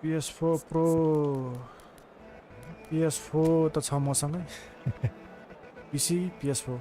PS4 Pro PS4 त छ मसँगै PC PS4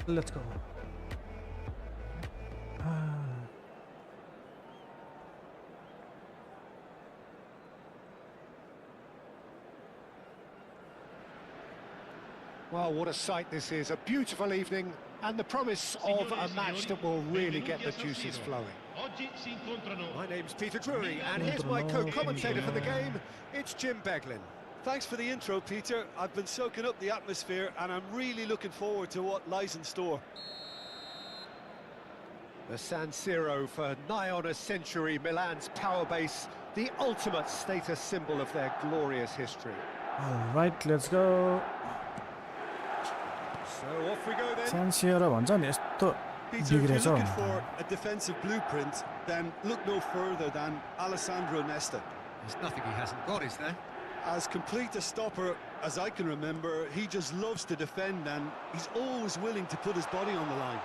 Let's go. Well, what a sight this is. A beautiful evening and the promise of a match that will really get the juices flowing. My name's Peter Drury, and here's my co-commentator for the game. It's Jim Beglin. Thanks for the intro, Peter. I've been soaking up the atmosphere and I'm really looking forward to what lies in store. The San Siro, for nigh on a century, Milan's power base, the ultimate status symbol of their glorious history. All right, let's go. So off we go then. San Siro भन्छ नि यस्तो Peter, if you're बिग्रेछ looking for a defensive blueprint, then look no further than Alessandro Nesta. There's nothing he hasn't got, is there? As complete a stopper as I can remember, he just loves to defend and he's always willing to put his body on the line.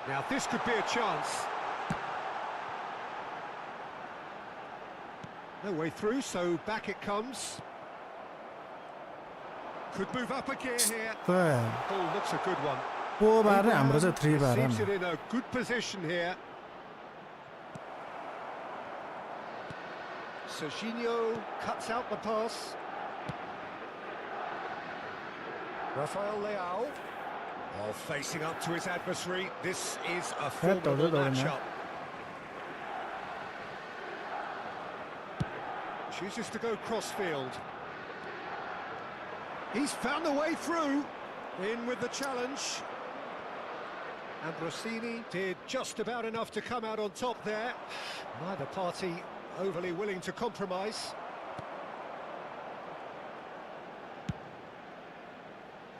Now this could be a chance. No way through, so back it comes. Could move up a gear here. Oh, looks a good one. 4 बार हाम्रो चाहिँ 3 बार Seems it in a good position here. Serginho cuts out the pass. Rafael Leao. Oh, facing up to his adversary. This is a formidable matchup. Chooses to go crossfield. He's found the way through. In with the challenge. And Rossini did just about enough to come out on top there. Neither party overly willing to compromise.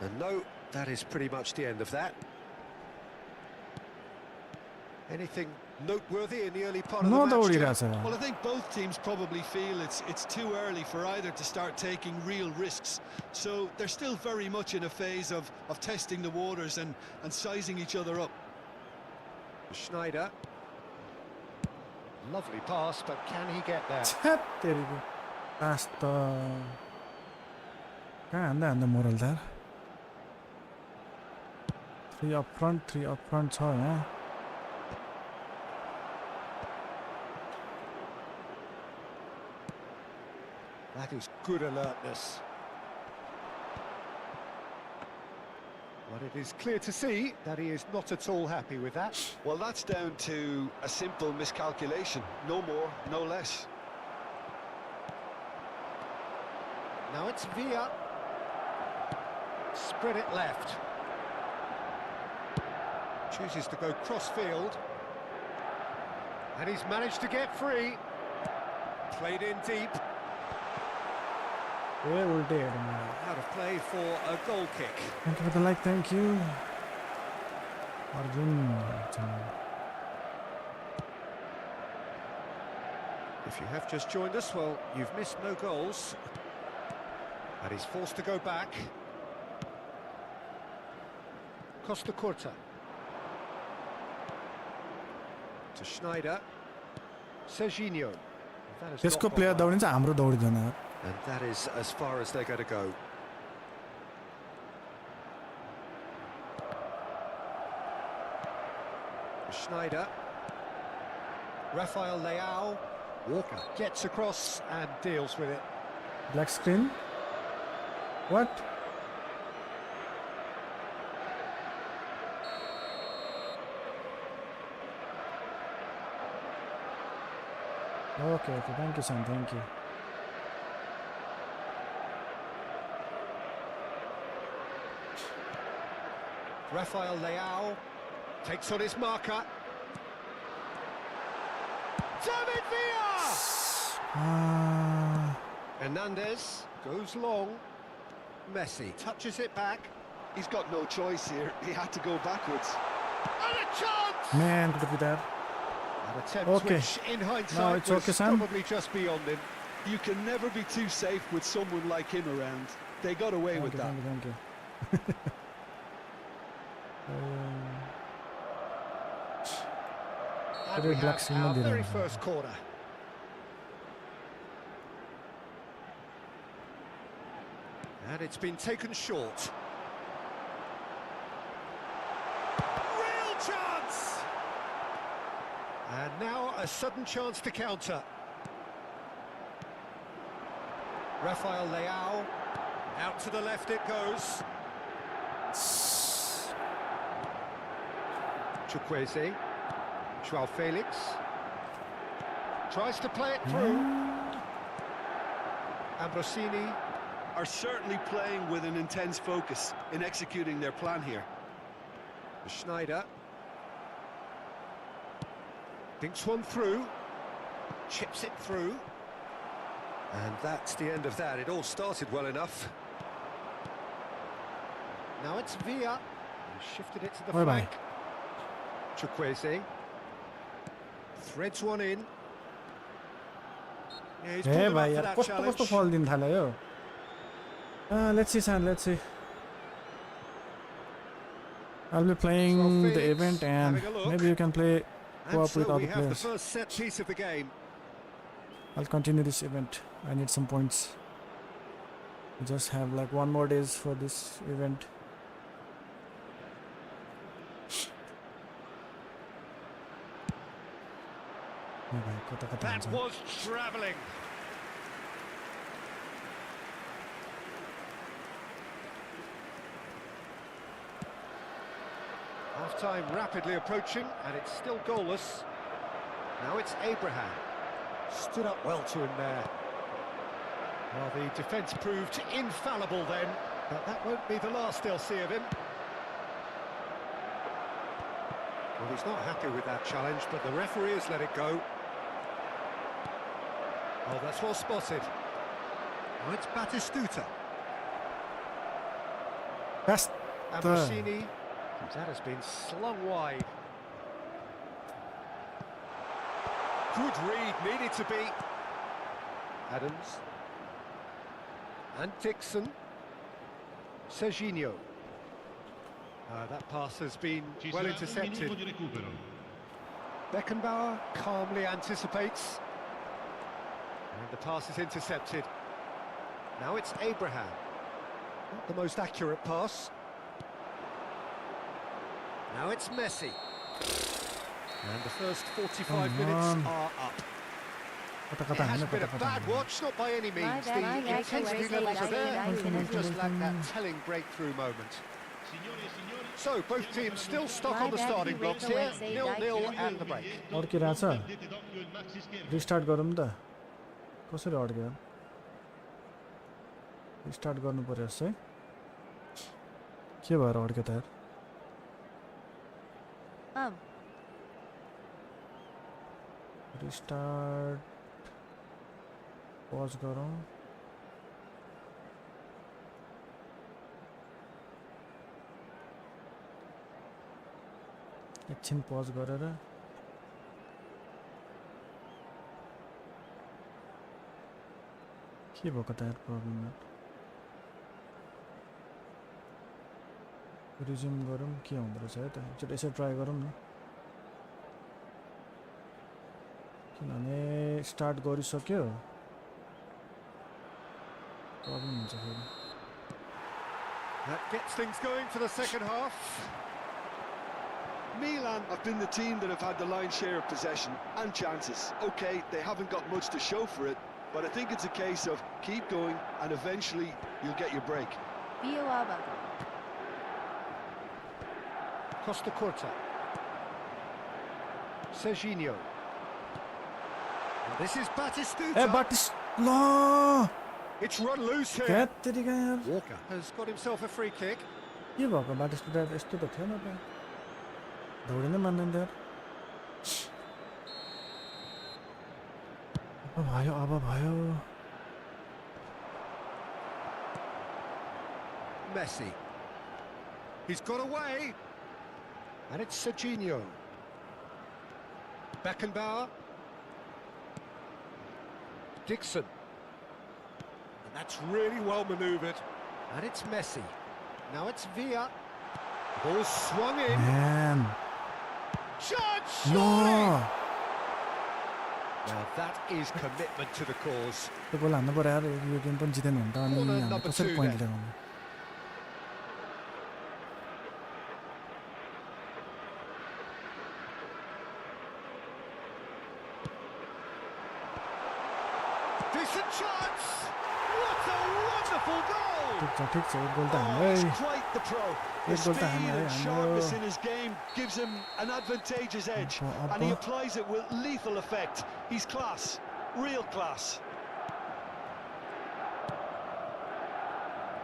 And no, that is pretty much the end of that. Anything noteworthy in the early part of the match? Well, I think both teams probably feel it's too early for either to start taking real risks. So they're still very much in a phase of testing the waters and sizing each other up. Schneider. Lovely pass, but can he get there? Pass त कहाँ हान्दा moral दार 3 up front छ यहाँ That is good alertness. But it is clear to see that he is not at all happy with that. Well, that's down to a simple miscalculation. No more, no less. Now it's Villa. Spread it left. Chooses to go cross-field. And he's managed to get free. Played in deep. Out of play for a goal kick. Thank you for the like, thank you. If you have just joined us, well, you've missed no goals. And he's forced to go back. Costa Curta. To Schneider. Serginho. त्यसको player दौडिन्छ हाम्रो दौडिदैन And that is as far as they're going to go. Schneider. Rafael Leao. Walker gets across and deals with it. Black screen. What? Okay, thank you, son, thank you. Rafael Leao takes on his marker. David Villa! Hernandez goes long. Messi touches it back. He's got no choice here. He had to go backwards. And a chance! Man, could it be that? An attempt Okay. which, in hindsight, No, it's was okay, Sam. probably just beyond him. You can never be too safe with someone like him around. They got away with that. Thank you. And Very we black have our signal very there. first corner. And it's been taken short. Real chance! And now a sudden chance to counter. Rafael Leao. Out to the left it goes. Chukwueze. Joao Felix. Tries to play it through. Ambrosini. Are certainly playing with an intense focus in executing their plan here. Schneider. Dinks one through. Chips it through. And that's the end of that. It all started well enough. Now it's Villa. He shifted it to the Bye-bye. flank. Chukwueze. Threads one in. Yeah, he's pulled Hey, him up bhai, for yaar, that कस्तो challenge. fall दिन थाल्यो यो. Let's see, son, let's see. I'll be playing Joao the Felix event and having a look. maybe you can play And co-op so with we other have the players. first set piece of the game. I'll continue this event. I need some points. Just have like 1 more days for this event. Oh, bhai, kata That हुन्छ. was travelling. Half-time rapidly approaching, and it's still goalless. Now it's Abraham. Stood up well to him there. Well, the defence proved infallible then, but that won't be the last they'll see of him. Well, he's not happy with that challenge, but the referee has let it go. Oh, that's well spotted. Oh, it's Batistuta. That's the... Ambrosini. That has been slung wide. Good read, needed to be. Adams. And Dixon. Serginho. That pass has been well intercepted. Beckenbauer calmly anticipates. And the pass is intercepted. Now it's Abraham. Not the most accurate pass. Now it's Messi. And the first 45 minutes are up. It hasn't been a bad watch, not by any means. The intensity levels are there. We've just lacked that telling breakthrough moment. So, both teams still stuck on the starting blocks here. 0-0 and the break. अड्किरहेछ restart गरौँ त कसरी अड्क्यो restart गर्नु पर्यो जस्तो है के भएर अड्क्यो त यार रिस्टार्ट पज गरौँ एकछिन पज गरेर के भएको त यार प्रब्लम रिज्युम गरौँ के हुँदो रहेछ है त एकचोटि यसो ट्राई गरौँ न किनभने स्टार्ट गरिसक्यो प्रब्लम हुन्छ फेरि That gets things going for the second half. Milan have been the team that have had the lion's share of possession and chances. OK, they haven't got much to show for it, but I think it's a case of keep going and eventually you'll get your break. Costa Curta. Serginho. This is A Batistuta. बाटिस ल It's run loose here. क्या तरिका यार Walker has got himself a free kick. के भएको बाटिस्टुटा यस्तो त थिएन त दौडिनै मान्दैन त यार अब भयो Messi. He's got away. And it's Serginho. Beckenbauer. Dixon. And that's really well manoeuvred. And it's Messi. Now it's Villa. Ball swung in. Man Shot! ल Now that is commitment to the cause. त्यो गोल हान्नु पर्यो यार यो game पनि जितेन भने त अनि Corner हामी number कसरी 2 पोइन्ट then. ल्याउनु Decent chance! What a wonderful goal! ठिक छ एक गोल त Oh, हान्यो he's है quite the pro. The एक गोल त speed हान्यो है and हाम्रो sharpness in his game gives him an advantageous edge, and he applies it with lethal effect. He's class, real class.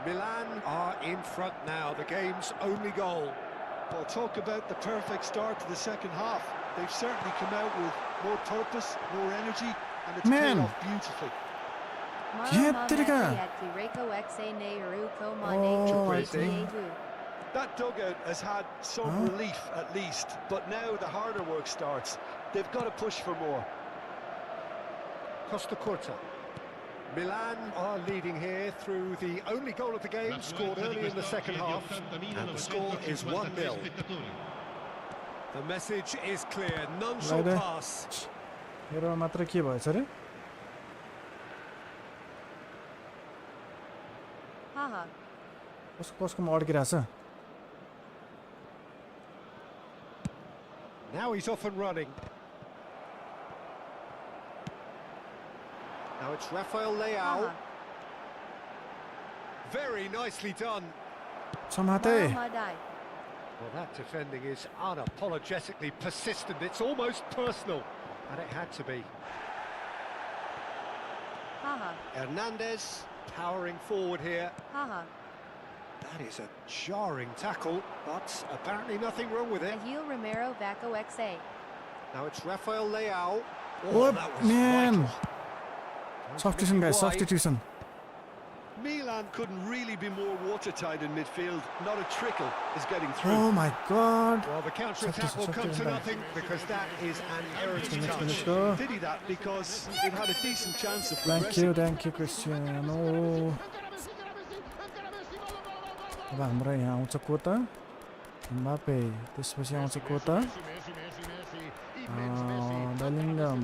Milan are in front now, the game's only goal. Well, talk about the perfect start to the second half. They've certainly come out with more purpose, more energy, and it's Man. paid off beautifully. That dugout has had some relief at least, but now the harder work starts. They've got to push for more. Costa Curta. Milan are leading here through the only goal of the game, scored early in the second half, and the score is 1-0. The message is clear, none shall pass. मेरो मात्र के भएछ रे कसकोमा अड्किरहेछ Now he's off and running. Now it's Rafael Leao. Very nicely done. समाते Well, that defending is unapologetically persistent. It's almost personal, and it had to be. Hernandez powering forward here. That is a jarring tackle, but apparently nothing wrong with it. Now it's Rafael Leao. Oh, that was man. vital. Substitution guys, substitution. Milan couldn't really be more watertight in midfield. Not a trickle is getting through. Oh my god. Well, the counter-attack will come to nothing because that is an errant Let's touch. go. Pity that because it had a decent chance of progressing. Thank you Cristiano. अब हाम्रो यहाँ आउँछ कोता म्बापे त्यसपछि आउँछ कोता Bellingham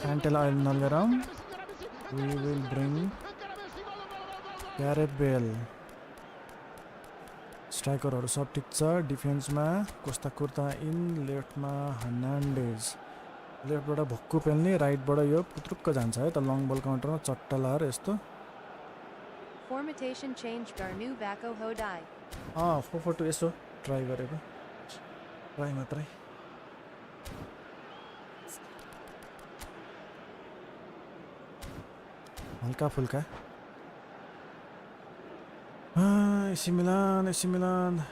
Antela Nalgaram. We will bring Gareth Bale. स्ट्राइकरहरु सब ठीक छ डिफेन्समा कोस्टा कुर्ता इन लेफ्टमा हर्नान्डेज लेफ्टबाट भक्कु पेल्ने राइटबाट यो पुत्रुक्क जान्छ है त लङ बल काउन्टरमा चट्टा लाएर यस्तो Formation changed our new Vaco Hodai. 4-4-2 Yesso try गरेको ट्राई मात्रै हल्का फुल्का AC Milan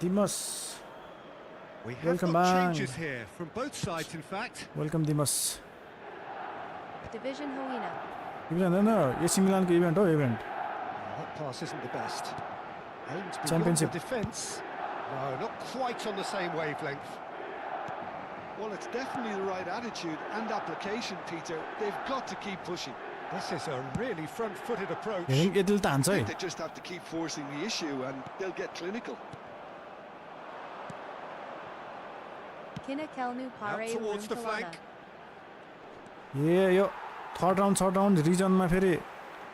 Dimas We have Welcome got back. changes here from both sides, in fact. Welcome Dimas Division Hoina. Event हैन AC Milan को event हो event That pass isn't the best. Aims beyond Championship. the defence. No, not quite on the same wavelength. Well, it's definitely the right attitude and application, Peter. They've got to keep pushing. This is a really front-footed approach. यदि त हान्छ है They just have to keep forcing the issue and they'll get clinical. Kina Kelnu Out Pare towards the flank. ए यो third round रिजनमा फेरि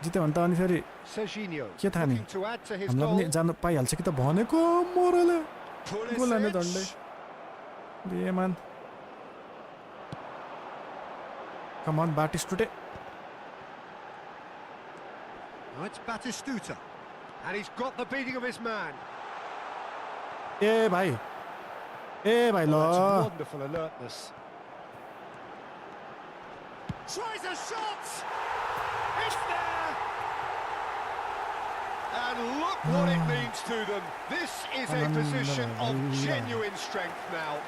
जित्यो भने त अनि फेरि Serginho के थाहा नि looking to add to his हामीलाई goal. पनि जान पाइहाल्छ कि त भनेको मोरले गोल हान्ने झन्डै Pulisic. बेमान come on बाटिस्टुटे Now it's Batistuta. And he's got the beating of his man. ए भाइ That's ल wonderful alertness. Tries a shot! It's there! And look what it means to them. This is a position of genuine strength now.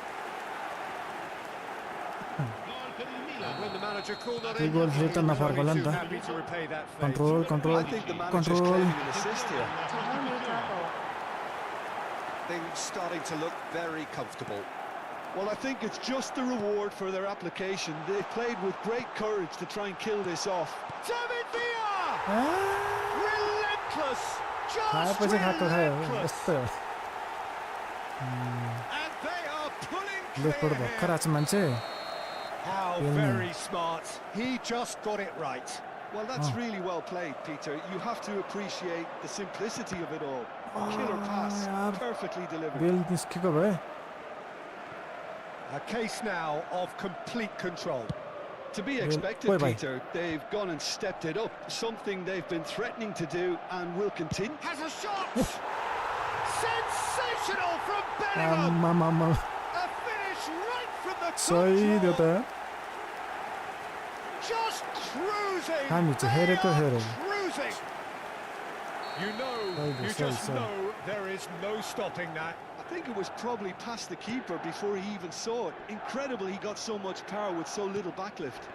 And when the manager called on him, he was only too happy to repay that favour. Control. I think the manager's claiming an assist here. Tahone Tako. Things starting to look very comfortable. Well, I think it's just the reward for their application. They played with great courage to try and kill this off. David Villa! Relentless! Just relentless! And they are pulling clear here. How very smart. He just got it right. Well, that's really well played, Peter. You have to appreciate the simplicity of it all. Killer pass, perfectly delivered. A case now of complete control. To be expected, Peter. They've gone and stepped it up. Something they've been threatening to do and will continue. Has a shot! Sensational from Bellingham! A finish right from the control. Just cruising! Cruising! You just know there is no stopping that. I think it was probably past the keeper before he even saw it. Incredible he got so much power with so little backlift.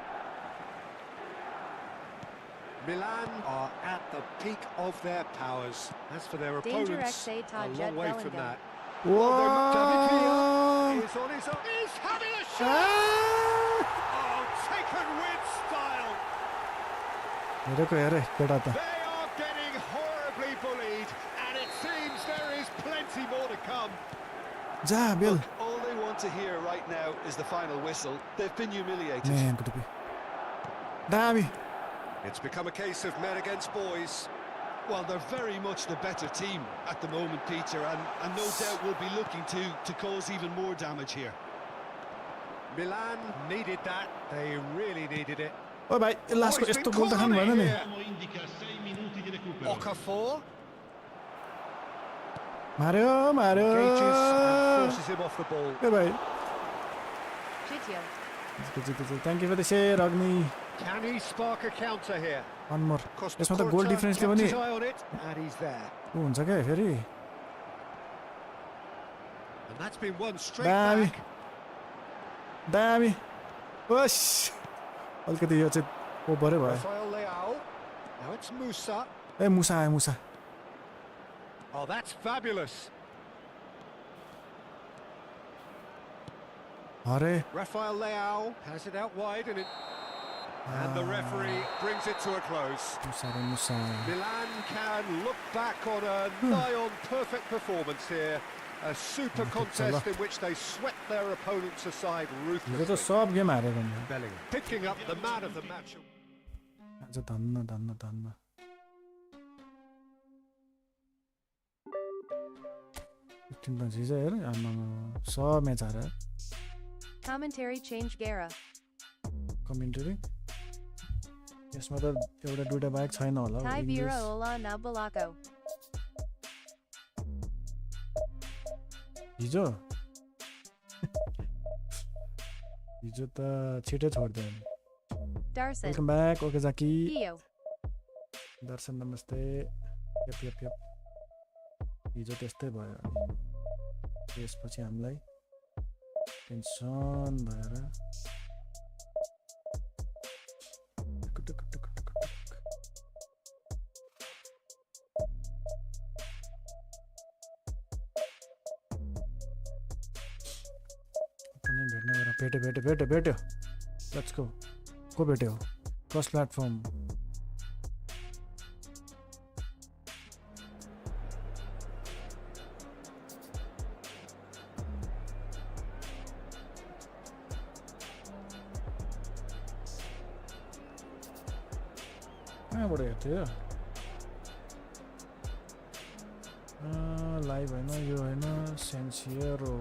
Milan are at the peak of their powers. As for their opponents, a long way from that. David Villa is on his own. He's having a shot! Oh, taken with style. They are getting horribly bullied, and it seems there is plenty more to come. Look, all they want to hear right now is the final whistle. They've been humiliated. It's become a case of men against boys. Well, they're very much the better team at the moment, Peter, and no doubt will be looking to cause even more damage here. Milan needed that. They really needed it. Okafor engages and forces him off the ball. Chitio. Thank you for the share, Agni. Can he spark a counter here? One more. Costa the goal difference kept his eye on it, and he's there. And that's been one straight back. Push. Rafael Leao. Now it's Musa. Musa. Oh, that's fabulous. Rafael Leao has it out wide, and the referee brings it to a close. Milan can look back on a nigh-on perfect performance here. A super contest in which they swept their opponents aside ruthlessly. Bellingham picking up the man of the match. Commentary change Guerra. Commentary. यसमा त एउटा दुईटा bike छैन होला Thai Vira Ola Nabalako. हिजो त छिटै छोड्दै Darson. वेलकम ब्याक ओके जाकी Pio. दर्शन नमस्ते यप हिजो त्यस्तै भयो त्यसपछि हामीलाई टेन्सन भएर भेट्यो लेट्स गो को भेट्यो क्रस प्लेटफर्म कहाँबाट हेर्थ्यो लाइभ होइन यो होइन सेन्सियरो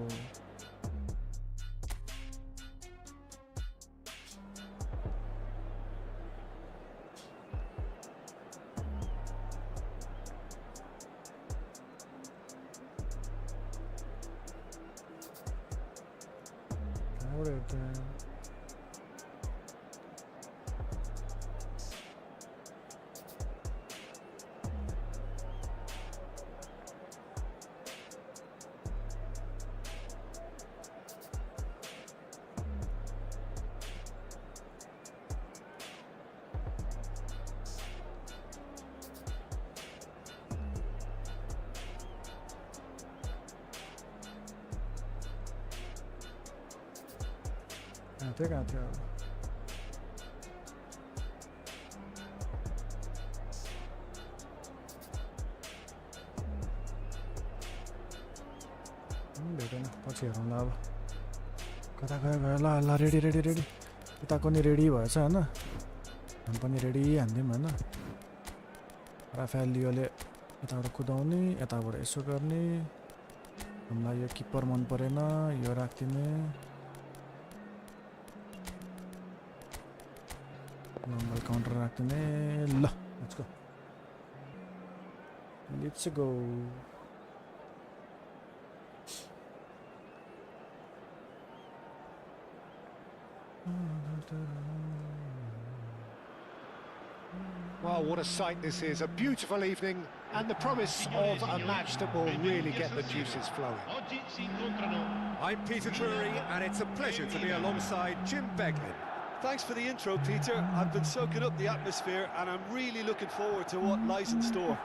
कहाँ थियो भेटेन पछि हेरौँला अब कता गयो ल ल रेडी यताको नि रेडी भएछ होइन हामी पनि रेडी हान्दिउँ होइन राफेल लियोले यताबाट कुदाउने यताबाट यसो गर्ने हामीलाई यो किपर मन परेन यो राखिदिने लम्बल काउन्टर राखिदिने ल let's go Well, what a sight this is. A beautiful evening and the promise of a match that will really get the juices flowing. I'm Peter Drury and it's a pleasure to be alongside Jim Beglin. Thanks for the intro, Peter. I've been soaking up the atmosphere and I'm really looking forward to what lies in store.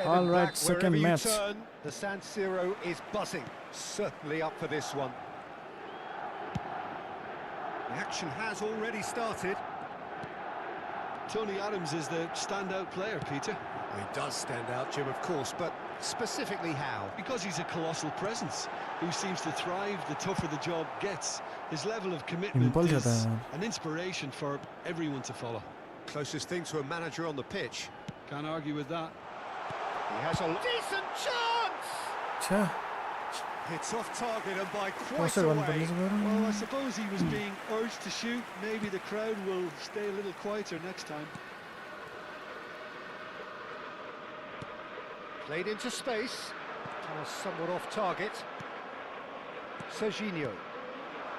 All right, second match. The San Siro is buzzing. Certainly up for this one. The action has already started. Tony Adams is the standout player, Peter. He does stand out, Jim, of course, but specifically how? Because he's a colossal presence who seems to thrive the tougher the job gets. His level of commitment is an inspiration for everyone to follow. Closest thing to a manager on the pitch. Can't argue with that. He has a decent chance! It's off target and by quite Well, Well, I suppose he was being urged to shoot. Maybe the crowd will stay a little quieter next time. Played into space. Somewhat off target. Serginho.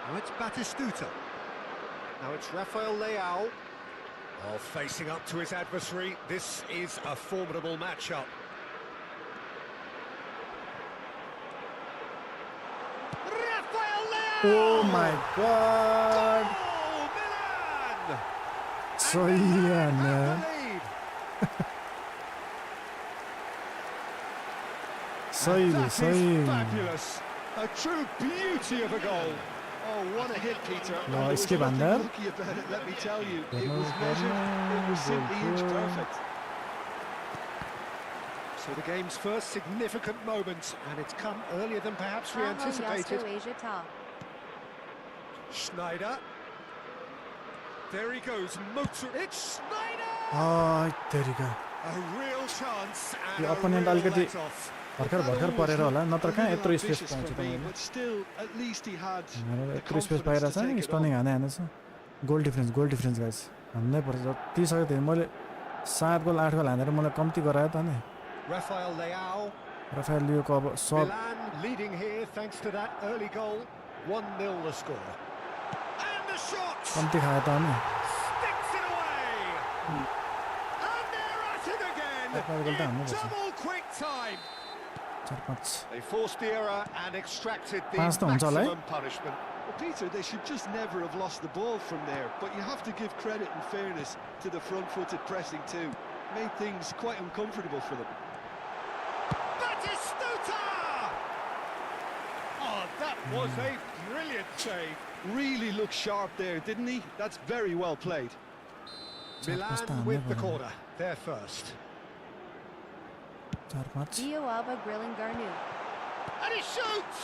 Now it's Batistuta. Now it's Rafael Leao. Oh, facing up to his adversary. This is a formidable matchup. Rafael Leao! Oh my god! Oh, Milan! So yeah, man. That is fabulous. A true beauty of a goal. Oh, what a hit, Peter. No, And there escape was on nothing that. lucky about it, let me tell you. It was measured, it was simply inch perfect. So the game's first significant moment, and it's come earlier than perhaps we anticipated. Schneider. There he goes, motor. It's Schneider! Oh, there you go. A real chance and The a opponent real अलिकति let-off. भर्खर परेर होला नत्र कहाँ यत्रो space Ambitious पाउँछ for me, तपाईले but still, at least he had the यत्रो स्पेस confidence पाइरहेछ to नि take it स्टनिङ on. हाने छ गोल डिफरेन्स गाइस हान्नै पर्छ जति सक्यो त्यही मैले 7 गोल 8 गोल हानेर मलाई कम्ती गरायो त नि Rafael Leao. राफेल लियोको अब सब Milan leading here thanks to that early goal. 1-0 the score. And the shot! कम्ती खायो त अनि Sticks it away! And they're at it again! In double quick time! 4-5 They forced the error and extracted the Pass त हुन्छ होला है maximum punishment. Well, Peter, they should just never have lost the ball from there, but you have to give credit and fairness to the front-footed pressing too. Made things quite uncomfortable for them. Batistuta! Oh, that was a brilliant save. Really looked sharp there, didn't he? That's very well played. Milan with the corner. They're first. 4-5 Dioaba grilling Garnu. And he shoots!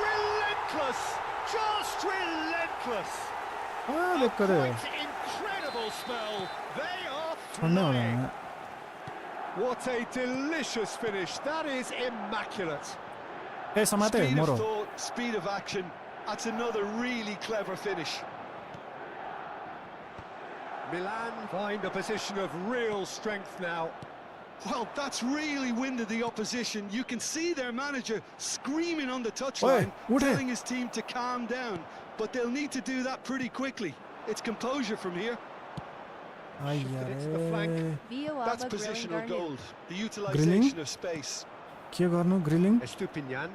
Relentless! Just relentless! देख करे Quite incredible spell. They are छोड्नै होला flying. यहाँ What a delicious finish. That is immaculate. A समाते Speed मोरो of thought, speed of action. That's another really clever finish. Milan find a position of real strength now. Well, that's really winded the opposition. You can see their manager screaming on the Oi, touchline, Woody. telling his team to calm down. But they'll need to do that pretty quickly. It's composure from here. I Shifted it to the flank. यार That's Dioaba grilling positional Garnu. gold. The utilisation of space. के गर्नु grilling Estupinian.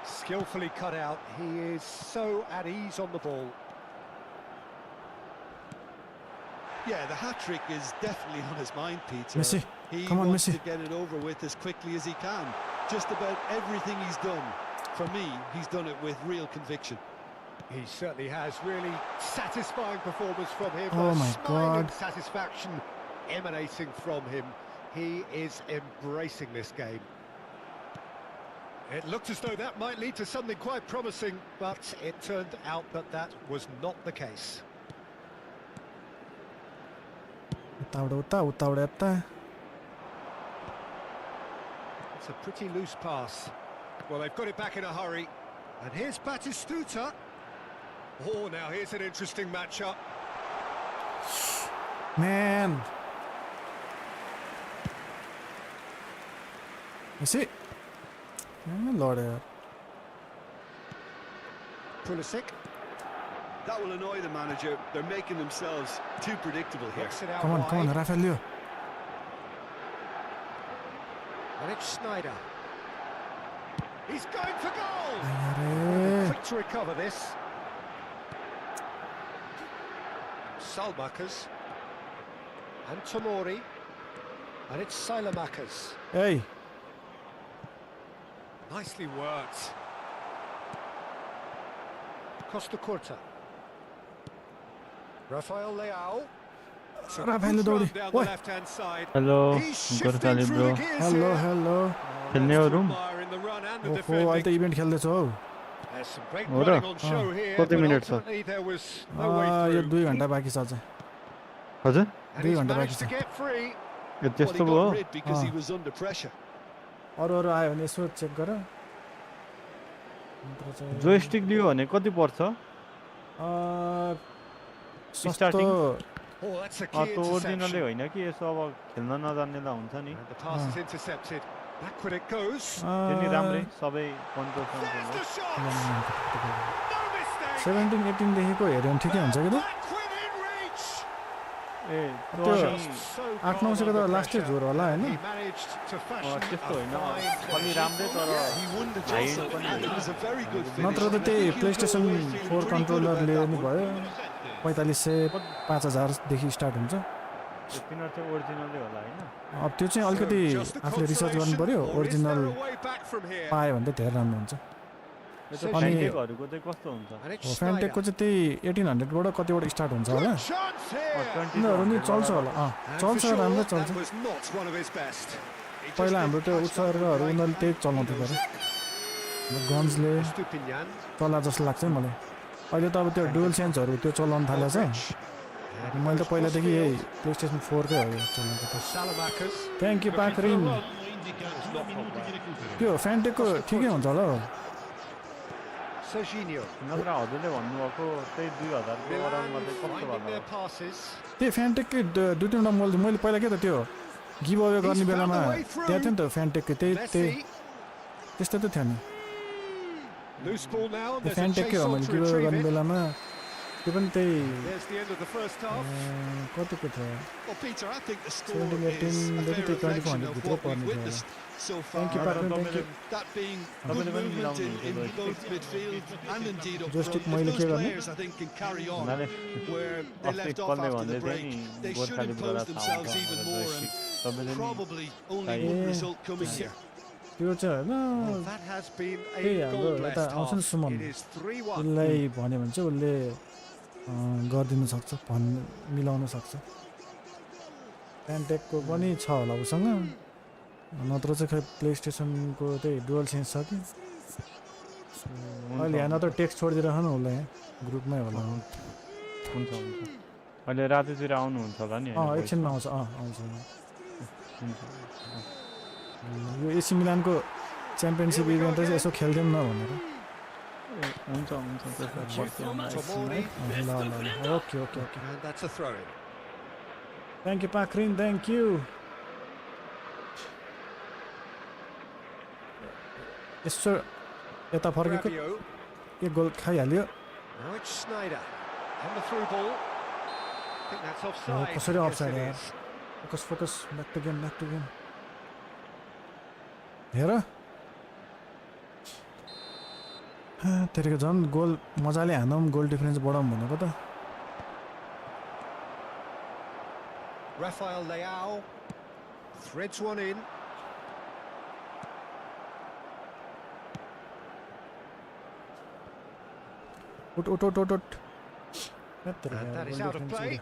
Skillfully cut out. He is so at ease on the ball. Yeah, the hat-trick is definitely on his mind, Peter. Messi, He come on, wants Messi. to get it over with as quickly as he can. just about everything he's done. For me, he's done it with real conviction. He certainly has. Really satisfying performance from him. Oh my Smiling God. satisfaction emanating from him. He is embracing this game. It looked as though that might lead to something quite promising, but it turned out that that was not the case. It's a pretty loose pass. Well, they've got it back in a hurry. And here's Batistuta. Oh, now here's an interesting matchup. Man. Messi. Lord. Pulisic. That will annoy the manager. They're making themselves too predictable here. Works it out Come on, wide. Rafael. And it's Snyder. He's going for goal! Ayare. Quick to recover this. Salmakas. And Tomori. And it's Salamakas. Hey. Nicely worked. Costa Curta. Rafael Leao. Rafael Dori. Down the left-hand side. Hello, He's shifting Gorkali through bro. gears Hello, here. hello. खेल्ने हो room In the run and the ओहो अहिले त defending. Event खेल्दैछ हौ There's some great हो र? running on show here, कति but minute छ? ultimately there was no way yo through. 2 घण्टा बाँकी छ अझै हजुर And दुई he's घण्टा managed बाँकी to छ get free. Yo Well, he त्यस्तो भयो got rid because he was under pressure. अरू आयो भने यसो चेक गर नत्र चाहिँ जोयस्टिक लियो भने कति पर्छ सस्तो Starting? Oh, that's a key त्यो ओरिजिनलै interception. होइन कि यसो अब खेल्न नजान्नेलाई हुन्छ नि And the pass is intercepted. Backward it goes. त्यो नि राम्रै सबै control There's the shot. No mistake. 17 18 देखिको हेर्यो भने ठिकै हुन्छ कि त Backward in reach. ए त्यो त्यो So 8 9 को त लास्टै झोर होला हैन He managed to fashion त्यस्तो a होइन fine अलि राम्रै तर He won the high toss पनि and it was a very good finish. नत्र त त्यही प्लेस्टेसन 4 कन्ट्रोलरले नि भयो 4500 5000 देखि स्टार्ट हुन्छ तिनीहरू चाहिँ ओरिजिनलै होला होइन अब त्यो चाहिँ अलिकति Just the आफूले रिसर्च गर्नु पर्यो consolation, or is original there a way back from here? पायो भने त धेरै राम्रो हुन्छ यो त अनि- फ्यान्टेकहरूको चाहिँ कस्तो हुन्छ And it's हो Snyder. फ्यान्टेकको चाहिँ त्यही 1800 बाट कतिबाट स्टार्ट हुन्छ होला Good chance here. 20 यिनीहरू नि चल्छ होला And चल्छ for sure, राम्रो that चल्छ was not one of his best. He just पहिला didn't हाम्रो त्यो catch that उत्सर्गहरू right. उनीहरूले त्यही चलाउँथ्यो गरे गन्जले Stupinian. चला जस्तो लाग्छ है मलाई अहिले त अब त्यो डुअल सेन्सहरू त्यो चलाउन थालेछ And मैले त पहिलादेखि cross यही field. प्लेस्टेसन 4 कै हो यो चलाएको त Salamakas. थ्याङ्क यू पाखरिन त्यो फ्यान्टेकको ठिकै हुन्छ होला हौ Serginho. नत्र हजुरले भन्नुभएको त्यही 2000 को अराउन्डमा Milan चाहिँ कस्तो finding होला their passes. त्यही फ्यान्टेककै दुई तिनवटा मैले पहिला के त त्यो गिभ अवे गर्ने बेलामा त्यहाँ थियो नि त फ्यान्टेककै त्यही Messi. त्यस्तो त थियो नि Loose ball now. त्यो There's a फ्यान्टेककै chase हो on मैले to गिभ अवे retrieve गर्ने it. बेलामा त्यो पनि त्यही There's the end of the first half. कतिको थियो Well, Peter, I think the score 17, is a 18, fair maybe 24 reflection of भित्र what पर्ने we've थियो witnessed so far. Thank you, Patrick, thank you. That being good तपाईँले पनि movement मिलाउनुहुन्छ in joystick. both midfield and indeed up Joystick front. मैले If के those गर्ने? players, I think, can carry on उनीहरूले where they अस्ति left off कसले after भन्दै the थियो break, नि they should गोर्खाली impose बुढा themselves थाहा even हुन्छ more, जोयस्टिक and तपाईँले नि probably only Hey. one result coming here. त्यो चाहिँ Well, होइन that has been Hey, a हाम्रो goal-blessed यता आउँछ नि half. Suman It is 3-1. उसलाई भन्यो भने चाहिँ उसले गरिदिनु सक्छ मिलाउन सक्छ फ्यान्टेकको पनि छ होला उसँग नत्र चाहिँ खै प्लेस्टेसनको त्यही डुअल सेन्स छ कि अहिले यहाँ नत्र टेक्स्ट छोडिदिएर न उसलाई यहाँ ग्रुपमै होला हुन्छ हुन्छ अहिले रातितिर आउनुहुन्छ होला नि होइन, एकछिनमा आउँछ आउँछ हुन्छ यो एसी मिलानको च्याम्पियनसिप इभेन्ट चाहिँ यसो खेल्दैनौँ न भनेर ए, हुन्छ हुन्छ त्यसो Tomori. ल ल ल okay okay okay And that's a throw-in. Thank you पाखरिन थ्याङ्क यू यसो यता फर्केको Rabiot. एक गोल खाइहाल्यो Now it's Snyder. And the through ball. I think that's offside. कसरी Yes, offside it यार? is. Focus focus back to game हेर तेरेको झन् गोल मजाले हानौँ गोल डिफरेन्स बढाउँ भनेको त Rafael Leao threads one in. Ut. And that is out of play.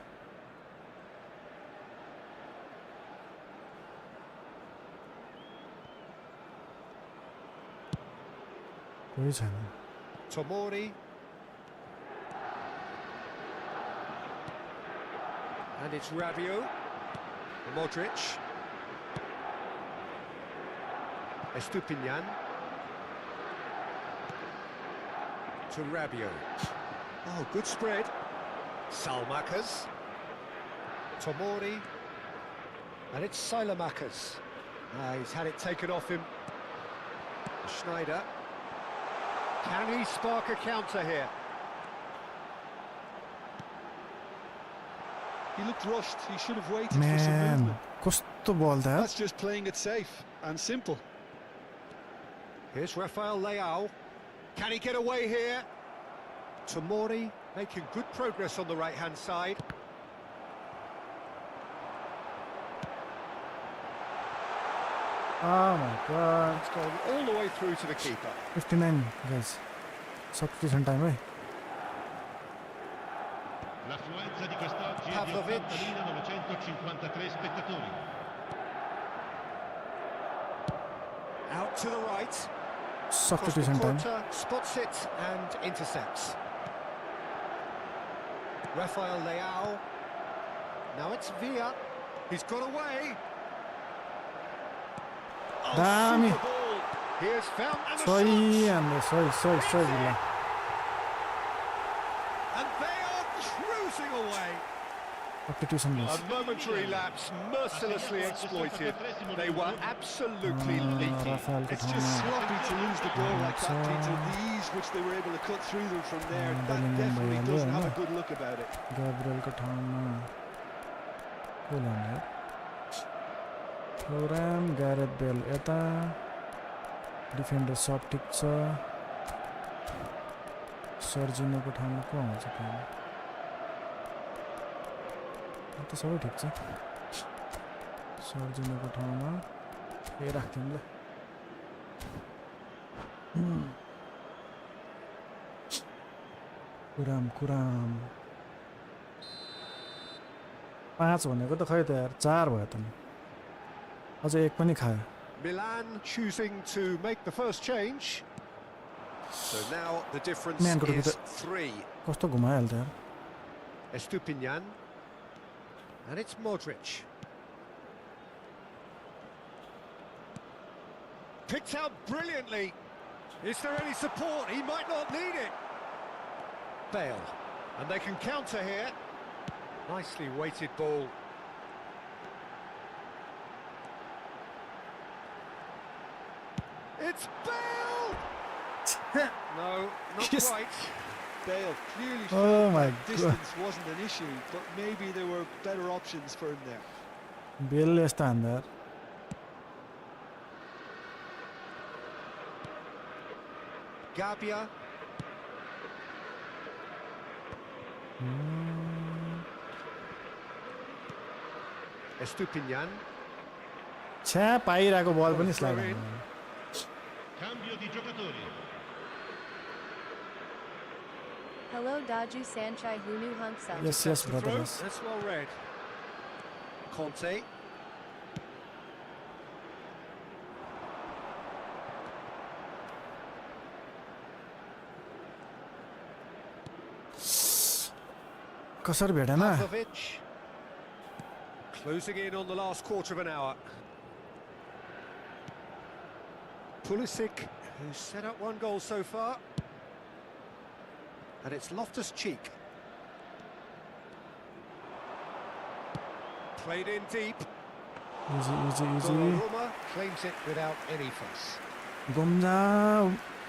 कोही छैन Tomori. And it's Rabiot. Modric. Estupinian. To Rabiot. Oh, good spread. Salmakas. Tomori. And it's Salamakas. He's had it taken off him. Schneider. Can he spark a counter here? He looked rushed. He should have waited for some movement. कस्तो बल था That's just playing it safe and simple. Here's Rafael Leao. Can he get away here? Tomori making good progress on the right-hand side. Oh my god. It's gone all the way through to the keeper. 59 guys. Substitution time L'affluenza di quest'oggi è di Pavlovic. 80.953 spettatori. Out to the right. Substitution time. Costa spots it and intercepts. Rafael Leao. Now it's Villa. He's got away. Oh, Damn it. super ball. Here's found and a Sorry, shot. and sorry, Villa. And they are cruising away. Substitution A guys. momentary lapse mercilessly exploited. They were absolutely leaky. Rafael It's just sloppy to lose the ball like that, Peter. The ease which they were able to cut through them from there, that Bellingham definitely भइहाल्यो doesn't have Hahn a good look about it. ग्याब्रियलको ठाउँमा को लाने फ्लोराम Gareth bell यता defender सब ठिक छ सर्जिनोको ठाउँमा को आउँछ फेरि त सबै ठिक छ सर्जिनोको ठाउँमा ए राख्थ्यौँ ल कुराम 5 भनेको त खै त यार 4 भयो त नि अझ एक पनि खायो Milan choosing to make the first change. So now the difference Man, got a is bit 3. कस्तो घुमाइहाल्थ्यो यार Estupinian. And it's Modric. Picked out brilliantly. Is there any support? He might not need it. Bale. And they can counter here. Nicely weighted ball. It's Bale! No, not Yes. quite. Bale clearly Oh felt my that God. distance wasn't an issue, but maybe there were better options for him there. बेलले यस्तो हान्दा यार Gabia. Estupinian. छ्या पाइरहेको बल पनि स्ल्याग Cambio di giocatori. Hello Daju Sanchai Hunu Hamsa. Yes, brother. Throw. Yes. That's well read. Conte. कसरी भेटेन Pavlovic. Closing in on the last quarter of an hour. Pulisic, who's set up one goal so far. And it's Loftus-Cheek. Played in deep. Easy Donnarumma claims it without any fuss. गोम्जा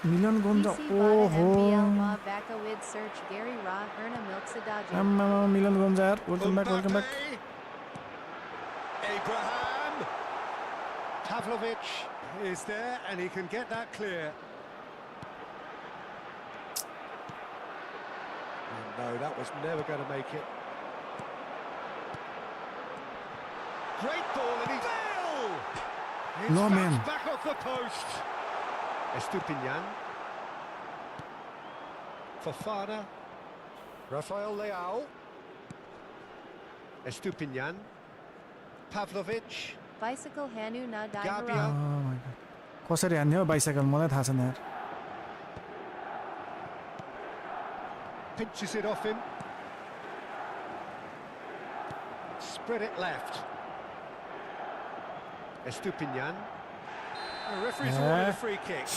Milan गोम्जा PC ओहो Bada MPL Ma Vaka Wid Search Gary Ra Herna Milksadaju. आम्मा मिलन गोम्जा यार welcome back Mbappe. Abraham. Pavlovic is there and he can get that clear. And no, that was never going to make it. Great ball and he's Bale! It's No, man. bounced back off the post. Estupinian. Fofana. Rafael Leao. Estupinian. Pavlovic. Bicycle Hanu na Gabia. Daihara. Oh my god. कसरी हान्ने हो bicycle मलाई थाहा छैन यार. Pinches it off him. Spread it left. Estupinian. The referee's awarded a free kick.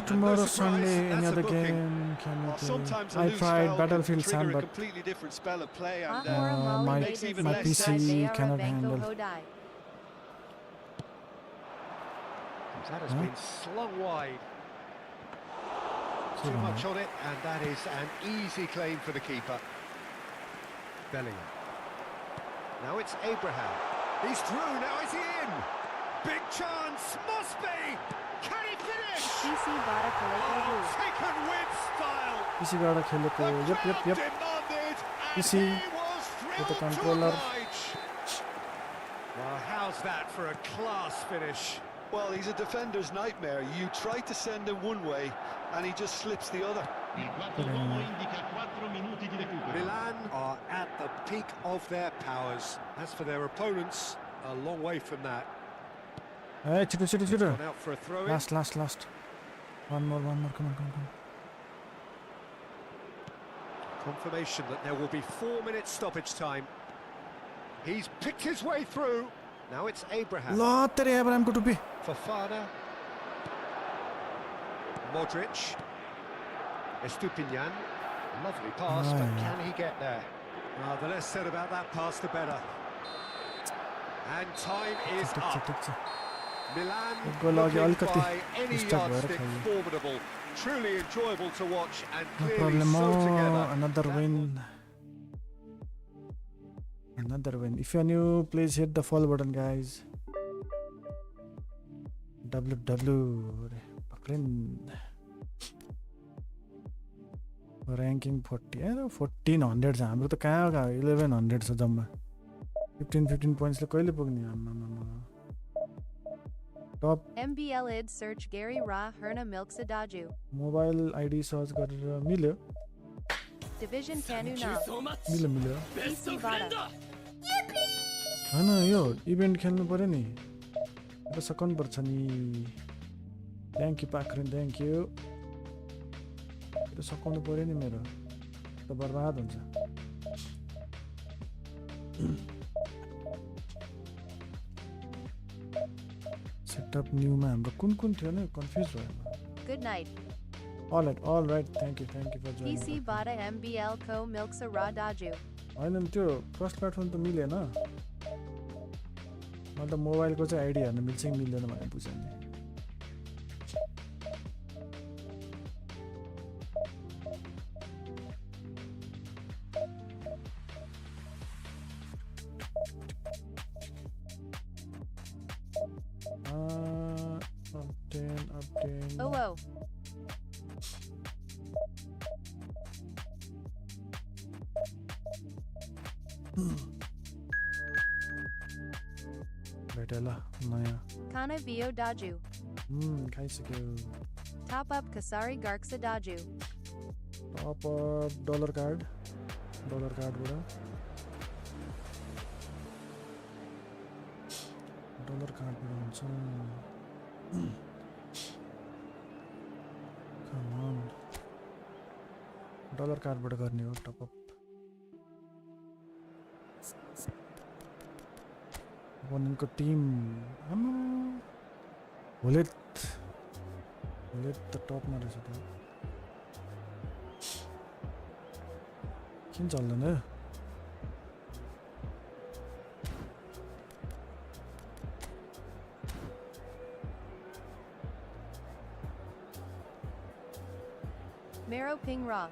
Tomorrow surprise, Sunday, that's any a other booking. game can Well, we sometimes do? a I loose tried spell Battlefield can trigger Sun, a but completely different spell of play, and Ahura Mali my- made his my left PC side cannot Benko handle. Hodai. That has been slung wide. Too much on it, and that is an easy claim for the keeper. Bellingham. Now it's Abraham. He's through, now is he in? Big chance, must be! Can he finish? PC Bada Kaleko Wu. Taken with style! पीसीबाट खेलेको The यप यप crowd यप demanded, and PC he was with the thrilled to controller. oblige. Well, how's that for a class finish? well, he's a defender's nightmare. You try to send him one way, and he just slips the other. Milan are at the peak of their powers. As for their opponents, a long way from that. ए छिटो छिटो छिटो Gone out for a throw-in. Last one more come on. Confirmation that there will be 4 minutes stoppage time. He's picked his way through. Now it's Abraham. ल तेरे एब्राहिमको टुप्पी Fofana. Modric. Estupinian. Lovely pass, but Aye. can he get there? The less said about that pass, the better. And time is up. ठिक छ Milan एक गोल अघि looking अलिकति by any disturb भएर yardstick खेल्यो. formidable. Truly enjoyable to watch and No clearly problem. so together. Another That win. Another win. If you're new, please hit the follow button, guys. WW. Ranking 40. 1400 छ हाम्रो त कहाँ 1100 छ जम्मा 15 points ले कहिले पुग्ने आम्मामा टप MBL id search Gary Ra Herna Milks Adaju. Mobile ID search गरेर मिल्यो Division Kanu na. मिल्यो PC Bada. हैन यो इभेन्ट खेल्नु पर्यो नि त सकन पर्छ नि थ्यांक यू पाक्रिन थ्यांक यू त सकाउनु पर्यो नि मेरो त बर्बाद हुन्छ सेटअप न्यूमा हाम्रो कुन थियो नि कन्फ्युज भयो Good night. all right thank you for joining PC Bada MBL Co Milks Ra Daju. हैन त्यो क्रस प्लेटफर्म त मिलेन मलाई त मोबाइलको चाहिँ आइडी हेर्न मिल्छ कि मिल्दैन भनेर बुझेँ नि update Oh oh. भेटे ल नयाँ Kana Vio Daju. खाइसक्यो Top up Kasari Garksa Daju. टप डलर कार्डबाट हुन्छ Come on. डलर कार्डबाट गर्ने हो टप अप ओपोनेन्टको टिम भोले त टपमा रहेछ त किन चल्दैन Mero Ping Ra.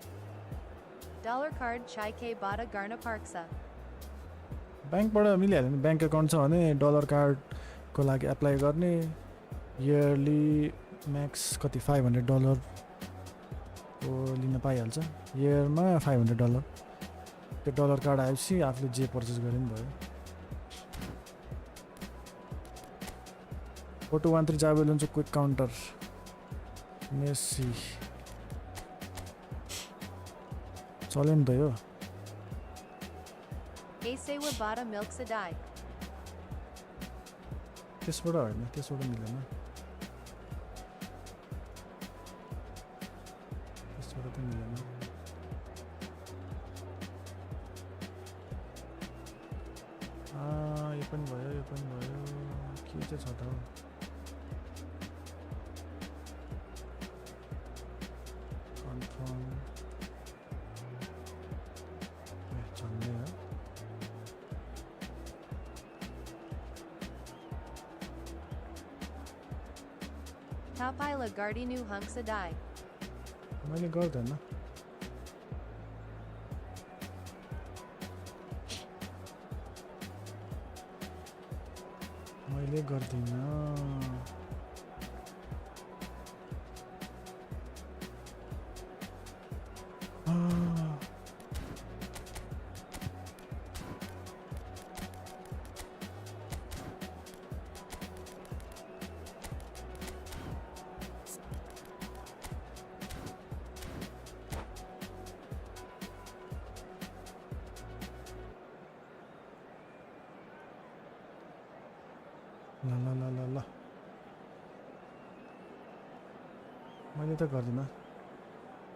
Dollar card Chai K Bada Garna Parksa. ब्याङ्कबाट मिलिहाल्यो नि ब्याङ्क एकाउन्ट छ भने डलर कार्डको लागि एप्लाई गर्ने इयरली म्याक्स कति $500 को लिन पाइहाल्छ इयरमा $500 त्यो डलर कार्ड आएपछि आफूले जे पर्चेस गरे पनि भयो 4213 जाबेल हुन्छ क्विक काउन्टर मेसी चल्यो नि त यो Asewa Bada Milks a die. त्यसबाट होइन त्यसबाट मिलेन त्यसबाट त मिलेन यो पनि भयो के चाहिँ छ त कन्फर्म झन्डै हो Tapaila Gardinu Hunks a die. मैले गर्दैन मैले गर्दिनँ ल मैले त गर्दिनँ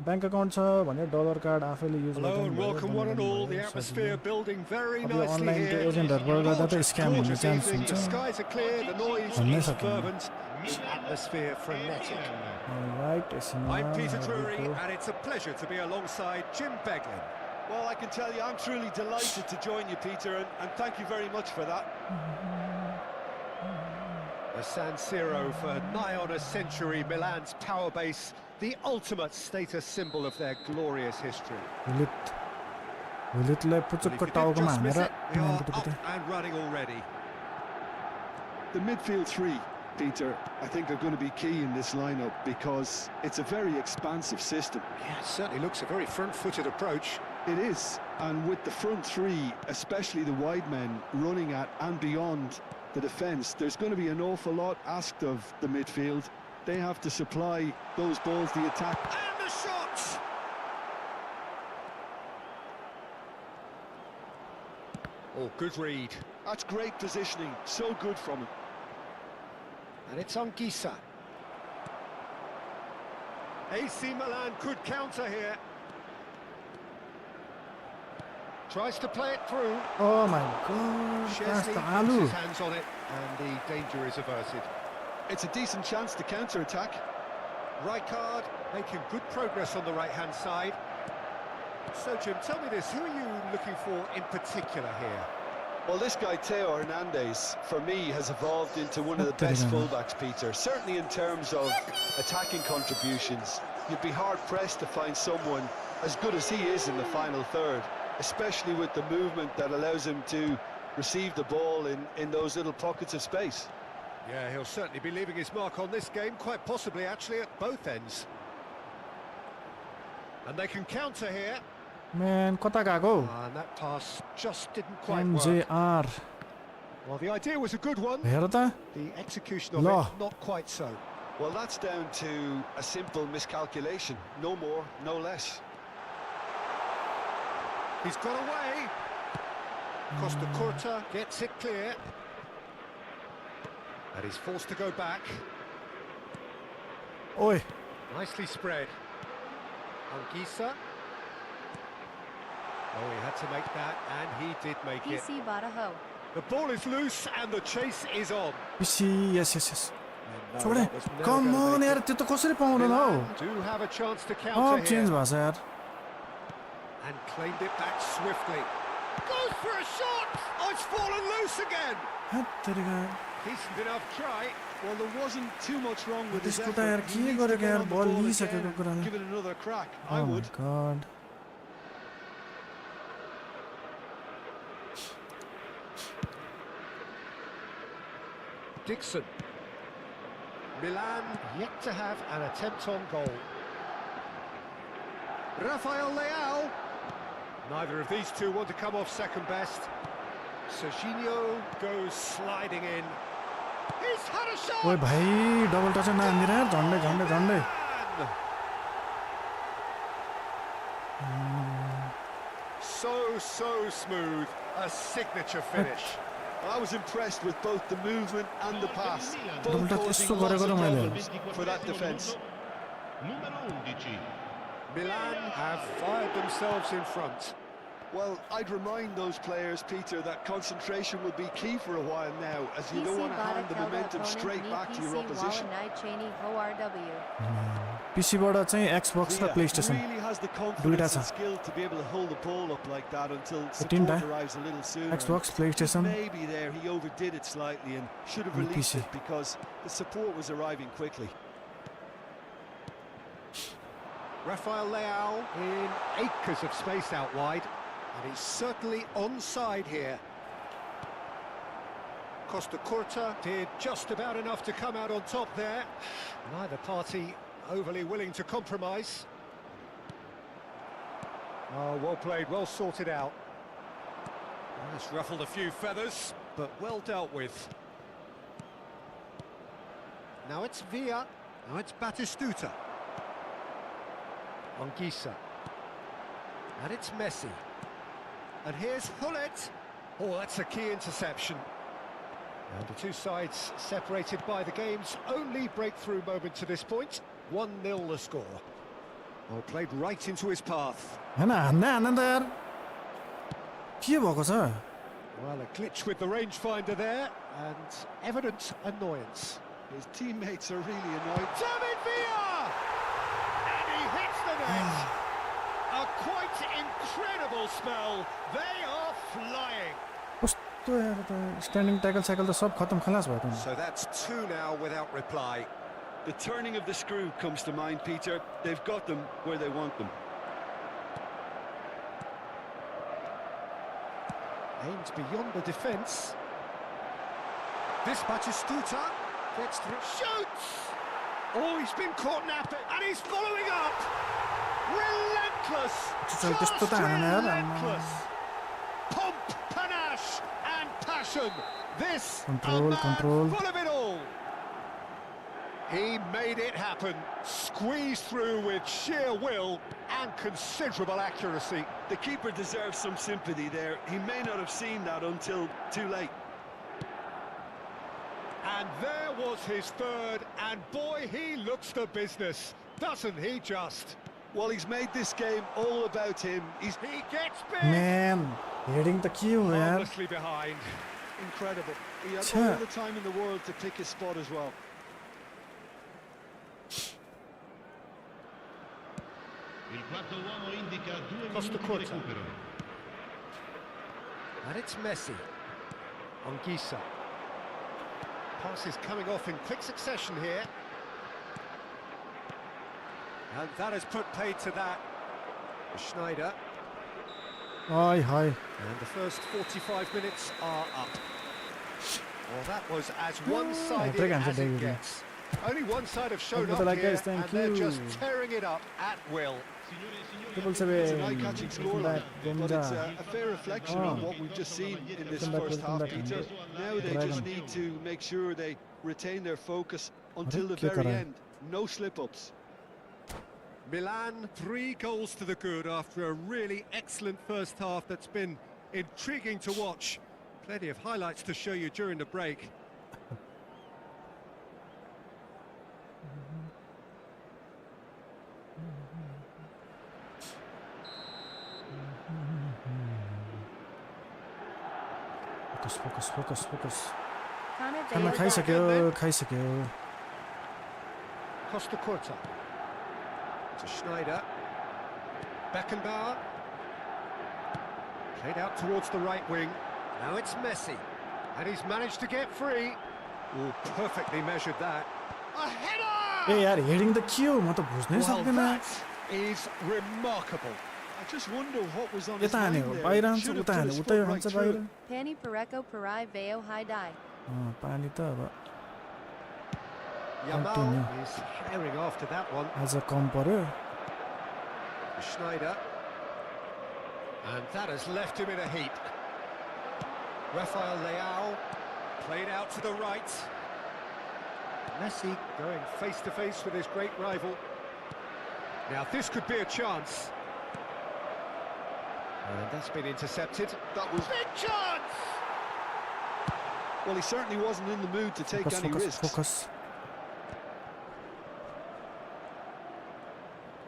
ब्याङ्क अकाउन्ट छ भने डलर कार्ड आफैले use Hello and welcome one and all. The atmosphere building very अब यो nicely अनलाइन here. एजेन्टहरुबाट गर्दा त स्क्याम हुने Gorgeous चान्स evening. हुन्छ The skies are clear, the noise भन्नै is सकिन्न fervent, the atmosphere frenetic. Right यसमा I'm Peter Drury and it's a pleasure to be alongside Jim Beglin. Well, I can tell you, I'm truly delighted to join you, Peter, and thank you very much for that. The San Siro for nigh on a century, Milan's power base, the ultimate status symbol of their glorious history. हुलितलाई But if पुचुक्क you did टाउकोमा just miss हानेर it, we are up and running already. The midfield three, Peter, I think are going to be key in this lineup because it's a very expansive system. Yeah, it certainly looks a very front-footed approach. It is, and with the front three, especially the wide men running at and beyond the defence, there's going to be an awful lot asked of the midfield. They have to supply those balls, the attack. And the shot! Oh, good read. That's great positioning, so good from him. And it's on Gisa. AC Milan could counter here. Tries to play it through. Oh my god, Chesney कस्तो puts आलु his hands on it, and the danger is averted. It's a decent chance to counter-attack. Rijkaard making good progress on the right-hand side. So, Jim, tell me this, who are you looking for in particular here? Well, this guy, Teo Hernandez, for me, has evolved into one of the best fullbacks, Peter. Certainly in terms of attacking contributions. You'd be hard-pressed to find someone as good as he is in the final third, especially with the movement that allows him to receive the ball in those little pockets of space. Yeah, he'll certainly be leaving his mark on this game, quite possibly actually at both ends. And they can counter here. Man, कता गएको And that pass just didn't quite work. MJR Well, the idea was a good one. हेर त The execution of No. it, not quite so. Well, that's down to a simple miscalculation. No more, no less. He's got away. Costa Curta gets it clear. And he's forced to go back. ओइ Nicely spread. Anguissa. Oh, he had to make that, and he did make it. PC Badaho. The ball is loose, and the chase is on. PC yes yes yes And no, छोडे that was never कम gonna अन make यार it. त्यो त कसरी पाउँदैन हौ Milan do have a chance to अब counter चेन्ज here. भएको छ यार And claimed it back swiftly. Goes for a shot! Oh, it's fallen loose again! हैट तेरिका Decent enough try. Well, there wasn't too much wrong with his त्यसको त effort. यार He के needs to गरेको get यार on the बल ball लिइसकेको again कुरा and give it another crack. I Oh my would. god Dixon. Milan yet to have an attempt on goal. Rafael Leao. Neither of these two want to come off second best. Serginho goes sliding in. He's had a shot! ओइ भाइ double touch नहान्दिन यार झन्डै झन्डै झन्डै And so smooth. A signature finish. I was impressed with both the movement and the pass. Double Both touch causing यस्तो lots गरेको of र मैले problems for that defence. Milan have fired themselves in front. Well, I'd remind those players, Peter, that concentration will be key for a while now, as you don't want to hand the momentum straight back to your opposition. PC बाट चाहिँ Xbox raw PlayStation really has the दुईटा confidence छ and skill to be able to hold the ball up like that until तीनटा support arrives a little sooner. Xbox, PlayStation Maybe there he overdid it slightly and should have and released PC. it because the support was arriving quickly. Rafael Leao in acres of space out wide, and he's certainly onside here. Costa Curta did just about enough to come out on top there. Neither party overly willing to compromise. Oh, well played, well sorted out. Well, it's ruffled a few feathers, but well dealt with. Now it's Villa, now it's Batistuta. Anguissa. And it's Messi. And here's Hullet. Oh, that's a key interception. And the two sides separated by the game's only breakthrough moment to this point. 1-0 the score. Oh, played right into his path. हैन हान्न त यार के भएको छ Well, a glitch with the rangefinder there, and evident annoyance. His teammates are really annoyed. David Villa! And he hits the net. A quite incredible spell. They are flying. कस्तो यार त standing tackle cycle त सब खतम खलास भयो त So that's two now without reply. The turning of the screw comes to mind, Peter. They've got them where they want them. Aims beyond the defence. This Batistuta gets through. Shoots! Oh, he's been caught napping, and he's following up. Relentless! Just relentless! Pomp, panache, and passion. This a man full of it all. He made it happen. Squeezed through with sheer will and considerable accuracy. The keeper deserves some sympathy there. He may not have seen that until too late. And there was his third, and boy, he looks the business, doesn't he just? Well, he's made this game all about him. He gets big. Man, heading the queue, यार Honestly behind. Incredible. He had Sure. all the time in the world to pick his spot as well. Costa Curta. And it's Messi. Anguissa. Pass is coming off in quick succession here. And that has put paid to that. Schneider. Hi, hi. And the first 45 minutes are up. Well, that was as one-sided as it gets. Only one side have shown up here, and they're just tearing it up at will. It's an eye-catching scoreline, but it's a fair reflection on what we've just seen in this first half, Peter. Now they just need to make sure they retain their focus until the very end. No slip-ups. Milan, 3 goals to the good after a really excellent first half that's been intriguing to watch. Plenty of highlights to show you during the break. Focus. खाना खाइसक्यो Costa Curta. To Schneider. Beckenbauer. Played out towards the right wing. Now it's Messi. And he's managed to get free. Oh, perfectly measured that. A header! ए यार heading the queue म त बुझ्नै Well, सक्दिनँ that is remarkable. I just wonder what was on his यता हाने mind हो there. बाहिर हान्छ Should have उता put हाने his उतै foot right हान्छ through बाहिर it. Pani Pareco Parai Veo Haidai. पानी त अब Yamal Continue. is herring after that one. आज कम पर्यो Schneider. And that has left him in a heap. Rafael Leao played out to the right. Messi going face to face with his great rival. Now this could be a chance. And that's been intercepted. That was... Big chance! Well, he certainly wasn't in the mood to take any risks. Focus.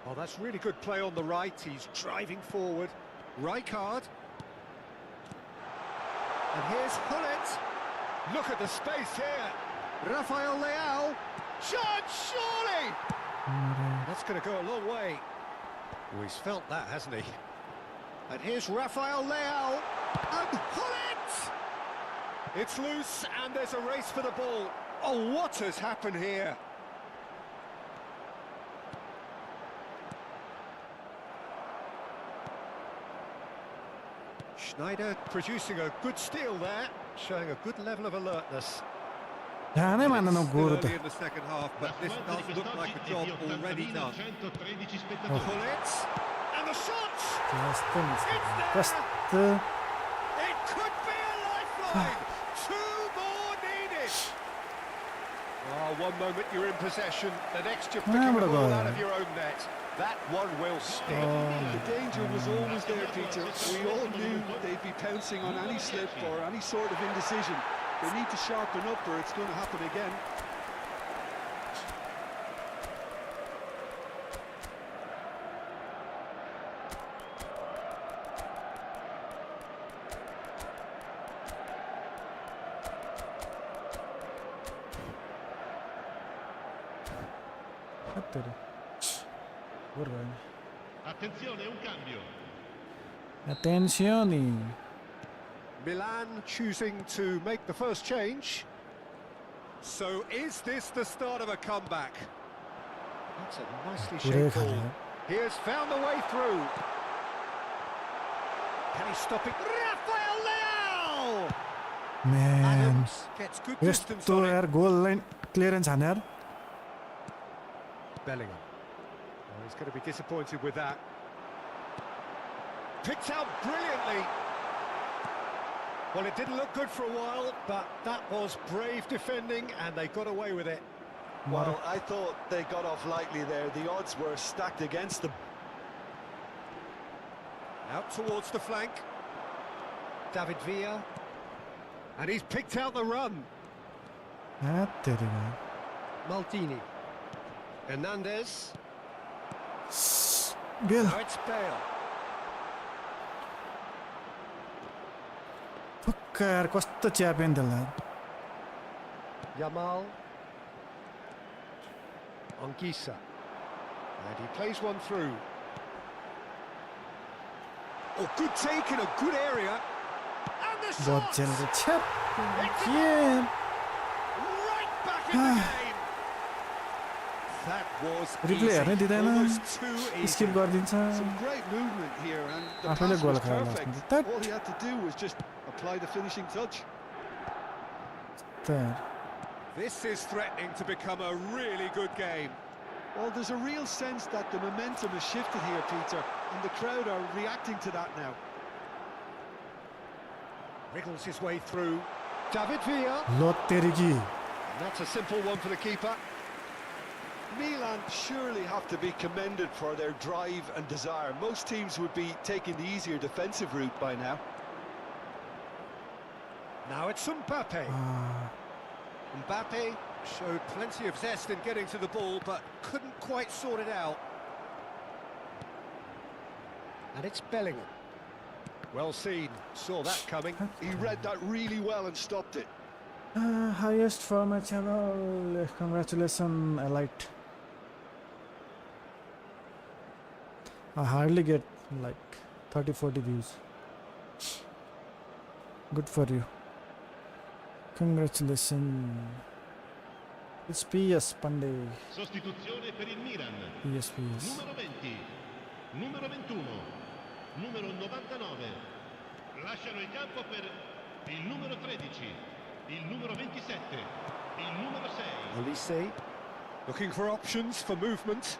Oh, that's really good play on the right. He's driving forward. Rijkaard. And here's Hullet. Look at the space here. Rafael Leao. Shot, surely! That's going to go a long way. Oh, he's felt that, hasn't he? And here's Rafael Leao. And Hullet! It's loose, and there's a race for the ball. Oh, what has happened here? Schneider producing a good steal there, showing a good level of alertness. Ja, nee, maar dan ook Still goed. early in the second half, but this does look like a job already done. Hullet, and the shots! Just, It could be a lifeline! Two more needed! Oh, one moment you're in possession, the next you're picking the ball out of your own net. That one will stick. The danger was always there, Peter. We all knew they'd be pouncing on any slip or any sort of indecision. They need to sharpen up or it's going to happen again. Attenzione, un cambio. Attenzioni. Milan choosing to make the first change. So is this the start of a comeback? That's a nicely shaped ball. He has found the way through. Can he stop it? Rafael Leao! Man. Adams gets good distance यस्तो on it. यार goal line clearance हाने यार. Bellingham. Oh, he's going to be disappointed with that. Picked out brilliantly. Well, it didn't look good for a while, but that was brave defending, and they got away with it. Well, I thought they got off lightly there. The odds were stacked against them. Out towards the flank. David Villa. And he's picked out the run. Maldini. Hernandez. Bill. Now it's Bale. Fuck यार कस्तो च्यापेन त्यसलाई. Yamal. Anguissa. And he plays one through. Oh, good take in a good area. And the shot! बहुत जल्दी छ्याप. Right back in the game. That was Replay हेर्नै दिँदैन. almost too easy. Skip गरिदिन्छ. Some great movement here and the आफैले pass goal was खायो perfect. लास्टमा. All he had to do was just apply the finishing touch. This is threatening to become a really good game. Well, there's a real sense that the momentum has shifted here, Peter, and the crowd are reacting to that now. Wriggles his way through. David Villa. Lotterigi. And that's a simple one for the keeper. Milan surely have to be commended for their drive and desire. Most teams would be taking the easier defensive route by now. Now it's Mbappe. Mbappe showed plenty of zest in getting to the ball, but couldn't quite sort it out. And it's Bellingham. Well seen, saw that coming. He read that really well and stopped it. Highest for my channel. Congratulations, Elite. I hardly get like 30-40 views. Good for you. Congratulations. It's PS Pandey. Sostituzione per il Milan. PS. Numero 20, numero 21, numero 99. Lasciano il campo per il numero 13, il numero 27, il numero 6. Olise looking for options for movement.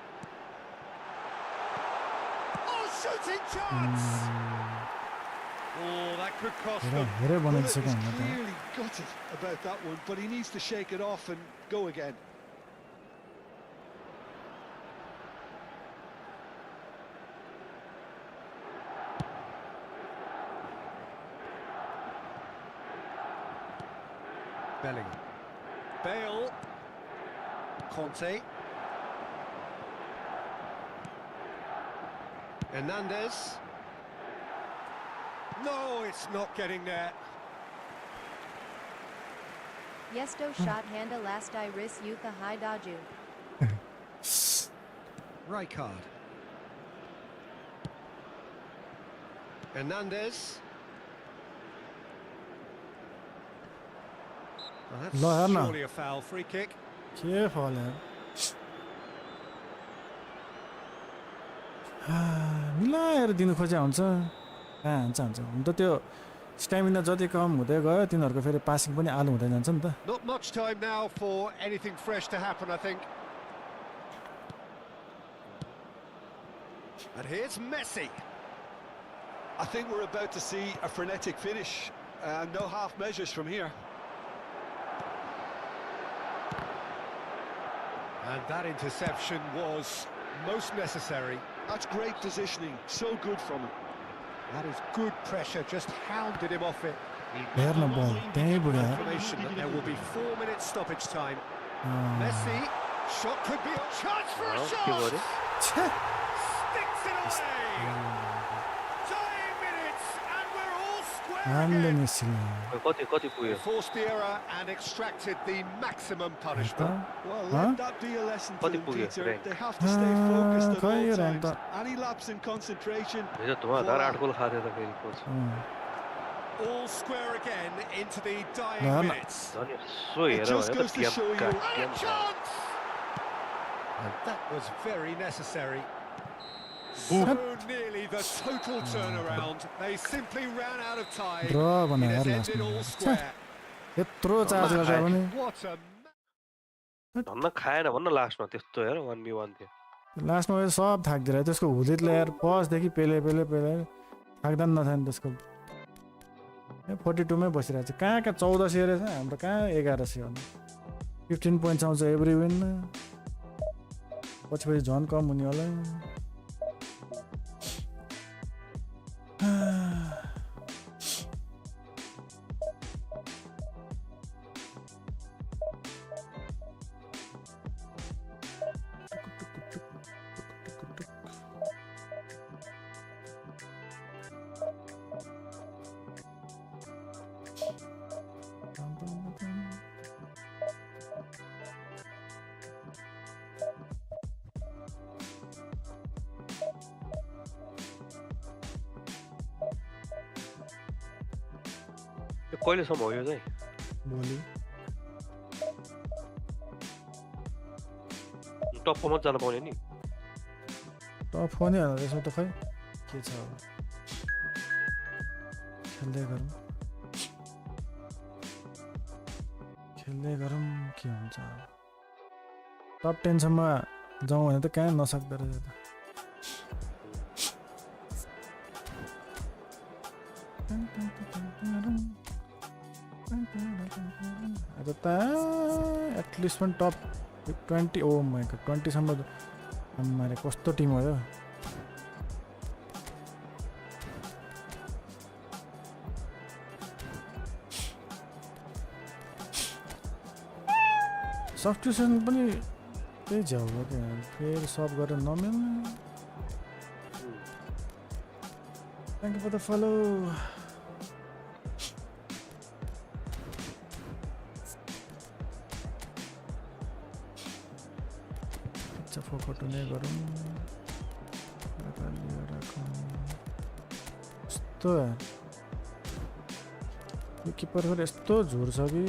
Oh, shooting chance! Oh, that could cost them. Well, it was clearly gutted about that one, but he needs to shake it off and go again. Bellingham. Bale. Conte. Hernandez. No, it's not getting there. Yesto shot handa last iris youth a high daju. Rijkaard. Hernandez. Well, that's surely a foul. Free kick. के फल यार मिलाएर दिनु खोजे हुन्छ कहाँ हुन्छ हुन त त्यो स्ट्यामिना जति कम हुँदै गयो तिनीहरुको फेरि पासिङ पनि आलु हुँदै जान्छ नि त Not much time now for anything fresh to happen, I think. And here's Messi. I think we're about to see a frenetic finish. No half measures from here. And that interception was most necessary. That's great positioning, so good from him. That is good pressure, just hounded him off it. हेर्न बल त्यही बुढा Confirmation that there will be 4 minutes stoppage time. Messi, shot could be a chance for a shot! Sticks it away! Dying minutes, and we're all square हामीले again. मेसीले कति पुग्यो Forced the error and extracted the maximum punishment. Well, Huh? let that be a lesson to What them, did you Peter. rank? They have to stay focused at खै all rank times. त Any lapse in concentration. हिजो धुवाधार 8 गोल खायो त फेरि coach All square again into the dying No, no. minutes. झन् यसो It hair just भने त goes to show you- And a chance! And that was very necessary. So nearly the total turnaround. They simply ran out of time. ड्र It बनायो has यार ended all लास्टमा square. यत्रो charge गर्दा पनि What a धन्न खाएन भन्न लास्टमा त्यस्तो हेर 1v1 थियो लास्टमा सब थाक्दिएर त्यसको हुलितले यार पसदेखि पेले थाक्दा नि नथाक्ने त्यसको 42 मै बसिरहेको छ कहाँ 1400 रहेछ हाम्रो कहाँ 1100 हो 15 पोइन्ट्स आउँछ एभ्री विनमा पछि झन् कम हुने होला यो कहिलेसम्म हो यो चाहिँ भोलि टप फर्ममा जान पाउने नि टप फोनै होला त्यसो त खै के छ अब खेल्दै गरौँ के हुन्छ टप 10 सम्म जाउँ भने त कहाँ नसक्दो रहेछ त अब त एटलिस्ट पनि टप 20 ओ माइ गॉड 20 सम्म हमारे कस्तो टिम हो यो सब्स्टिट्युसन पनि त्यही झ्याउ हो त्यहाँ फेरि सब गरेर नमिल्ने थ्याङ्क यू फर द फलो फोकट हुने गरौँ यस्तो यो किपर फेरि यस्तो झुर छ कि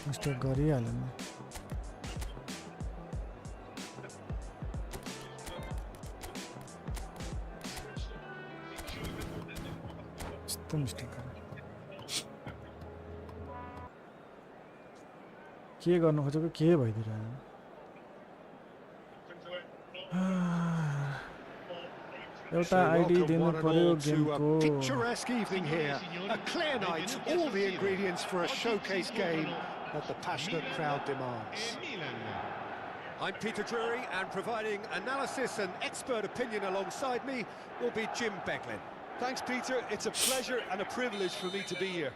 मिस्टेक गरिहाल्यो नि कस्तो मिस्टेक गरे के गर्नु खोजेको के भइदिरा एउटा आइडी दिनु पर्यो गेमको picturesque evening here, a clear night, all the ingredients for a showcase game that the passionate crowd demands. I'm Peter Drury, and providing analysis and expert opinion alongside me will be Jim Beglin. Thanks, Peter. It's a pleasure and a privilege for me to be here.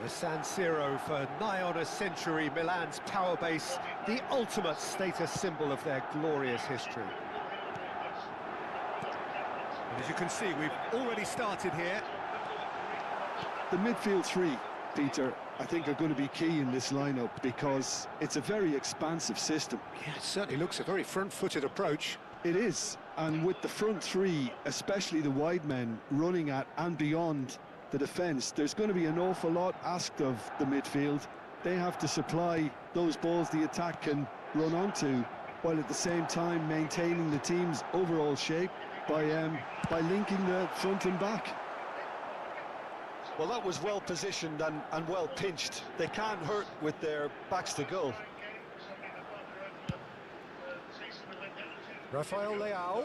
The San Siro for nigh on a century, Milan's power base, the ultimate status symbol of their glorious history. And as you can see, we've already started here. The midfield three, Peter, I think are going to be key in this lineup because it's a very expansive system. Yeah, it certainly looks a very front-footed approach. It is, and with the front three, especially the wide men, running at and beyond the defence, there's going to be an awful lot asked of the midfield. They have to supply those balls the attack can run onto, while at the same time maintaining the team's overall shape by linking the front and back. Well, that was well positioned and well pinched. They can't hurt with their backs to goal. Rafael Leao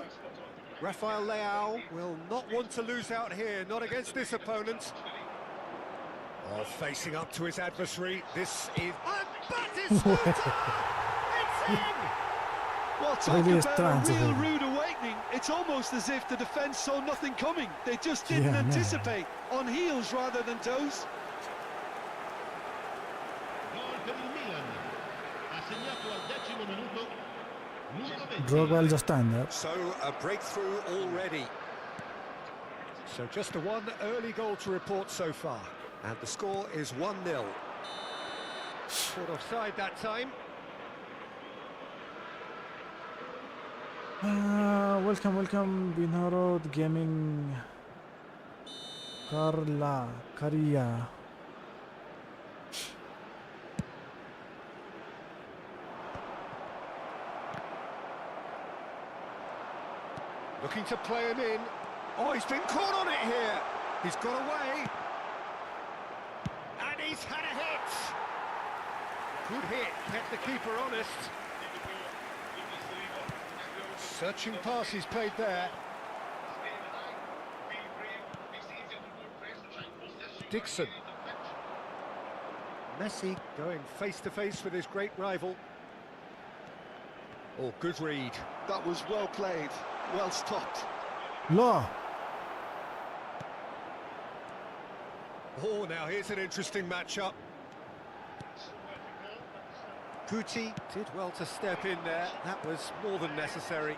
will not want to lose out here, not against this opponent. Oh, facing up to his adversary, this is... And Batista! It's in! Well, talk about a real rude awakening. It's almost as if the defence saw nothing coming. They just didn't anticipate, on heels rather than toes. Gol per il Milan. Ha segnato al 10° minuto. Drogba जस्ता हैन So, a breakthrough already. So, just the one early goal to report so far. And the score is 1-0. Caught offside that time. Welcome Binharod Gaming Korea. Looking to play him in. Oh, he's been caught on it here. He's got away. And he's had a hit. Good hit, kept the keeper honest. Searching pass he's played there. Dixon. Messi going face-to-face with his great rival. Oh, good read. That was well played, well stopped. Law. Oh, now here's an interesting matchup. Guti did well to step in there. That was more than necessary.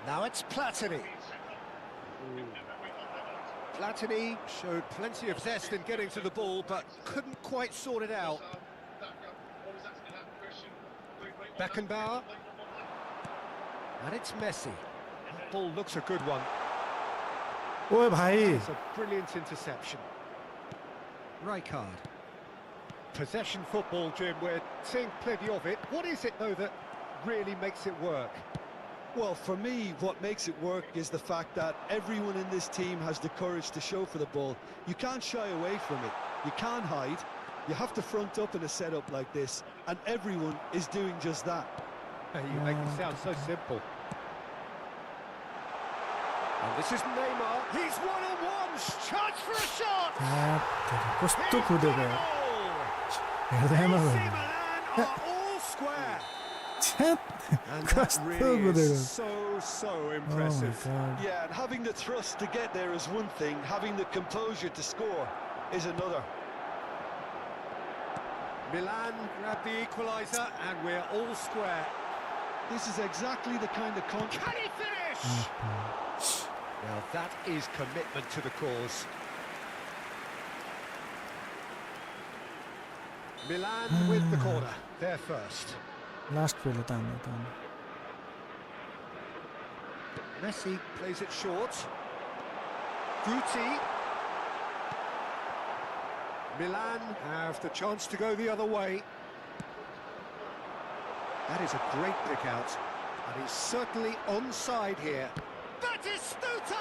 Now it's Platini. Platini showed plenty of zest in getting to the ball, but couldn't quite sort it out. Beckenbauer. And it's Messi. That ball looks a good one. ओए भाई It's a brilliant interception. Rijkaard. Possession football, Jim, we're seeing plenty of it. What is it, though, that really makes it work? Well, for me, what makes it work is the fact that everyone in this team has the courage to show for the ball. You can't shy away from it. You can't hide. You have to front up in a setup like this, and everyone is doing just that. You make it sound so simple. And this is Neymar. He's one-on-one. Chance for a shot. कस्तो कुदेको हेर्दैन AC Milan are all square. And that कस्तो really कुदेको is so Oh my impressive. god. Yeah, and having the thrust to get there is one thing. Having the composure to score is another. Milan grab the equaliser, and we're all square. This is exactly the kind of Can he finish? Now that is commitment to the cause. Milan with the corner. They're first. Last पेले तान्ने Messi plays it short. Guti. Milan have the chance to go the other way. That is a great pick out, and he's certainly onside here. Batistuta!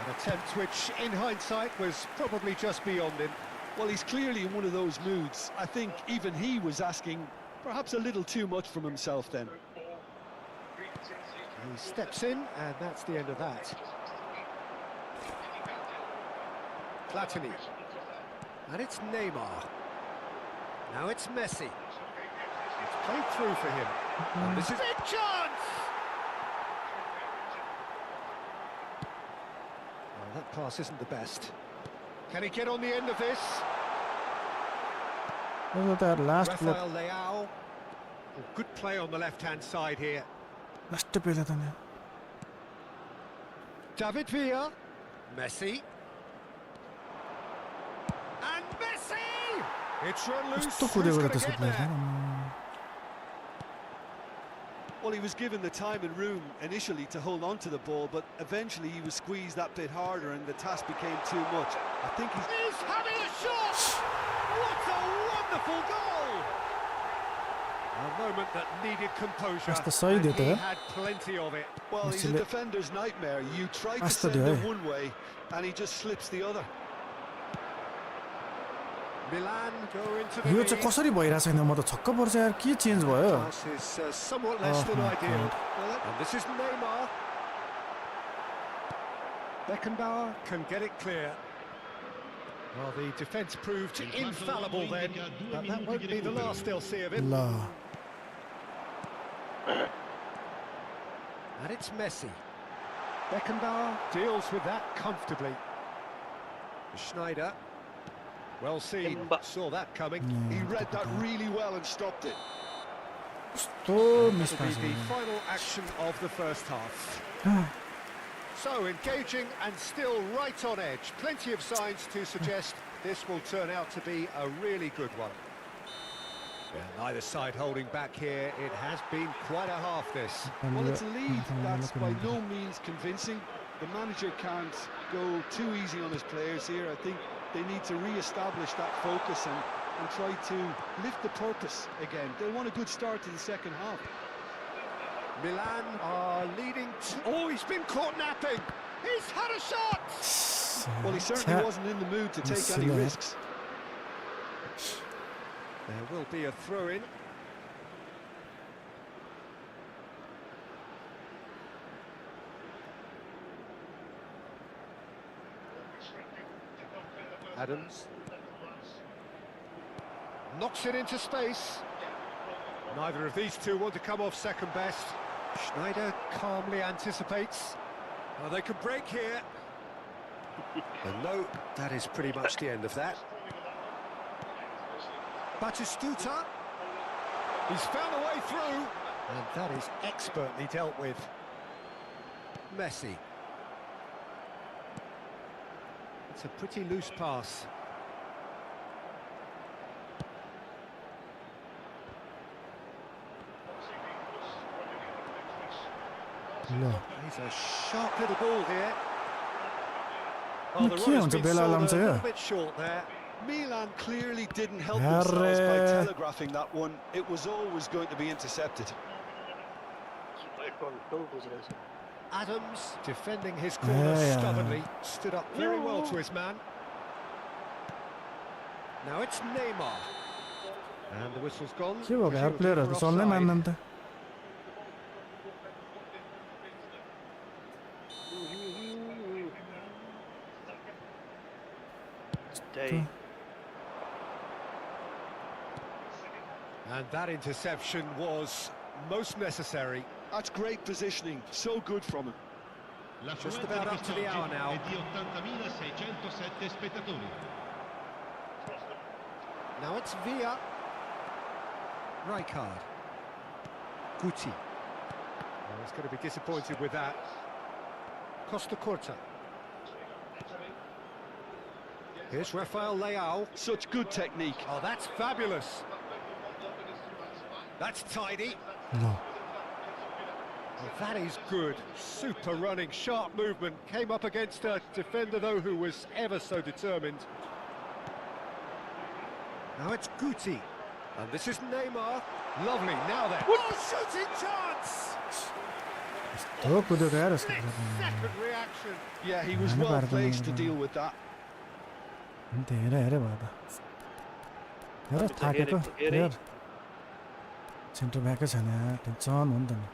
An attempt which, in hindsight, was probably just beyond him. Well, he's clearly in one of those moods. I think even he was asking perhaps a little too much from himself then. He steps in, and that's the end of that. Platini. And it's Neymar. Now it's Messi. It's played through for him. And this is a chance! Well, that pass isn't the best. Can he get on the end of this? Look at that last block. Rafael Leao. Oh, good play on the left-hand side here. Last पेले त नि David Villa. Messi. And Messi! It's run loose. कस्तो Who's कुदेको gonna त त्यसको get player there? Well, he was given the time and room initially to hold on to the ball, but eventually he was squeezed that bit harder and the task became too much. I think He's having a shot! What a wonderful goal! A moment that needed composure, That's the side and he there. had plenty of it. Well, he's a defender's nightmare. You try to That's the send day. him one way, and he just slips the other. Milan go into the yo lead. चाहिँ कसरी भइरहेछ हैन म त छक्क पर्छ यार के change भयो Pass is somewhat less than my ideal. God. And this is Neymar. Beckenbauer can get it clear. Well, the defence proved infallible then, but that won't be the last they'll see of him. ल And it's Messi. Beckenbauer deals with that comfortably. Schneider. Well seen, saw that coming. He read that really well and stopped it. कस्तो miss That'll be pass the final action of the first half. So engaging and still right on edge. Plenty of signs to suggest this will turn out to be a really good one. Yeah, neither side holding back here. It has been quite a half, this. Well, it's a lead that's by no means convincing. The manager can't go too easy on his players here. I think they need to re-establish that focus and try to lift the purpose again. They want a good start to the second half. Milan are leading to... Oh, he's been caught napping! He's had a shot! Well, he certainly wasn't in the mood to take any risks. There will be a throw-in. Adams. Knocks it into space. Neither of these two want to come off second best. Schneider calmly anticipates. Oh, they could break here. And no, that is pretty much the end of that. Batistuta. He's found a way through. And that is expertly dealt with. Messi. It's a pretty loose pass. He's a sharp little ball here. Oh, the के हुन्छ बेला लाम a चाहिँ little bit short there. Milan clearly didn't help themselves by telegraphing that one. It was always going to be intercepted. Adams defending his corner stubbornly, stood up very well to his man. Now it's Neymar. And the whistle's gone. के भयो यार प्लेयरहरु चल्नै मान्दैन त And that interception was most necessary. That's great positioning, so good from him. Just about up to the hour now. È di 80.607 spettatori. Now it's Villa. Rijkaard. Guti. Oh, he's going to be disappointed with that. Costa Corta. Here's Rafael Leao. Such good technique. Oh, that's fabulous. That's tidy. ल Oh, that is good. Super running, sharp movement. Came up against a defender, though, who was ever so determined. Now it's Guti. And this is Neymar. Lovely. Now then. Oh, shooting chance! तो कुछ गया उसका Second reaction. Yeah, he was Ano well para placed to naman deal with that. धेरै बाधा हेर थाकेको हेर centre ब्याकै छैन यार tension हो नि त नि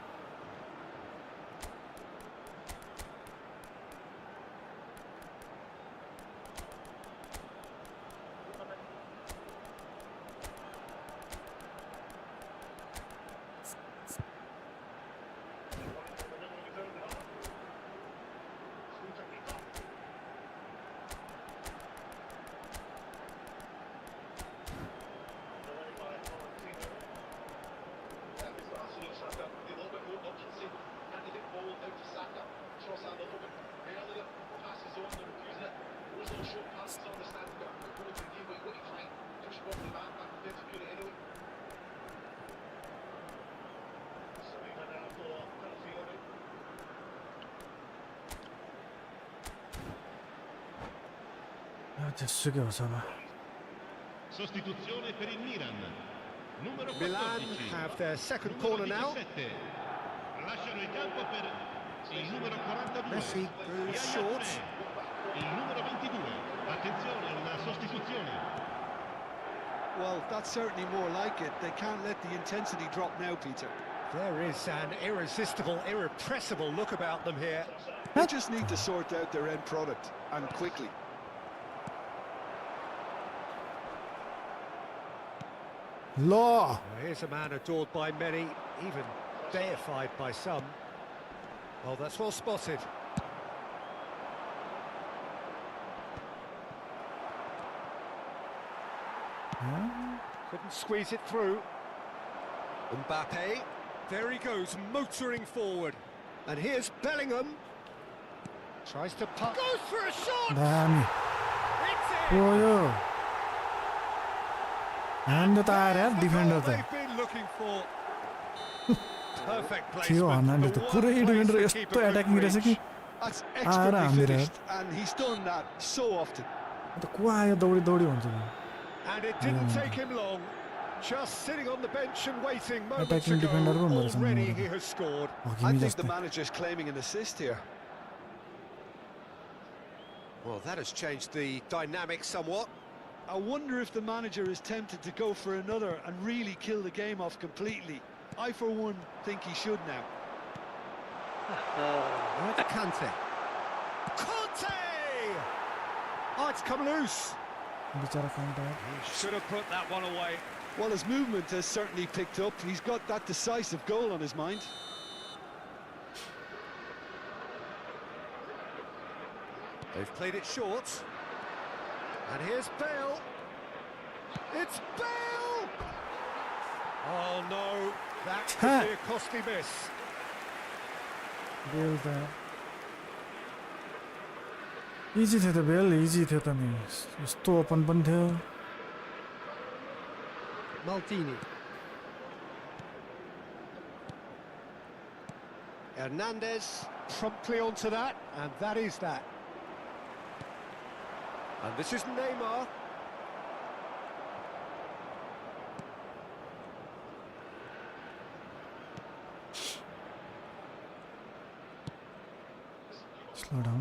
Adesso che cosa va? Sostituzione per il Milan. Numero 14. Milan have their second corner now. 17. Lasciano il campo per il numero 42. Messi goes short. Il numero 22. Attenzione, una sostituzione. Well, that's certainly more like it. They can't let the intensity drop now, Peter. There is an irresistible, irrepressible look about them here. They just need to sort out their end product, and quickly. Law! Here's a man adored by many, even deified by some. Well, that's well spotted. Couldn't squeeze it through. Mbappe, there he goes, motoring forward. And here's Bellingham. Tries to putt. Goes for a shot! Dami. It's in! Oyo. And the tire defender there. They've been looking for. Perfect थियो placement. हर्नान्डेज त पुरै defender यस्तो attacking रहेछ कि That's आएर expertly हान्दिएर finished, and he's done that so often. अन्त को आयो दौडी दौडी हुन्छ नि And it didn't take him long. Just sitting on the bench and waiting moments Attacking ago. defender को हुँदो रहेछ Already नि he has scored. I हकिमी think the जस्तै manager's claiming an assist here. Well, that has changed the dynamic somewhat. I wonder if the manager is tempted to go for another and really kill the game off completely. I, for one, think he should now. Kante. Kante! Oh, it's come loose. बिचरा counter Should have put that one away. Well, his movement has certainly picked up. He's got that decisive goal on his mind. They've played it short. And here's Bale. It's Bale! Oh no, that could be a costly miss. बेल त easy थियो त bell easy थियो त नि यस्तो open पनि थियो Maldini. Hernandez promptly onto that, and that is that. And this is Neymar.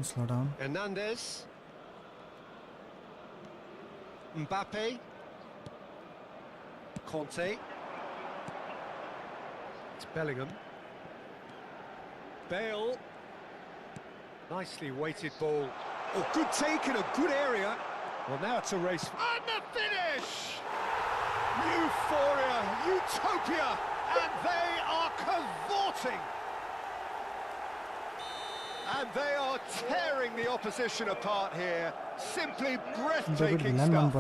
slow down Hernandez. Mbappe. Conte. It's Bellingham. Bale. Nicely weighted ball. Oh, good take in a good area. Well, now it's a race. And the finish! Euphoria, utopia, and they are cavorting. And they are tearing the opposition apart here. Simply breathtaking stuff.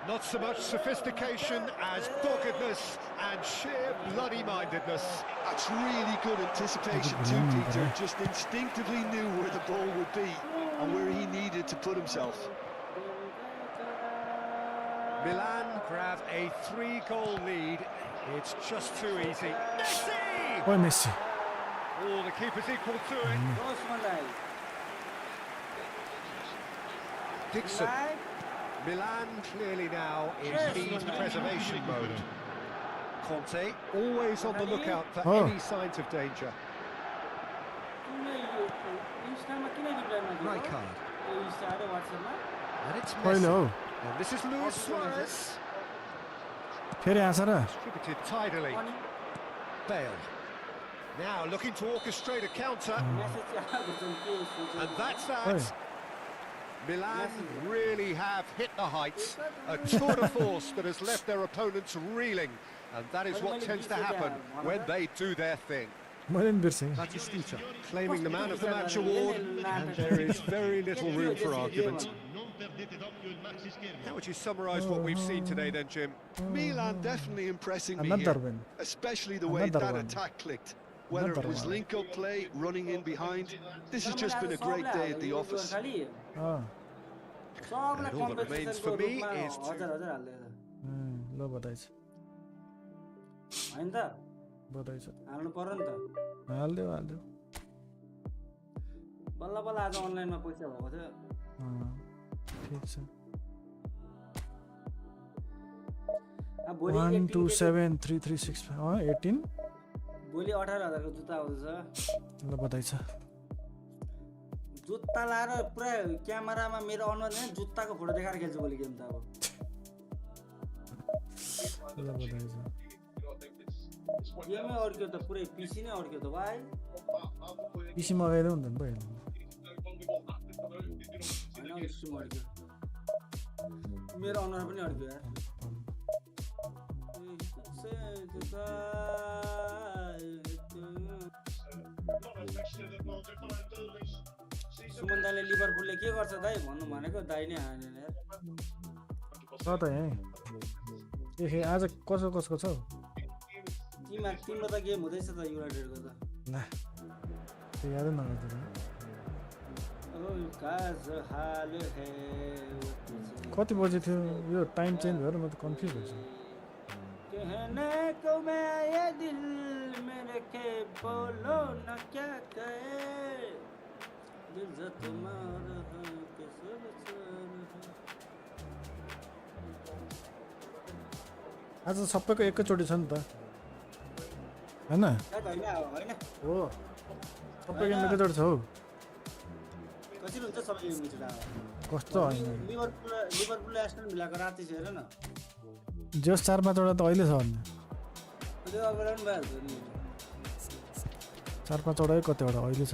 Not so much sophistication as doggedness and sheer bloody-mindedness. That's really good anticipation too, Peter. Just instinctively knew where the ball would be and where he needed to put himself. Milan grab a 3-goal lead. It's just too easy. Messi! Oi Messi Oh, the keeper's equal to it. Dixon. Milan clearly now in speed preservation mode. Conte always on the lookout for any signs of danger. Right card. And it's Pele, Messi. oh. And this is Luis Suarez. फेरि आछ र Distributed tidily. Bale. Now looking to orchestrate a counter. And that's that. Milan really have hit the heights. A tour de force that has left their opponents reeling. And that is what tends to happen when they do their thing. मैले नि बिर्सेँ Batistita claiming the man of the match award, and there is very little room for argument. How would you summarise what we've seen today then, Jim? Milan definitely impressing me Another here, win. especially the way Another that one. attack clicked. Whether Another it was one. link-up play, running in behind, this has just been a great day at the office. And all that remains for me is to... ल बधाई छ बधाई छ हाल्नु पर्यो नि त हाल्दियो हाल्दियो बल्ल बल्ल आज अनलाइनमा पैसा भएको थियो ठिक छ अब भोलि 127336 18 भोलि 18,000 को जुत्ता आउँछ ल बधाई छ जुत्ता लाएर पुरा क्यामेरामा मेरो अनुहार हैन जुत्ताको फोटो देखाएर खेल्छु भोलि गेम त अब ल बधाई छ गेमै अड्क्यो त पुरै पिसी नै अड्क्यो त भाइ पिसी मगाइदेऊ नि त भयो हैन स्ट्रिम अड्क्यो मेरो अनुहार पनि अड्क्यो यार सुमन दाइले लिभरपुलले के गर्छ दाइ भन्नु भनेको दाइ नै हानेन यार छ त यहाँ ए आज कसो कसको छ तिम्रो त गेम हुँदैछ त युनाइटेडको त ल त्यो यादै नगर्दैन कति बजे थियो यो टाइम चेन्ज भएर म त कन्फ्युज भएछु कहने को मैं ये दिल मेरे के बोलो न क्या कहे दिल जत मार कैसे आज सबैको एकैचोटि छ नि त हैन हो सबै गेम एकैचोटि छ हौ कसरी हुन्छ सबै गेम मिलेर कस्तो हैन लिभरपुल एस्टन मिलाको राति छ हेर न जस 4-5 वटा त अहिले छ भन्ने त्यो अगाडि पनि भइहाल्छ नि 4-5 वटा कतिवटा अहिले छ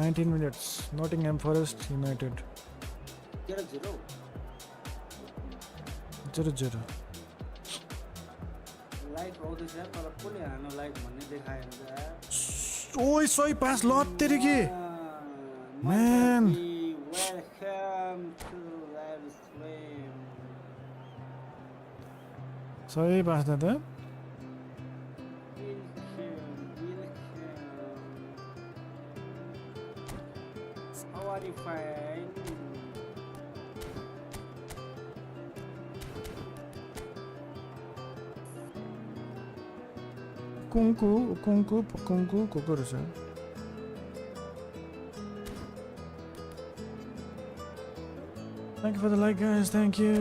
$19 minutes. Nottingham Forest United 0-0 0-0 light आउँदैछ तर कुनै हानो लाइट भन्ने देखाएन यार ओइ सही पास लत तेरे के Man. Welcome to live stream सही पास त Fine. Kunku रहेछ Thank you for the like guys, thank you.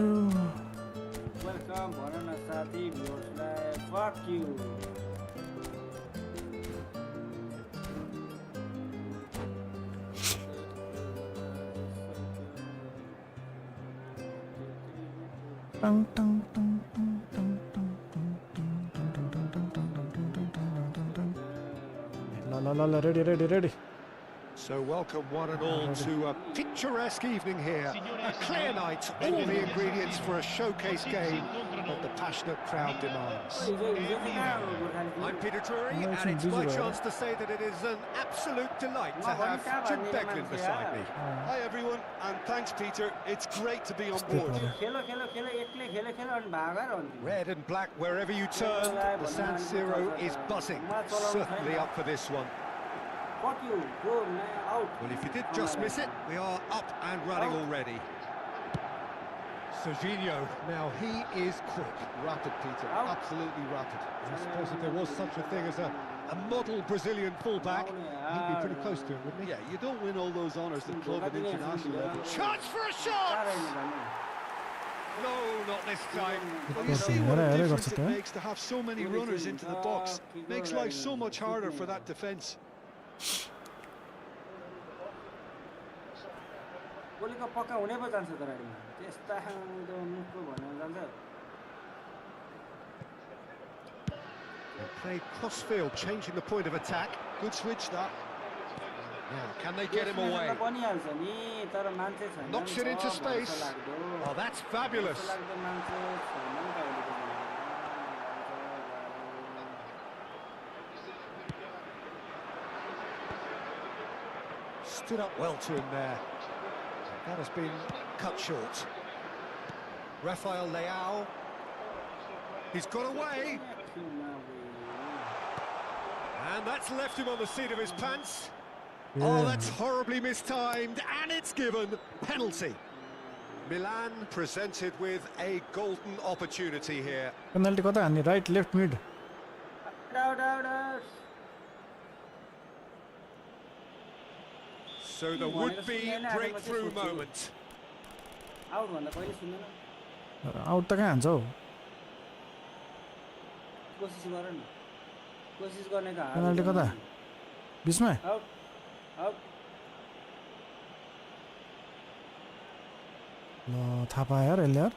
Welcome, भन न साथी भ्युअर्सलाई fuck you. La ready. So welcome one and all to a picturesque evening here. A clear night, all the ingredients for a showcase game that the passionate crowd demands. I'm Peter Drury, and it's my chance to say that it is an absolute delight to have Jim Becklin beside me. Hi everyone, and thanks Peter. It's great to be on board. Red and black wherever you turn, the San Siro is buzzing. Certainly up for this one. Fuck you, go out. Well, if you did just miss it, we are up and running already. Serginho, now he is quick. Rapid, Peter, absolutely rapid. I suppose if there was such a thing as a model Brazilian fullback, He'd be pretty close to him, wouldn't he? Yeah, you don't win all those honours at club and international level. Chance for a shot! No, not this time. Well, you see what a difference it makes to have so many runners into the box. Makes life so much harder for that defence. गोलीको पक्का हुनै पो जान्छ त राडीमा त्यस्ता त्यो मुखको भनेर जान्छ Play crossfield, changing the point of attack. Good switch that. Now, can they get him away? बनिहाल्छ नि तर मान्छे छैन Knocks it into space. Oh, that's fabulous. Stood up well to him there. That has been cut short. Rafael Leao. He's got away. And that's left him on the seat of his pants. Yeah. Oh, that's horribly mistimed, and it's given penalty. Milan presented with a golden opportunity here. Penalty kata हान्ने right left mid. So the would-be breakthrough moment. Out भन्दा पहिले सुन्दैन Out त कहाँ हान्छ हौ कोसिस गर न कोसिस गर्ने त पेनल्टी कता बिचमा आउट आउट ल थाहा पायो यार यसले यार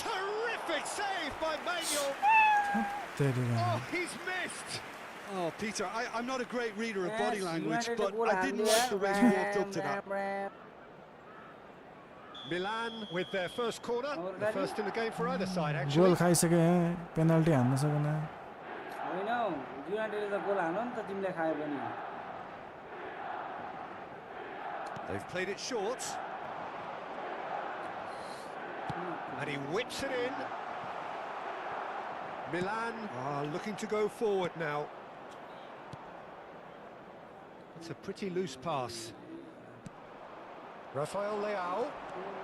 Terrific save by Manuel. Oh, he's missed. Oh, Peter, I'm not a great reader of body language, but I didn't like the way he walked up to that. Milan with their first corner, the first in the game for either side, goal actually. खाइसके penalty हान्न सकेन होइन युनाइटेडले त गोल हान्यो नि त तिमीले खायो पनि They've played it short. And he whips it in. Milan are looking to go forward now. It's a pretty loose pass. Rafael Leao,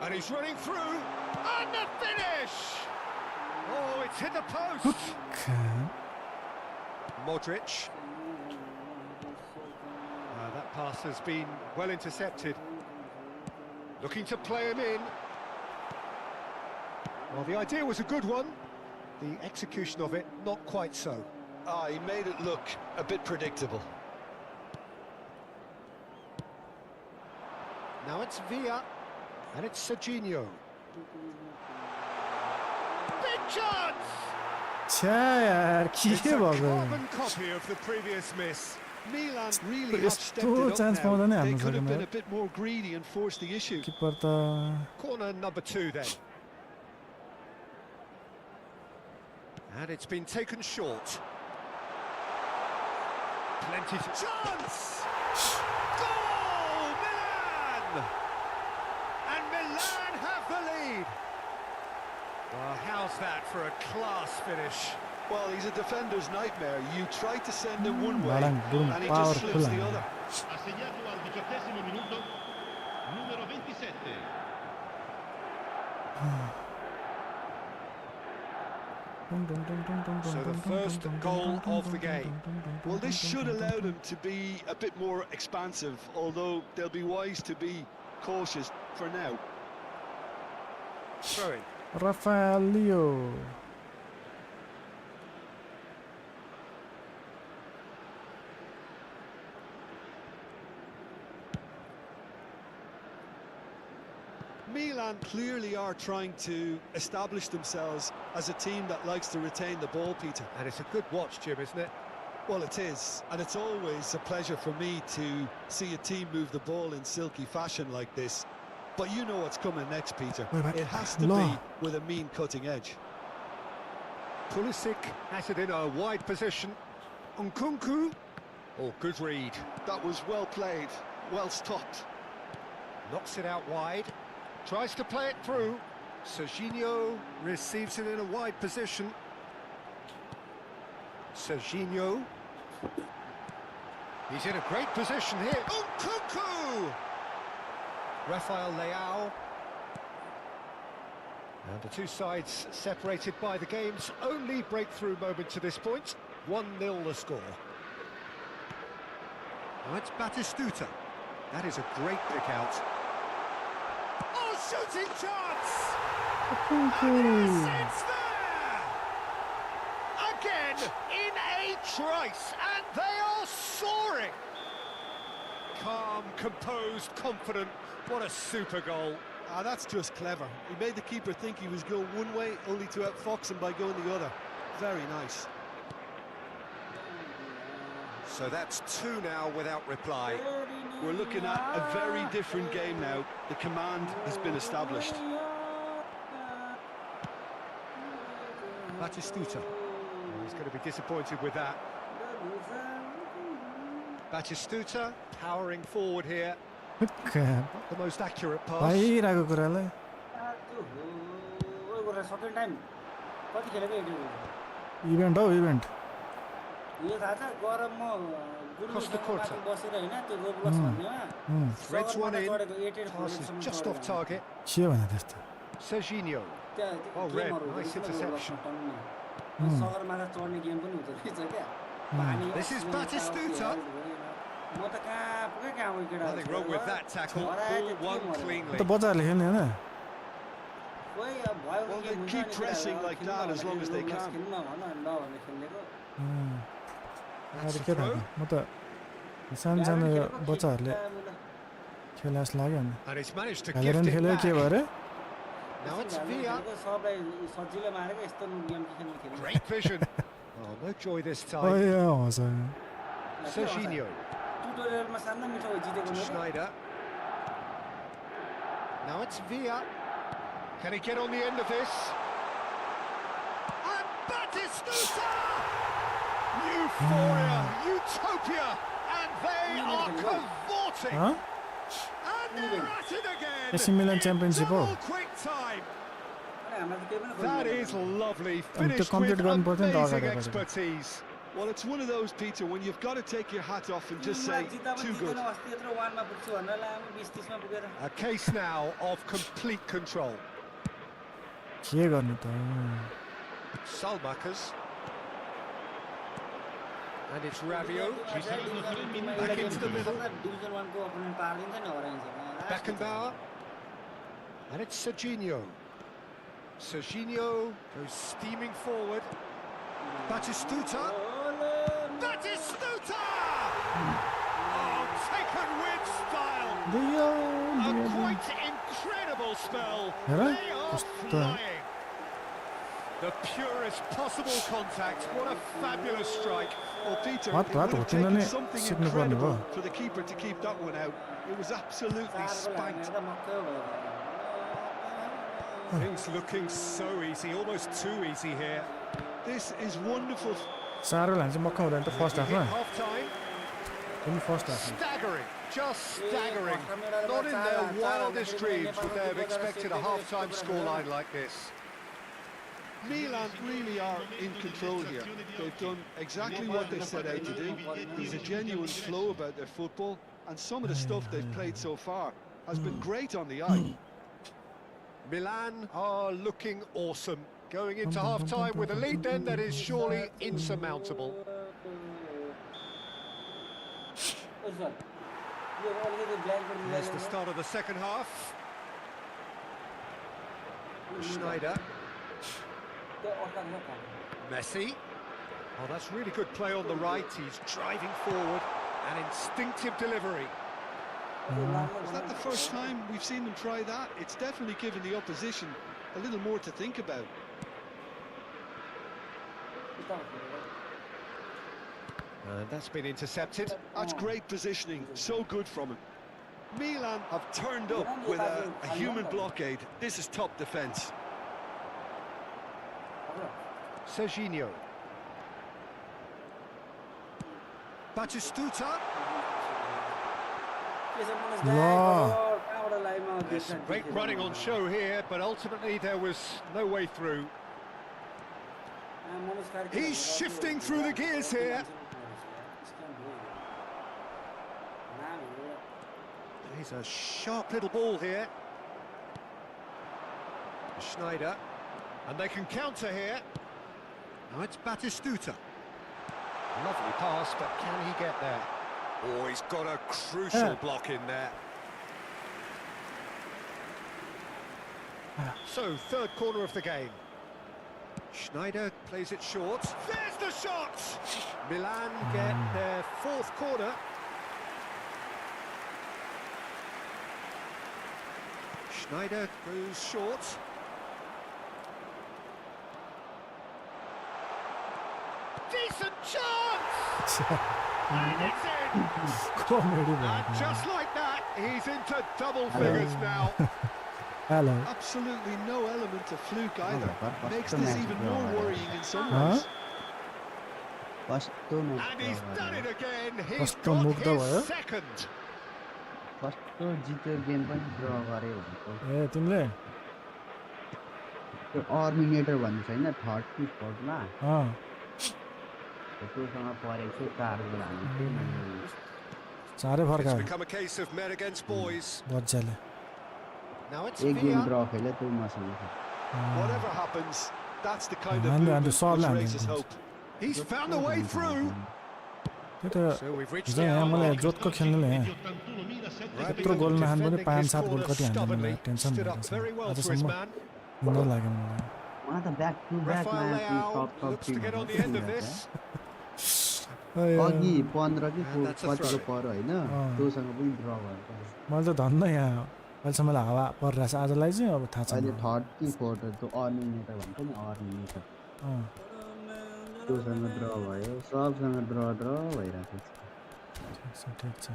and he's running through, and the finish! Oh, it's hit the post! Modric. That pass has been well intercepted. Looking to play him in. Well, the idea was a good one. The execution of it, not quite so. He made it look a bit predictable. Now it's Villa, and it's Serginho. Big chance! छ्या यार के It's a भएको carbon copy of the previous miss. Milan really have यस्तो stepped it chance up पाउँदैन now. They हान्न could have सकेन been a bit more greedy and forced the issue. किपर त Corner number 2 then. And it's been taken short. Plenty of chance! Goal! Milan! And Milan have the lead. Well, how's that for a class finish? Well, he's a defender's nightmare. You try to send him one way, Balang, boom, and he power just slips the full. other. Ha segnato al 18° minuto numero 27. So the first goal of the game. Well, this should allow them to be a bit more expansive, although they'll be wise to be cautious for now. Throwing. Rafael Leo Milan clearly are trying to establish themselves as a team that likes to retain the ball, Peter. And it's a good watch, Jim, isn't it? Well, it is, and it's always a pleasure for me to see a team move the ball in silky fashion like this. But you know what's coming next, Peter. It has to be with a mean cutting edge. Pulisic has it in a wide position. Nkunku. Oh, good read. That was well played, well stopped. Knocks it out wide. Tries to play it through. Serginho receives it in a wide position. Serginho. He's in a great position here. Nkunku! Rafael Leao. And the two sides separated by the game's only breakthrough moment to this point. 1-0 the score. Now it's Batistuta. That is a great pick out. Oh, shooting chance! And yes, it's there! Again, in a trice, and they are soaring! Calm, composed, confident. What a super goal. That's just clever. He made the keeper think he was going one way, only to outfox him by going the other. Very nice. So that's 2 now without reply. We're looking at a very different game now. The command has been established. Batistuta. He's going to be disappointed with that. Batistuta powering forward here. Not the most accurate pass. भइरहेको कुरालाई second time कति खेलेको event हो event यो थाहा छ गरममा Costa Curta. बसेर हैन त्यो रोबलक्स भन्नेमा Threads one in. चढेको 88 Pass is just off target. के भने त्यस्तो Serginho. Oh, red. Nice interception. Sagarmatha चढ्ने गेम पनि हुँदो रहेछ क्या पानी This is Batistuta. म त कहाँ पुगे कहाँ हो केटा Nothing wrong with that tackle. Ball won cleanly. त बच्चाहरूले खेल्ने होइन खोइ अब भयो Well, they keep pressing like that as long as they can. खेल्न भन नभने खेल्नेको अरे के थाहा म त सानो सानो बच्चाहरूले खेला जस्तो लाग्यो नि And it's managed to हेलेर gift नि it खेल्यो के back. भयो अरे Now it's Villa. सबलाई सजिलो मारेको यस्तो गेम के खेल्न खेल्नु Great vision. Oh, no joy this time. हँस Serginho. ट्युटोरियलमा सानो मिठो जितेको To नि Schneider. Now it's Villa. Can he get on the end of this? And Batistuta! Euphoria, utopia, and they are cavorting. Huh? And they're at it again. AC Milan championship हो Double quick time. अरे हाम्रो त केही पनि That is lovely. Oh, Finished complete with gun पर्छ नि त amazing अगाडि अगाडि। expertise. Well, it's one of those, Peter, when you've got to take your hat off and just say, too good. अस्ति यत्रो 1 मा पुग्छु भनेर लामो 20-30 मा पुगेर A case now of complete control. के गर्नु त Salmakers. And it's Rabiot. Back into the middle. Division 1 को अपोनेन्ट पार्दिन्छ नि हराइन्छ Beckenbauer. And it's Serginho. Serginho goes steaming forward. Batistuta. Batistuta! Oh, taken with style. A quite incredible spell. Hair They are कस्तो flying. The purest possible contact. What a fabulous strike. Well, Peter, What, it what? would have What? taken Tinanne something सिक्नु पर्ने incredible भयो for the keeper to keep that one out. It was absolutely spanked. Things looking so easy, almost too easy here. This is wonderful. साह्रो लान्छ मक्का हुँदैन त first हाफमा Half time. पनि first हाफमा Staggering, just staggering. Not in their wildest dreams would they have expected a half-time scoreline like this. Milan really are in control here. They've done exactly what they set out to do. There's a genuine flow about their football, and some of the stuff they've played so far has been great on the eye. Milan are looking awesome. Going into half-time with a lead then that is surely insurmountable. There's the start of the second half. Schneider. Messi. Oh, that's really good play on the right. He's driving forward. An instinctive delivery. Is that the first time we've seen them try that? It's definitely given the opposition a little more to think about. And that's been intercepted. That's great positioning, so good from him. Milan have turned up with a human blockade. This is top defence. Serginho. Batistuta. There's some great running on show here, but ultimately there was no way through. He's shifting through the gears here. He's a sharp little ball here. Schneider. And they can counter here. Now it's Batistuta. Lovely pass, but can he get there? Oh, he's got a crucial block in there. So, third corner of the game. Schneider plays it short. There's the shot! Milan get their fourth corner. Schneider goes short. Decent chance! And it's in! Comedy And just like that, he's into double figures now. Hello. Absolutely no element of fluke either. Makes this even more worrying in some ways. And he's done it again. He's First got move the his second. जित्यो game पनि ड्र गर्यो भनेको ए तिमीले त्यो अर्मिनेटर भन्ने छैन third कि फोर्थमा अँ त्योसँग परेको चाहिँ 4 गोल हाल्नु चारै It's फर्कायो become a case of men against boys. बच्चाले Now it's एक गेम Villa. ड्र खेल्यो त्यो मसँग Whatever happens, that's the kind of And movement Saul which raises landing. hope. He's found a way through. त्यही त So we've reached हिजो the यहाँ hour मलाई mark. जोतको खेल्नुले Rabiot यत्रो गोल नहान पनि defending 5-7 his गोल corner कति हान्दैन stubbornly. मलाई टेन्सन Stood भएको up छ very well for his आजसम्म man. हुँदै लाग्यो मलाई उहाँ त back to back Rafael match Leao top looks to get on the end of this. अघि 15 कि And that's a कतिको throw. पर्यो हैन त्योसँग पनि ड्र गर्यो मैले त धन्न यहाँ अहिलेसम्म मलाई हावा परिरहेछ आजलाई चाहिँ अब थाहा छैन अहिले थर्ड कि फोर्थ त्यो अर्मिनेटर भन्छ नि अर्मिनेटर अँ त्योसँग ड्र भयो सबसँग ड्र भइरहेको ठिक छ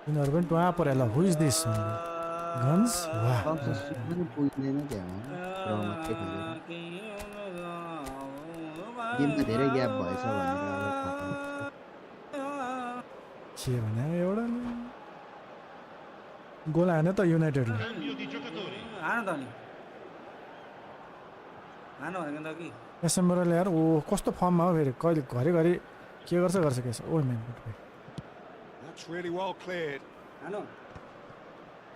यिनीहरू पनि टुवा पऱ्यो ल हु इज दिस गन्स वाह पनि पुग्दैन त्यहाँ ड्र मात्रै खेलेर गेममा धेरै ग्याप भएछ भनेर के भने एउटा गोल हाने त युनाइटेडले हान त नि हान भनेको त कि एसएमबीले यार ओ कस्तो फर्ममा हो फेरि कहिले घरिघरि के गर्छ के ओ main That's really well cleared. हान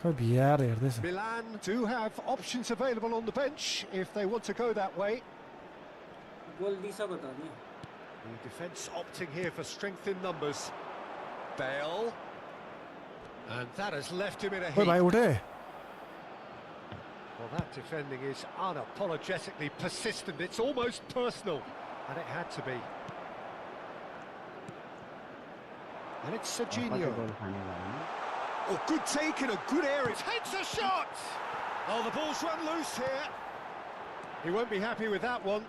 खै भिआर हेर्दैछ Milan do have options available on the bench if they want to go that way. गोल दिइसक्यो त नि The defence opting here for strength in numbers. Bale. And that has left him in a ओइ भाइ heap. उठे Well, that defending is unapologetically persistent. It's almost personal. And it had to be. And it's Serginho. गोल खाने भयो Oh, good take in a good area. Takes a shot! Oh, the ball's run loose here. He won't be happy with that one.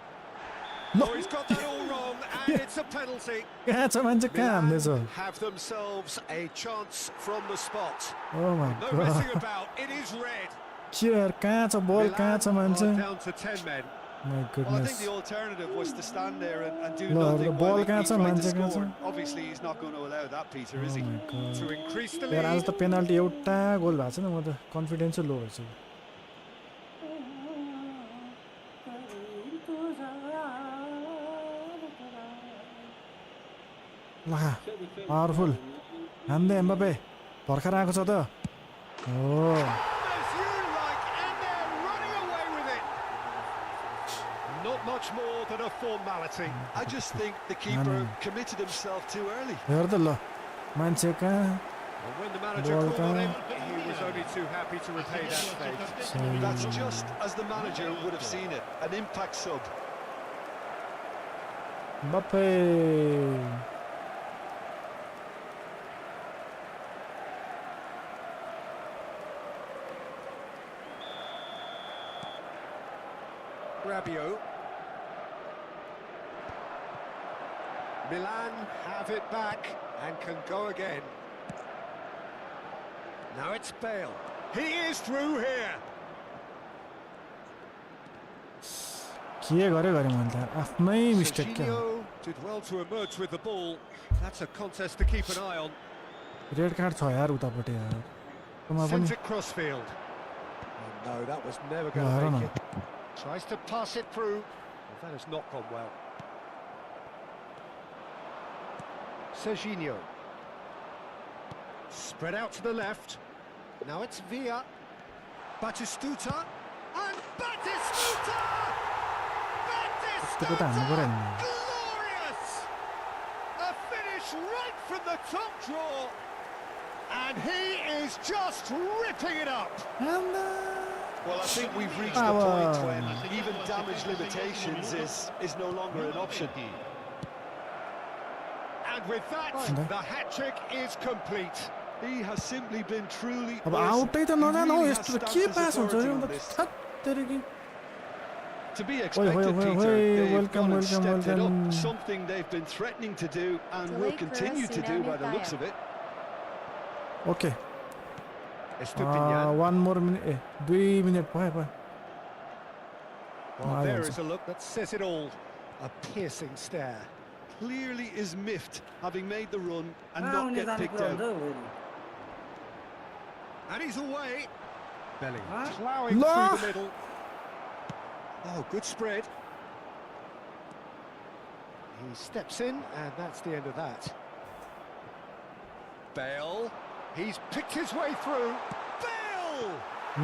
No. Oh, he's got that all wrong, and it's a penalty. कहाँ छ मान्छे कहाँ हान्दैछ Milan have themselves a chance from the spot. Oh my No God messing about. It is red. के यार कहाँ छ बल कहाँ छ Milan मान्छे are down to 10 men. My Well, I think goodness the alternative was to stand there and do Lord, the nothing ball while he can't tried to manage, can't score. he? Obviously, he's not going to allow that, Peter, is ओ he? My God To increase the यार आज lead. त penalty एउटा गोल भएको छैन म त कन्फिडेन्सै लो भइसक्यो ला पावरफुल हान्दै एम्बापे भर्खर आएको छ त हो As you like, and they're running away with it. Not much more than a formality. I just think the keeper committed himself too early. हेर त ल मान्छे कहाँ And when the manager Ball called on down. him, he was only too happy to repay that fate. That's just as the manager would have seen it. An impact sub. Mbappe Rabiot. Milan have it back and can go again. Now it's Bale. He is through here. के गरे मैले त यार आफ्नै mistake क्या Serginho did well to emerge with the ball. That's a contest to keep an eye on. Red card छ यार उतापट्टि यार तँमा पनि Sent it crossfield. Oh, no, that was never I going to don't make know. it. Tries to pass it through. Well, that has not gone well. Serginho. Spread out to the left. Now it's Villa. Batistuta. And Batistuta! त्यस्तो त हान्नु पऱ्यो नि Glorious! A finish from the top draw. And he is just ripping it up. And Well, I think we've reached the point when even damage limitations is no longer an option. And with that, the hat-trick is complete. He has simply been truly अब awesome. आउटै त He नजान हो really यस्तो has त के stamped his पास हुन्छ authority yo on त this. थत तेरेकी To be Oi, expected, oi, oi, Peter. oi, They've welcome, gone and welcome, stepped it welcome. up. Something they've been threatening to do and will Delay continue to do by the looks of it. Okay Estupinian. 1 more minute 2 minute भयो Well, there is a look that says it all. A piercing stare. Clearly is miffed, having made the run and Ah, not get picked out. And he's away. Bellingham Huh? ploughing No. through the middle. Oh, good spread. He steps in, and that's the end of that. Bale. He's picked his way through. Bale!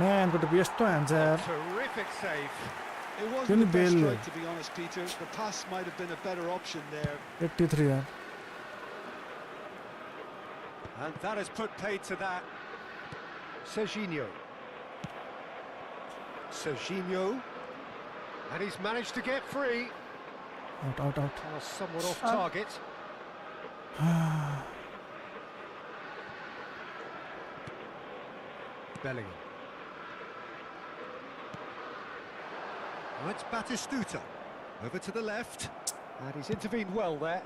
Man, but the यस्तो हान्छ यार Terrific save. It wasn't Can the you best bail? strike, to be honest, Peter. The pass might have been a better option there. 83 यार And that has put paid to that. Serginho. Serginho. And he's managed to get free. out Oh, somewhat off target. Bellingham. Oh, it's Batistuta. Over to the left. And he's intervened well there.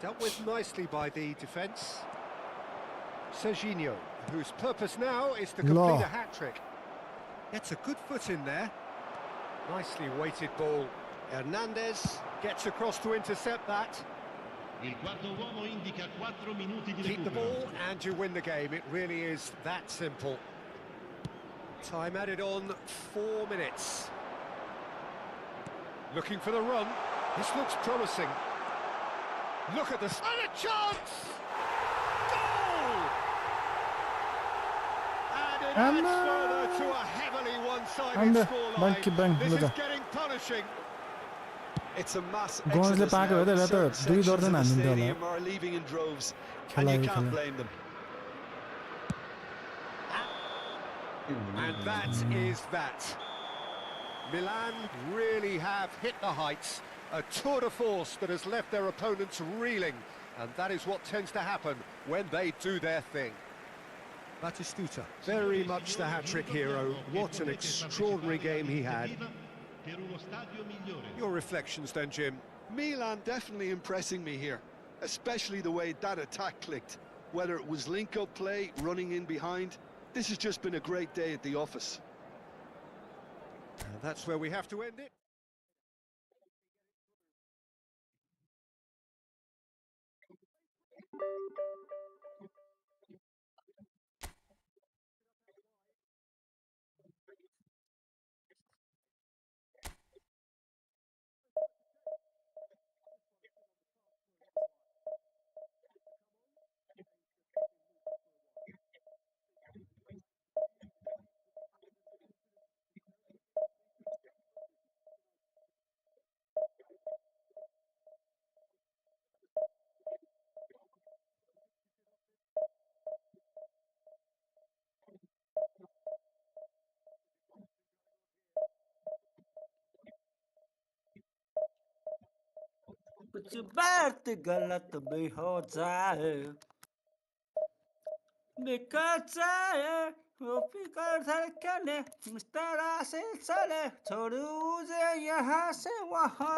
Dealt with nicely by the defence. Serginho, whose purpose now is to complete a hat-trick. Gets a good foot in there. Nicely weighted ball. Hernandez gets across to intercept that. Il quarto uomo indica 4 minuti di Keep the recupero. ball and you win the game. It really is that simple. Time added on 4 minutes. Looking for the run. This looks promising. Look at this. And a chance! Goal! And it And, adds further to a heavily one-sided and, scoreline. bang, This look is at- getting punishing. It's a mass Goalsले exodus पाएको भए त now. यसलाई त Certain दुई sections दर्जन of the हानिदिन्थ्यो होला stadium are leaving in droves, and खेला you yo can't खेला blame them. And that is that. Milan really have hit the heights. A tour de force that has left their opponents reeling. And that is what tends to happen when they do their thing. Batistuta, very much the hat-trick hero. What an extraordinary game he had. Your reflections then, Jim? Milan definitely impressing me here, especially the way that attack clicked. Whether it was link-up play, running in behind, this has just been a great day at the office. And that's where we have to end it. कुछ बात गलत भी हो जाए बिखर जाए वो फिकर धड़कने इस तरह से चले छोड़ू मुझे यहाँ से वहाँ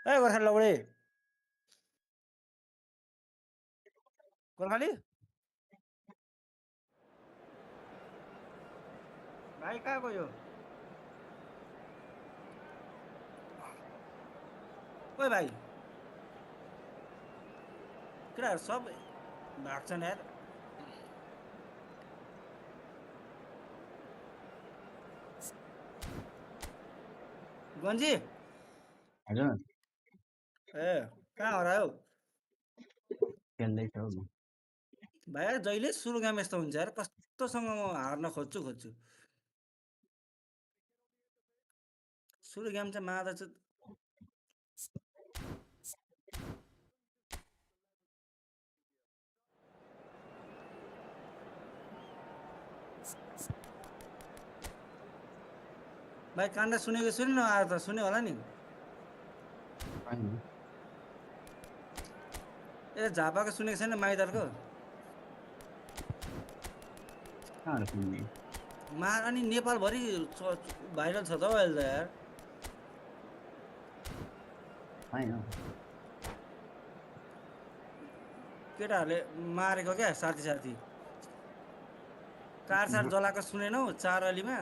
ए गोर्खा लौडे गोर्खाली भाइ कहाँ गयो ओए भाइ केटाहरू सब भाग्छन् यार गन्जी हजुर ए कहाँ हरायो खेल्दैछ हौ भाइ यार जहिले सुरु गेम यस्तो हुन्छ यार कस्तोसँग म हार्न खोज्छु सुरु गेम चाहिँ मार्दा चाहिँ भाइ काण्ड सुनेको सुन न आज त सुन्यो होला नि होइन ए झापाको सुनेको छैन माइदरको कहाँबाट सुन्ने मार अनि नेपालभरि भाइरल छ त हौ अहिले त यार होइन केटाहरूले मारेको क्या साथी साथी कार सार जलाएको सुनेनौ 4 अलीमा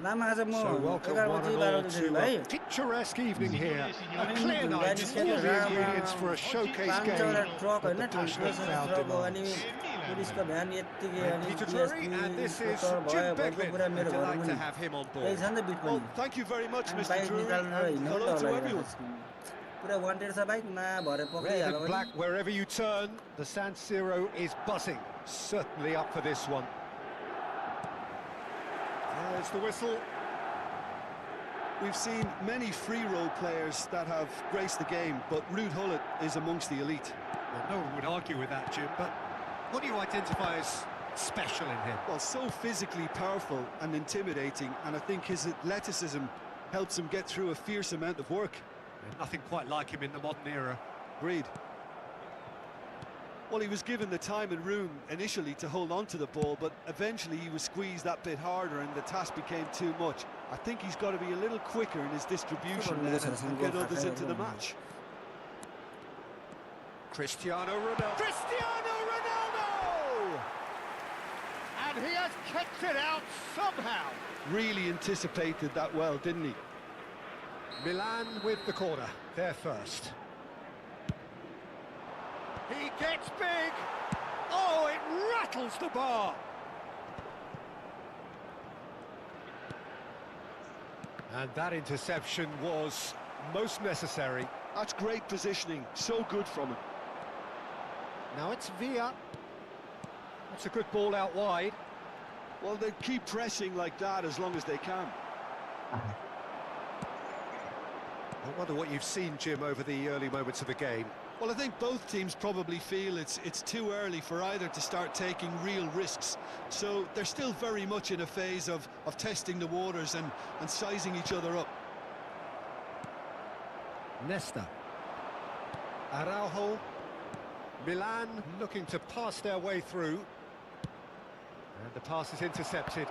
लामा आज म So 11 welcome one बजे and 12 all बजे to भाइ a picturesque evening here. A अनि clear night, गाडी all the रामा ingredients for a showcase game. 500 truck But हैन the passionate crowd ट्रक अनि demands. पुलिसको भ्यान यतिकै And अनि Peter Drury, and this is Jim Beglin. पुरा मेरो घर Delight पनि to have him on त्यही board. छ नि त बिट Well, पनि thank you very much, अनि Mr. बाइक Drury, निकालेर and हिँड्नु hello त to होला everyone. पुरा वान्टेड छ बाइक मा भरे Red पक्रिहाल्यो and भने black wherever you turn, the San Siro is buzzing. Certainly up for this one. There's the whistle. We've seen many free role players that have graced the game, but Ruud Gullit is amongst the elite. Well, no one would argue with that, Jim, but what do you identify as special in him? Well, so physically powerful and intimidating, and I think his athleticism helps him get through a fierce amount of work. Nothing quite like him in the modern era. Agreed. Well, he was given the time and room initially to hold on to the ball, but eventually he was squeezed that bit harder and the task became too much. I think he's got to be a little quicker in his distribution then and get others into the match. Cristiano Ronaldo! Cristiano Ronaldo! And he has kicked it out somehow. Really anticipated that well, didn't he? Milan with the corner, there first. He gets big! Oh, it rattles the bar! And that interception was most necessary. That's great positioning, so good from him. Now it's Villa. That's a good ball out wide. Well, they keep pressing like that as long as they can. I wonder what you've seen, Jim, over the early moments of the game. Well, I think both teams probably feel it's too early for either to start taking real risks. So they're still very much in a phase of testing the waters and sizing each other up. Nesta. Araujo. Milan looking to pass their way through. And the pass is intercepted.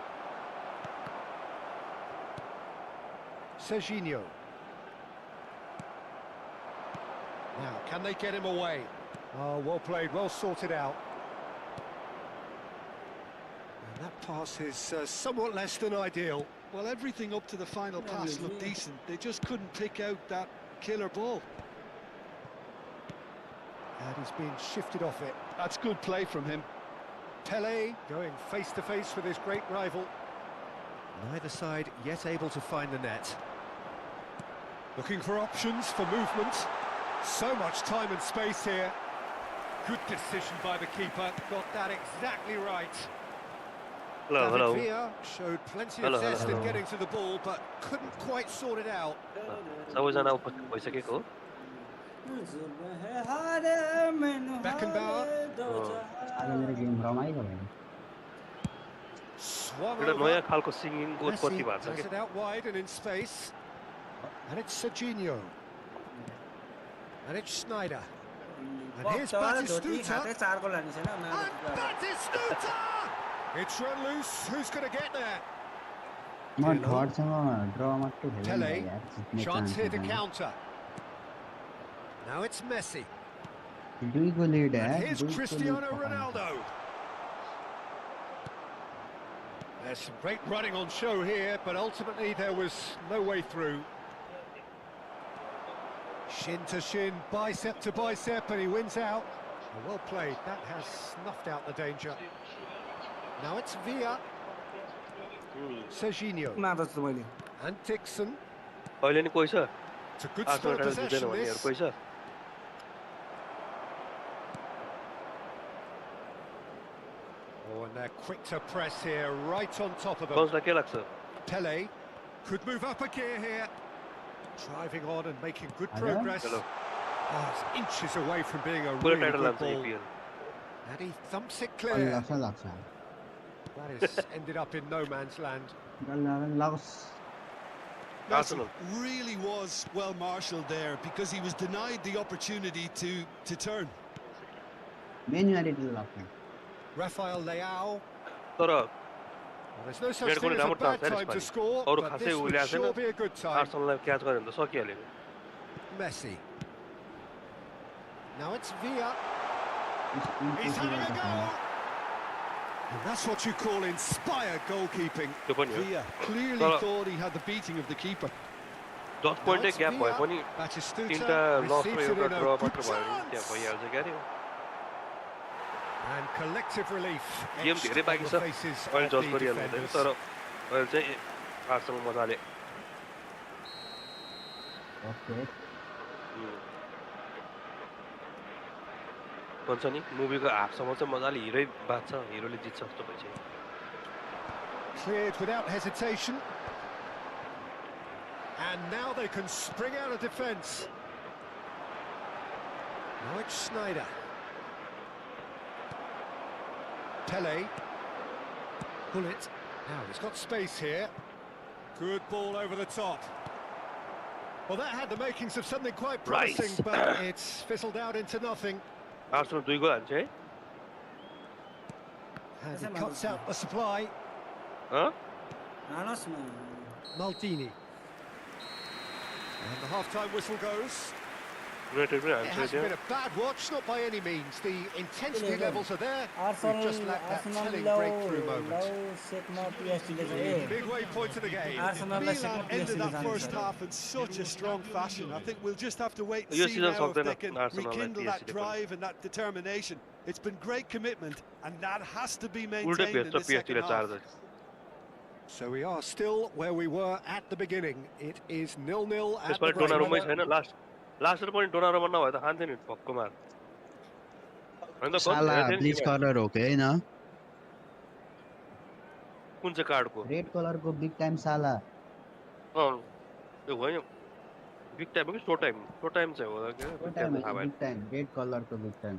Serginho. Now, can they get him away? Oh, well played, well sorted out. And that pass is somewhat less than ideal. Well, everything up to the final pass looked decent. They just couldn't pick out that killer ball. And he's been shifted off it. That's good play from him. Pele going face-to-face with his great rival. Neither side yet able to find the net. Looking for options for movement. So much time and space here. Good decision by the keeper. Got that exactly right. Hello. Villa showed plenty of zest in getting to the ball, but couldn't quite sort it out. सबैजना उपस्थित भइसकेको हो Beckenbauer आज मेरो game रमाइलो भयो swung एउटा over. नयाँ खालको सिङ्गिङको उत्पत्ति Messi भएको छ plays के it out wide and in space. And it's Serginho. And it's Schneider. And here's Batistuta. And Batistuta! It's run loose. Who's going to get there? म ढडसँग ड्र मात्रै खेल्नु Pele. यार जित्ने Chance here to chance counter. Now it's Messi. दुईको lid And यार here's दुईको Cristiano Ronaldo. There's some great running on show here, but ultimately there was no way through. Shin to shin, bicep to bicep, and he wins out. Well played, that has snuffed out the danger. Now it's Villa. Serginho. And Dixon. अहिले नि कोही छ It's a good आफ्नो spell of टाढा जित्दैन possession भन्नेहरू this. कोही छ Oh, and they're quick to press here, right on top of them. गन्सलाई के लाग्छ Pele could move up a gear here. Driving on and making good Hello? progress. Hello. Oh, it's inches away from being a पुरै really title good लान्छ ball. APL And he thumps it अनि clear. लाग्छ लाग्छ That has ended up in no man's land. Messi really was well marshalled there because he was denied the opportunity to turn. Rafael Leao. तर There's no such thing as a bad time to score, but this would sure be a good time. आर्सेनललाई catch गर्यो भने त सकिहाल्यो Messi. Now it's Villa. He's having a goal. And that's what you call inspired goalkeeping. Villa clearly thought he had the beating of the keeper. 10 point gap भए पनि तीनटा लस र एउटा ड्र मात्र भयो भने त्यहाँ भइहाल्छ क्या रे And collective relief. गेम धेरै बाँकी छ अहिले जज गरिहाल्नु हुँदैन तर अहिले चाहिँ आर्सेनल मजाले भन्छ नि मुभीको हाफसम्म चाहिँ मजाले हिरै बाँच्छ हिरोले जित्छ जस्तो भइसक्यो Cleared without hesitation. And now they can spring out of defence. Now it's Sneijder. Pele. Pull it. Now he's got space here. Good ball over the top. Well, that had the makings of something quite promising, but it's fizzled out into nothing. Arsenal 2 goal haन्छ है And he cuts out the supply. Huh? Maldini. And the half-time whistle goes. It hasn't been a bad watch, not by any means. The intensity levels are there. We've just lacked that telling breakthrough moment. Midway point of the game. Milan ended that first half in such a strong fashion. I think we'll just have to wait and see now if they can rekindle that drive and that determination. It's been great commitment, and that has to be maintained in the second half. So we are still where we were at the beginning. It is 0-0 at the break. Last पनि डोनारोमा नभए त खान्थ्यो नि पक्को मार हैन त साला bleach colour हो के हैन कुन चाहिँ कार्डको रेड कलरको बिग टाइम साला त्यो होइन बिग टाइम हो कि शॉर्ट टाइम चाहिँ हो के बिग टाइम रेड कलरको big time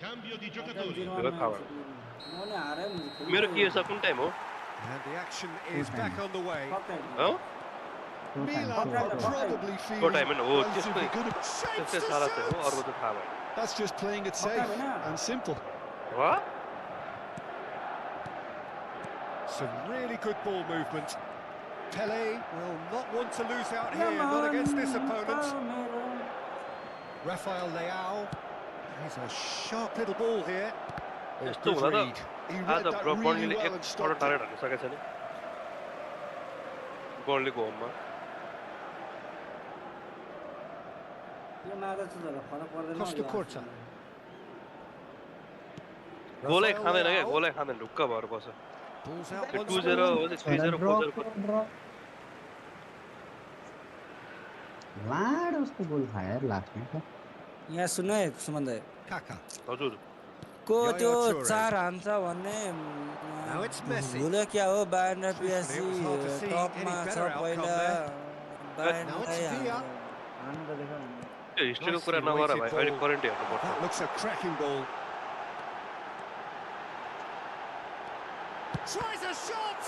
Cambio di giocatori. मेरो के छ कुन टाइम हो And the action is back on the way. Milan are probably feeling relatively good. That's just playing it safe and simple. What? Some really good ball movement. Pele will not want to lose out here, not against this opponent. Rafael Leao. He's a sharp little ball here. Good read. He read that really well and stopped it. Costa Curta. गोलै खाँदैन के गोलै खाँदैन ढुक्क भएर बस्छ 2-0 हो 3-0 4-0 लाड उसको गोल खायो यार लास्ट में यहाँ सुन्नु है सुमन दाइ Kaka. हजुर को त्यो 4 हान्छ भन्ने भुल्यो क्या हो बायर्न पिएसजी टपमा छ पहिला बायर्न हिस्ट्रीको कुरा नगर भाइ अहिले करेन्ट हेर्नु पर्छ That looks a cracking ball. Tries a shot.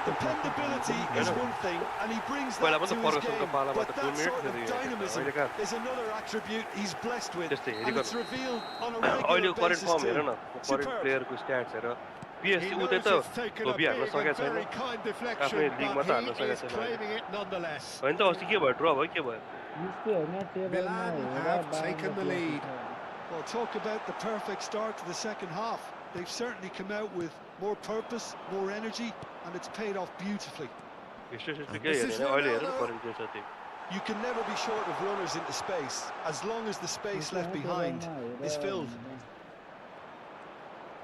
Dependability is one thing, and he brings that to his game. But that sort of dynamism is another attribute he's blessed with, and it's revealed on a regular basis too. Superb. प्लेयरको stats हेर PSG उतै त धोबी हाल्न सकेको छैन आफ्नै लिगमा त हाल्न सकेको छैन होइन त अस्ति के भयो ड्र भयो के भयो Milan have taken the lead. Well, talk about the perfect start to the second half. They've certainly come out with more purpose, more energy, and it's paid off beautifully. You can never be short of runners into space, as long as the space left behind is filled.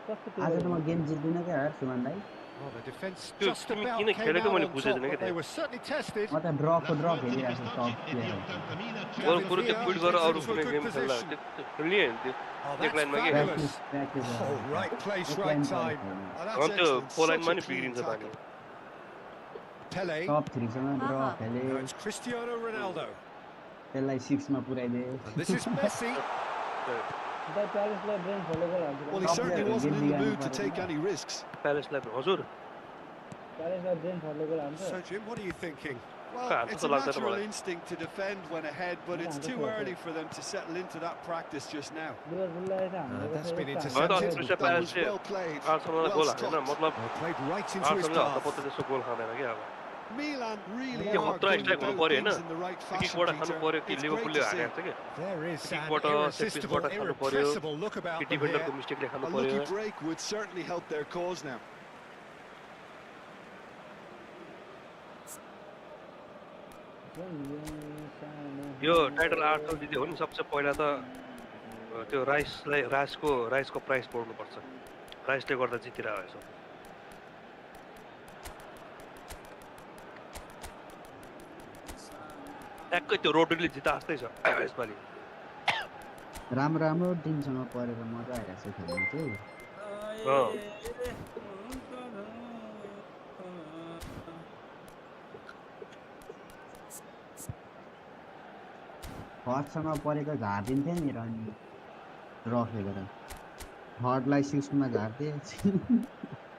आज त म game जित्दिन के यार सुमन दाइ Oh, the defense just about came out on top, but they were certainly tested. म त ड्र खेलिरहेको छु टप प्लेयर गोल पुरो त्यो पुट गरेर अरु कुनै गेम खेल्ला खेल्ने हैन त्यो एक लाइनमा के Oh, right place, right time. अनि त्यो फोर लाइनमा नि बिग्रिन्छ पानी Pele. टप 3 सँग ड्र खेले Now it's Cristiano Ronaldo. त्यसलाई 6 मा पुर्याइदिए And this is Messi. Well, he certainly wasn't in the mood to take any risks. Palace-लाई हजुर So, Jim, what are you thinking? Well, it's a natural instinct to defend when ahead, but it's too early for them to settle into that practice just now. That's been intercepted. That was well played. Well stopped. Well played right into his path. Milan really are going about things in the right fashion, Peter. It's great to see. There is an irresistible, irrepressible look about them here. A lucky break would certainly help their cause now. यो title आर्टल दिदी हो नि सबसे पहिला त त्यो राइसको price बढ्नु पर्छ राइसले गर्दा जितिरहेको छ ट्याक्कै त्यो रोड्रीले जिता जस्तै छ यसपालि राम्रो टिमसँग परेर मजा आइरहेछ खेल्न चाहिँ फर्स्टसँग परेको झारिदिन्थ्यो नि रन रखेर थर्डलाई सिक्समा झार्थे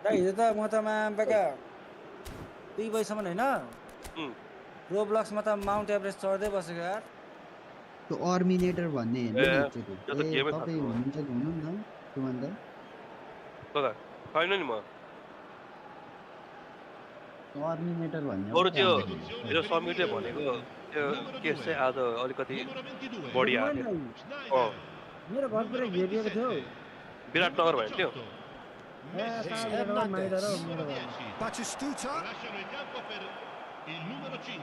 हिजो त म त माका 2 बजीसम्म होइन रोब्लक्समा त माउन्ट एभरेस्ट चढ्दै बसेको यार त्यो अर्मिनेटर भन्ने तपाईँ हुनुहुन्छ कि हुनु नि त्यो भन्दा छैन नि म अर्मिनेटर भन्ने अरु त्यो हिजो समिटले भनेको त्यो केस चाहिँ आज अलिकति बढी आयो मेरो घरतिर घेरिएको थियो विराटनगर भयो त्यो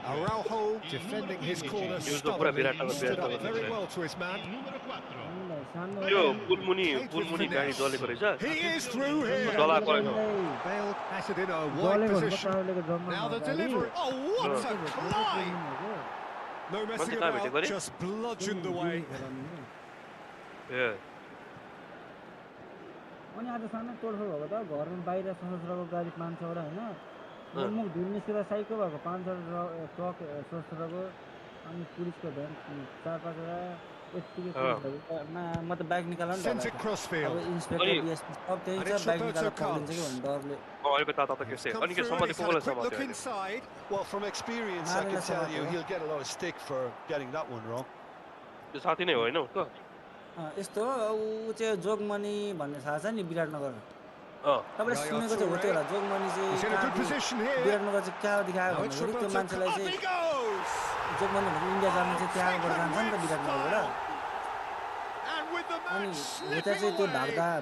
Araujo defending his corner stubbornly, stood up very well to his man. यो पुलमुनी गाडी जलेको रहेछ He is through here. Bale has it in a wide position. Now the delivery. Oh, what a climb! No messing about, just bludgeoned away. अनि आज सानो तोडफोड भएको त घरमा बाहिर सशस्त्रको गाडी 500 वटा हैन मुख धुन निस्केर साइकल भएको 500 ट्रक सशस्त्रको अनि पुलिसको भ्यान 4-5 वटा यतिकै म त बाइक निकाल्न नि Sends it crossfield. Inspector DSP सब त्यही छ बाइक निकाल्न पाइन्छ कि भन्ने डरले अहिलेको ताता त के अनि के सम्बन्धी कोले Look inside. Well, from experience, I can tell you he'll get a lot of stick for getting that one wrong. त्यो साथी नै हो हैन उसको यस्तो उ चाहिँ जोगमनी भन्ने थाहा छ नि विराटनगर तपाईले सुनेको चाहिँ हो त्यो होला जोगमनी चाहिँ विराटनगर चाहिँ क्या देखायो भन्दाखेरि त्यो मान्छेलाई चाहिँ जोगमनी भनेको इन्डिया जानु चाहिँ त्यहाँबाट जान्छ नि त विराटनगरबाट अनि यता चाहिँ त्यो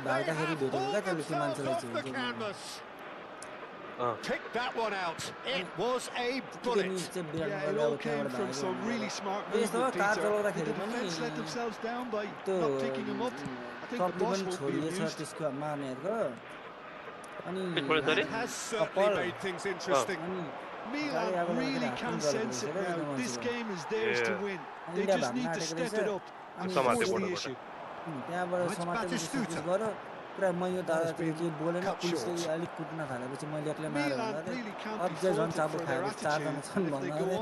भाग्दाखेरि भेटेको क्या त्यसले त्यो मान्छेलाई चाहिँ Pick that one out. It was a bullet. Yeah, it all came from some really smart movement, Peter. The defense let themselves down by not picking him up. I think the boss won't be amused. That has certainly made things interesting. Milan really can sense it now. This game is theirs to win. They just need to step it up and force the issue. पुरा म यो दादातिर के बोलेन पुलिसले अलिक कुट्न थालेपछि मैले एक्लै मारेर अझै झन् चाबो खाएर 4 जना छन् भन्नाले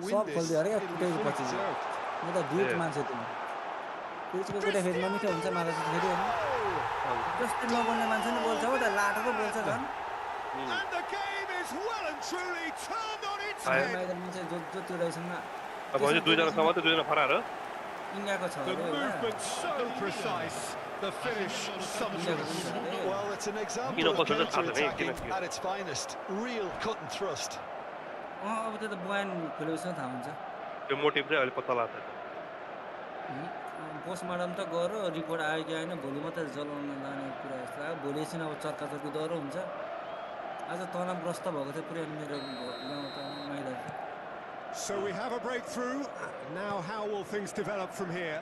सब खोल्दियो अरे कुटेको पछि म त दुईट मान्छे थिएँ पुलिसको कुटे फेदमा मिठो हुन्छ मारे चाहिँ फेरि हैन जस्तो नबोल्ने मान्छे नि बोल्छ हो त लाटो पो बोल्छ झन् And the game is well and truly turned on its head. मान्छे जो त्यो रहेछन् अब अझै दुई जना समाते दुई जना फरार इन्डियाको छ The movement so precise. The finish sumptuous. Well, it's an example of counter-attacking at its finest. Real cut and thrust. अब त्यो त बयान खोलेपछि थाहा हुन्छ त्यो मोटिभ चाहिँ अहिले पत्ता लाग्छ पोस्टमार्टम त गरो रिपोर्ट आयो कि हैन भोलि मात्रै जलाउन जाने कुरा जस्तो लाग्यो भोलि एकछिन अब चर्काचर्की दह्रो हुन्छ आज तनावग्रस्त भएको थियो पुरै मेरो गाउँ त माइरहेको So we have a breakthrough. Now how will things develop from here?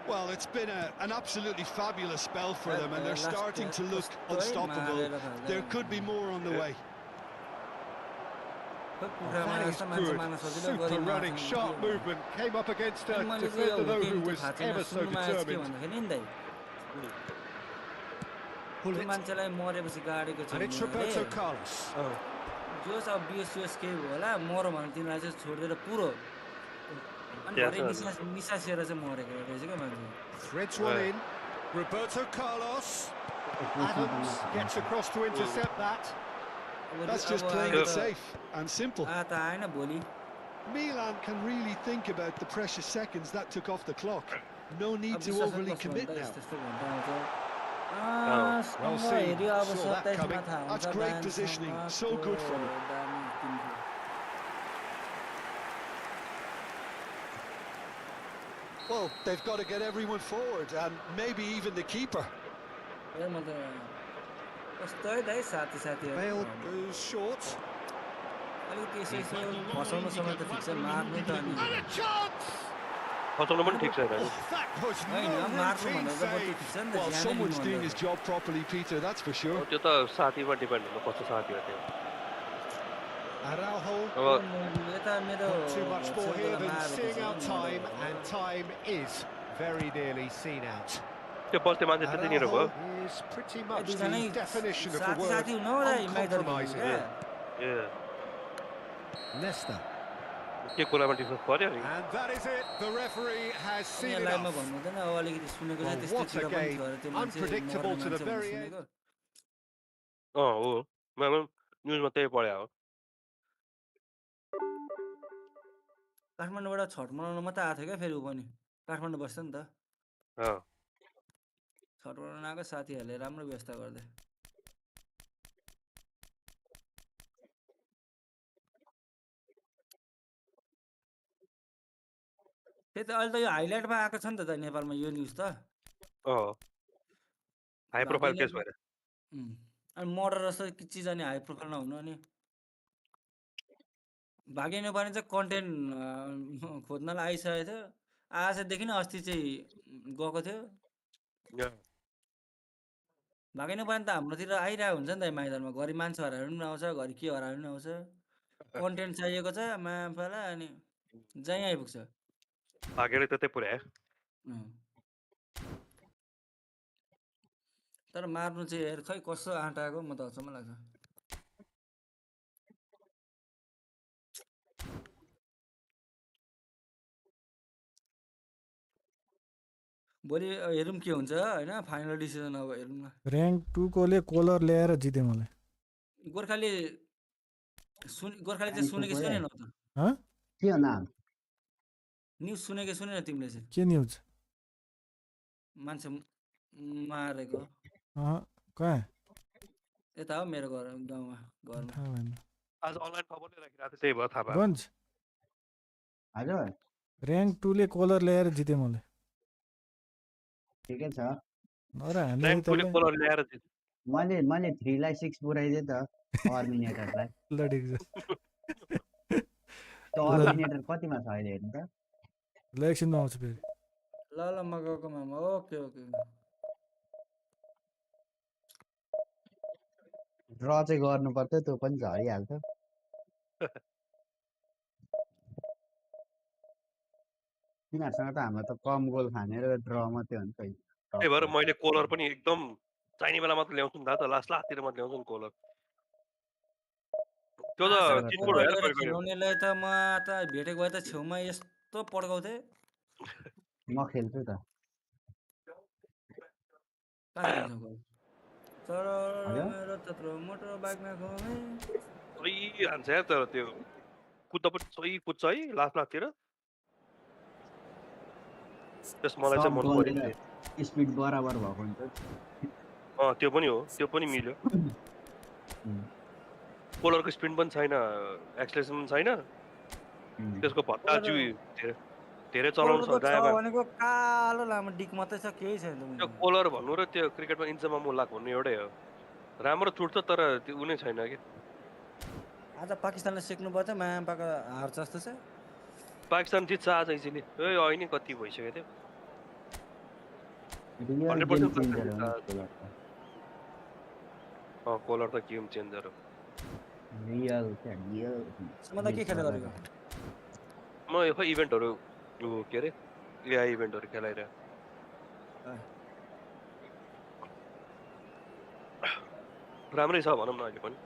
Well, it's been an absolutely fabulous spell for them, and they're starting to look unstoppable. There could be more on the way. That is good. Super running, sharp movement. Came up against a defender, though, who was ever so determined. मान्छेलाई मरेपछि गाडीको And it's Roberto Carlos. जोस अब बिएसयुएस के होला मरो भने तिनीलाई चाहिँ छोडेर पुरो अनि भरे निसासेर चाहिँ मरेको रहेछ के मान्छे Threads one in. Roberto Carlos. Adams gets across to intercept that. That's just playing it safe and simple. Milan can really think about the precious seconds that took off the clock. No need to overly commit now. Well seen. Saw that coming. That's great positioning. So good from him. Well, they've got to get everyone forward, and maybe even the keeper. Bale goes short. And a chance! Oh, that was no routine save. Well, someone's doing his job properly, Peter, that's for sure. Araujo. Not too much more here than seeing out time, and time is very nearly seen out. Araujo is pretty much the definition of the word uncompromising. Yeah. Nesta. And that is it, the referee has seen enough. Well, what a game, unpredictable to the very end. Oh, news मात्रै पढ्या हो काठमाडौँबाट छठ मनाउन मात्रै आएको थियो क्या फेरि उ पनि काठमाडौँ बस्छ नि त छठ मनाउन आएको साथीहरूले राम्रो व्यवस्था गर्दै त्यही त अहिले त यो हाइलाइटमा आएको छ नि त नेपालमा यो न्युज त हाई प्रोफाइल केस भएर अनि मर्डर जस्तो चिज अनि हाई प्रोफाइल नहुनु अनि भागे नेपाली चाहिँ कन्टेन्ट खोज्नलाई आइसकेको थियो आजदेखि नै अस्ति चाहिँ गएको थियो भागे नेपाली त हाम्रोतिर आइरहेको हुन्छ नि त मैदानमा घरि मान्छे हराएर पनि आउँछ घरि के हराएर पनि आउँछ कन्टेन्ट चाहिएको छ माफालाई अनि जहीँ आइपुग्छ भागेर त्यतै पुर्यायो तर मार्नु चाहिँ हेर खै कसो आँटाको म त अचम्म लाग्छ भोलि हेरौँ के हुन्छ हैन फाइनल डिसिजन अब हेरौँ न र्याङ्क 2 कोले कोलर ल्याएर जिते मलाई गोर्खाले चाहिँ सुनेको सुनेन त ह के हो नाम न्युज सुनेको सुनेन तिमीले चाहिँ के न्युज मान्छे मारेको कहाँ यता हो मेरो घर गाउँमा घरमा आज अनलाइन खबरले राखिरहेको त्यही भयो थाहा गन्ज हजुर र्याङ्क 2 ले कोलर ल्याएर जिते मलाई ठिकै छ नरा र्याङ्क 2 ले कोलर ल्याएर जिते मैले 3 लाई 6 पुराइदिए त टर्मिनेटरलाई ल ठिक छ टर्मिनेटर कतिमा छ अहिले हेर्नु त ल एकछिनमा आउँछु फेरि ल म गएको मामा ओके ड्र चाहिँ गर्नु पर्छ त्यो पनि झरिहाल्छ तिनीहरूसँग त हाम्रो त कम गोल खाने र ड्र मात्रै हो नि त त्यही भएर मैले कोलर पनि एकदम चाहिने बेला मात्र ल्याउँछु नि त लास्टतिर मात्र ल्याउँछु नि कोलर त्यो त चिटकोट भएर खेलाउनेलाई त म त भेटेको भए त छेउमा यस्तो पड्काउँथे म खेल्छु त मेरो त्यत्रो मोटर बाइकमा घुमे सोही हान्छ यार तर त्यो कुद्दा पनि सोही कुद्छ है लास्टतिर त्यस मलाई चाहिँ मन पऱ्यो स्पिड बराबर भएको हुन्छ त्यो पनि हो त्यो पनि मिल्यो कोलरको स्पिड पनि छैन एक्सलेसन पनि छैन त्यसको भत्ता जु धेरै चलाउनु सक्छ भनेको कालो लामो डिक मात्रै छ केही छैन त्यो कोलर भन्नु र त्यो क्रिकेटमा इन्चमा मुलाक भन्नु एउटै हो राम्रो छुट्छ तर त्यो उनी छैन के आज पाकिस्तानले सिक्नु पर्छ मायापाको हार्छ जस्तो छ पाकिस्तान जित्छ आज इजिली होइन कति भइसक्यो थियो 100% कोलर त गेम चेन्जर हो रियल के खेल्दै गरेको म यो खै इभेन्टहरु के अरे एआई इभेन्टहरु खेलाइरहेको राम्रै छ भनौँ न अहिले पनि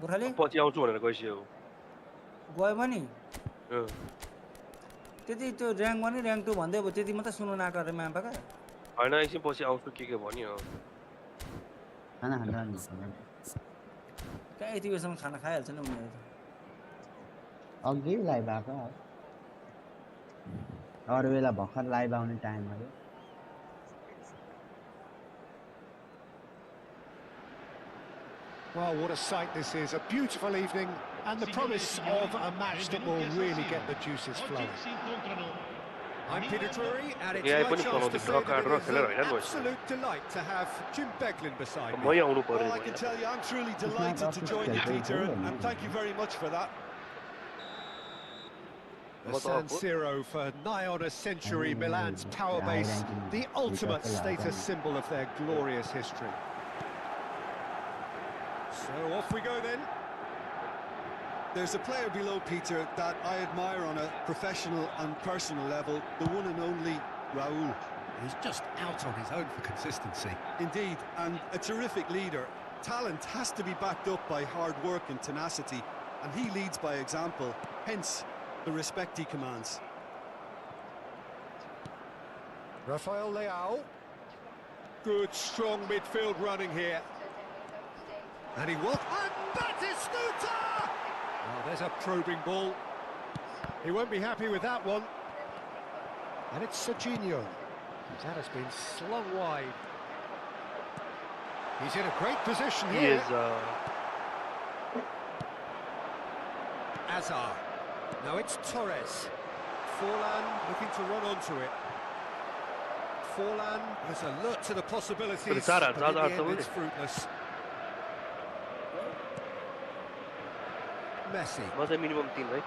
गोर्खाली पछि आउँछु भनेर गइसक्यो गयो पनि त्यति त्यो र्याङ्क 1 र्याङ्क 2 भन्दै अब त्यति मात्रै सुन्नु नाटो रे म्याम्पाका हैन एकछिन पछि आउँछु के भन्यो खाना खान कहाँ यति बेरसम्म खाना खाइहाल्छ नि उनीहरू त अघि लाइभ आएको अरू बेला भर्खर लाइभ आउने टाइम हो Well, what a sight this is. A beautiful evening and the promise of a match that will really get the juices flowing. I'm Peter Drury and it's my chance to say that it is an absolute delight to have Jim Beglin beside me. Well, I can tell you I'm truly delighted to join you, Peter, and thank you very much for that. The San Siro for nigh on a century, Milan's power base, the ultimate status symbol of their glorious history. So off we go then. There's a player below, Peter, that I admire on a professional and personal level, the one and only Raul. He's just out on his own for consistency. Indeed, and a terrific leader. Talent has to be backed up by hard work and tenacity, and he leads by example, hence the respect he commands. Rafael Leao. Good, strong midfield running here. And he will. And Batistuta! Oh, there's a probing ball. He won't be happy with that one. And it's Serginho. That has been slung wide. He's in a great position here. He is. Azar. Now it's Torres. Forlan looking to run onto it. Forlan is alert to the possibilities, but in the end it's fruitless. Messi. Minimum 3, right?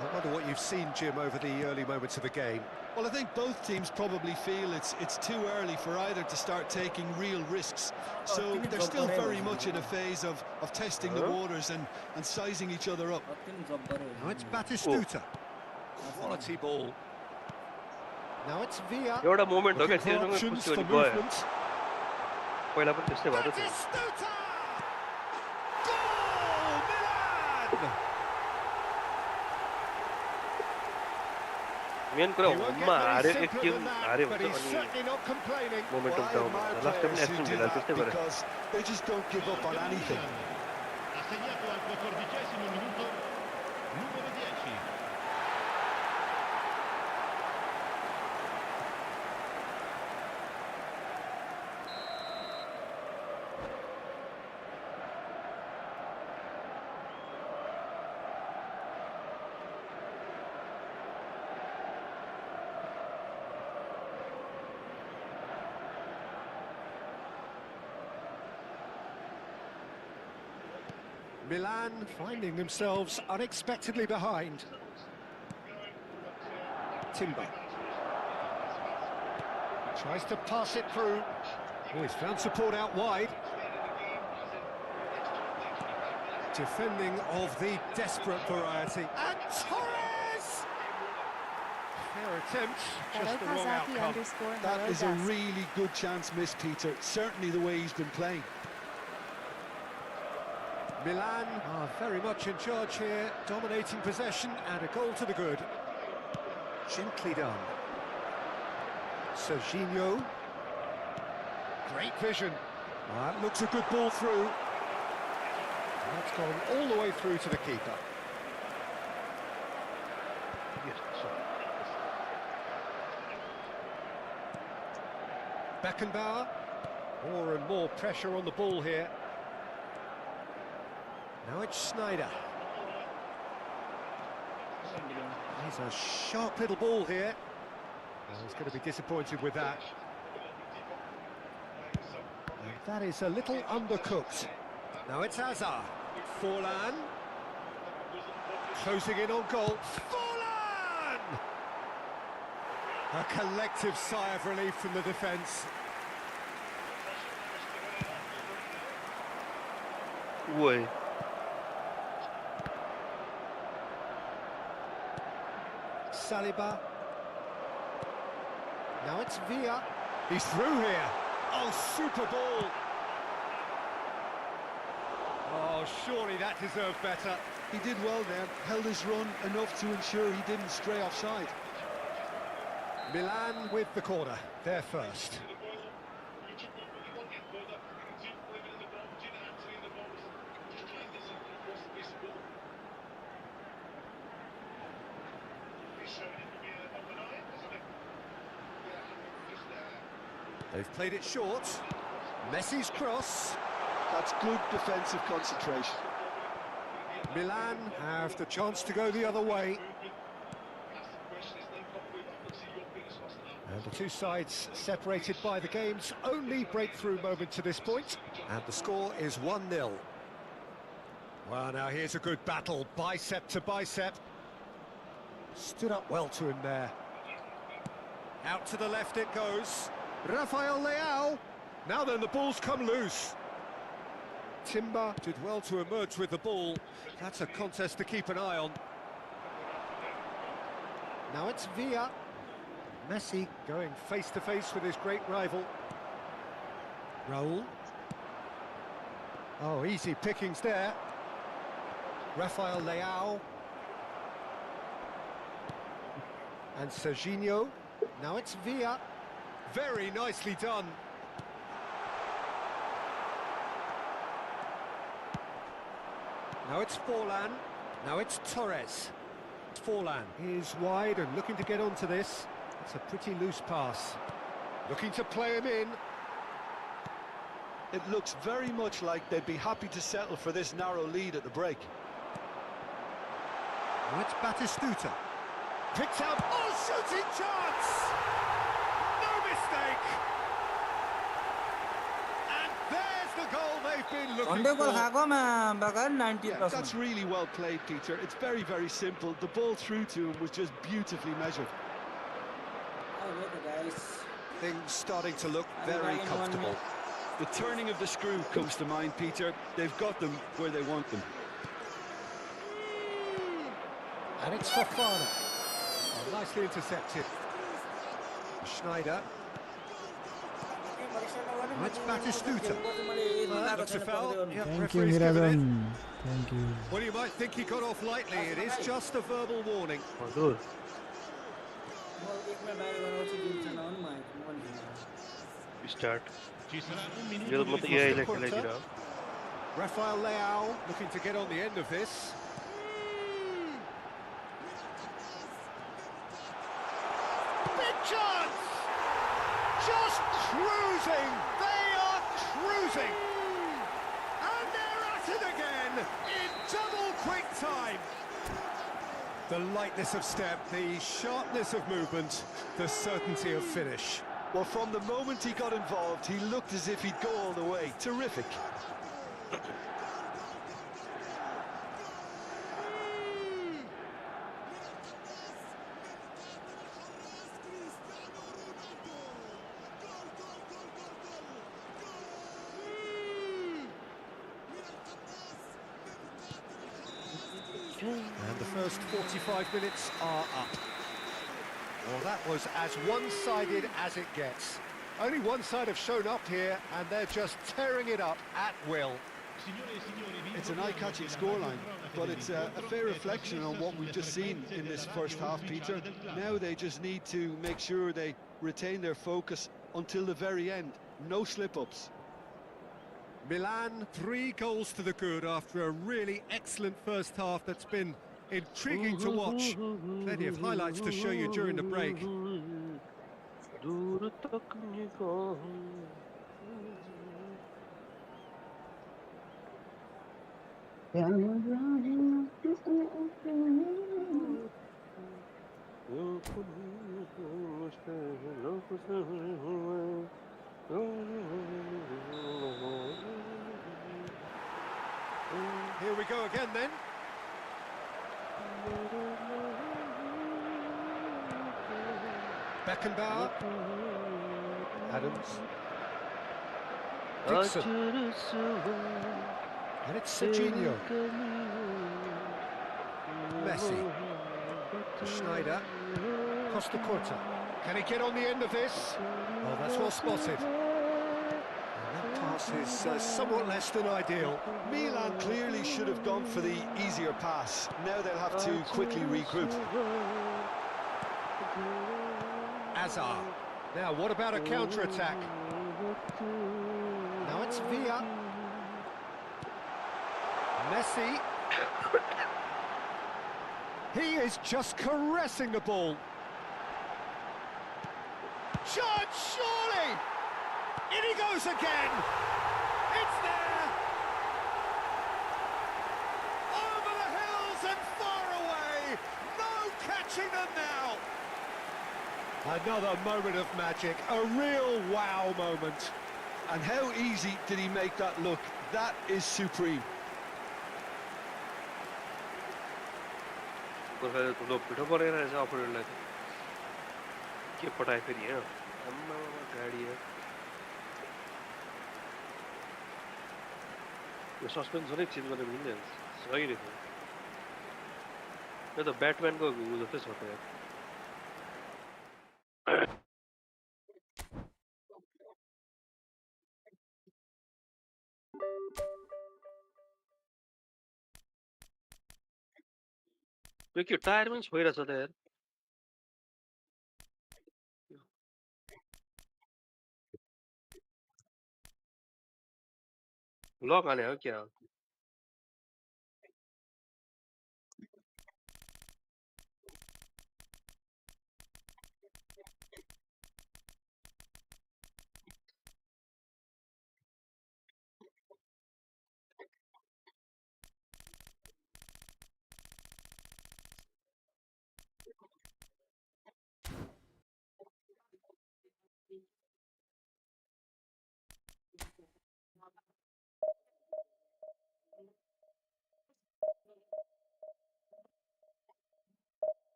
I wonder what you've seen, Jim, over the early moments of the game. Well, I think both teams probably feel it's too early for either to start taking real risks. So they're still very much in a phase of testing the waters and sizing each other up. Now it's Batistuta. Quality ball. Now it's Villa. You're a moment, okay? Options for movement. Batistuta! Main कुरा होममा हारे एक game हारे हुन्छ अनि momentum down हुन्छ last time Aston भिला त्यस्तै गरे They just don't give up on anything. Milan finding themselves unexpectedly behind. Timber. Tries to pass it through. Oh, he's found support out wide. Defending of the desperate variety. And Torres! Fair attempt, just the wrong outcome. That is a really good chance missed, Peter. Certainly the way he's been playing. Milan are very much in charge here, dominating possession and a goal to the good. Gently done. Serginho. Great vision. That looks a good ball through. That's gone all the way through to the keeper. Beckenbauer. More and more pressure on the ball here. Now it's Snyder. He's a sharp little ball here. Well, he's going to be disappointed with that. And that is a little undercooked. Now it's Azar. Forlan. Closing in on goal. Forlan! A collective sigh of relief from the defence. Oi. Saliba. Now it's Villa. He's through here. Oh, super ball. Oh, Oh, surely that deserved better. He did well there, held his run enough to ensure he didn't stray offside. Milan with the corner, they're first. They've played it short. Messi's cross. That's good defensive concentration. Milan have the chance to go the other way. And the two sides separated by the game's only breakthrough moment to this point. And the score is 1-0. Well, now here's a good battle, bicep to bicep. Stood up well to him there. Out to the left it goes. Rafael Leao. Now then, the ball's come loose. Timber did well to emerge with the ball. That's a contest to keep an eye on. Now it's Villa. Messi going face-to-face with his great rival. Raul. Oh, easy pickings there. Rafael Leao. And Serginho. Now it's Villa. Very nicely done. Now it's Forlan. Now it's Torres. Forlan is wide and looking to get onto this. It's a pretty loose pass. Looking to play him in. It looks very much like they'd be happy to settle for this narrow lead at the break. Now it's Batistuta. Picked out. Oh, shooting chance! No mistake! And there's the goal they've been looking for. That's really well played, Peter. It's very, very simple. The ball through to him was just beautifully measured. Things starting to look very comfortable. The turning of the screw comes to mind, Peter. They've got them where they want them. And it's Fofana. Oh, nicely intercepted. Schneider. Oh, it's Batistuta. That looks a foul. Yep, Thank you, referee's given it. Miradan. Thank you. Well, you might think he got off lightly. It is just a verbal warning. Good. Start. ये तो मतलब ये ही खेलेगी ना. Rafael Leao looking to get on the end of this. Big chance! Just cruising! They are cruising! And they're at it again in double quick time. The lightness of step, the sharpness of movement, the certainty of finish. Well, from the moment he got involved, he looked as if he'd go all the way. Terrific. And the first 45 minutes are up. Well, that was as one-sided as it gets. Only one side have shown up here, and they're just tearing it up at will. It's an eye-catching scoreline, but it's a fair reflection on what we've just seen in this first half, Peter. Now they just need to make sure they retain their focus until the very end. No slip-ups. Milan, 3 goals to the good after a really excellent first half that's been intriguing to watch. Plenty of highlights to show you during the break. Here we go again then. Beckenbauer. Adams. Dixon. And it's Serginho. Messi. Schneider. Costa Curta. Can he get on the end of this? Oh, that's well spotted. And that Pass is somewhat less than ideal. Milan clearly should have gone for the easier pass. Now they'll have to quickly regroup. Azar. Now, what about a counter-attack? Now it's Villa. Messi. He is just caressing the ball. Shot, surely! In he goes again! It's there! Over the hills and far away! No catching them now! Another moment of magic, a real wow moment. And how easy did he make that look? That is supreme. Suspense अनेक चीज वाले मिल जाए सही रहते मैं तो Batman को जैसे सोते हैं क्योंकि टायर में छोड़ रहा था यार लॉक आने हो क्या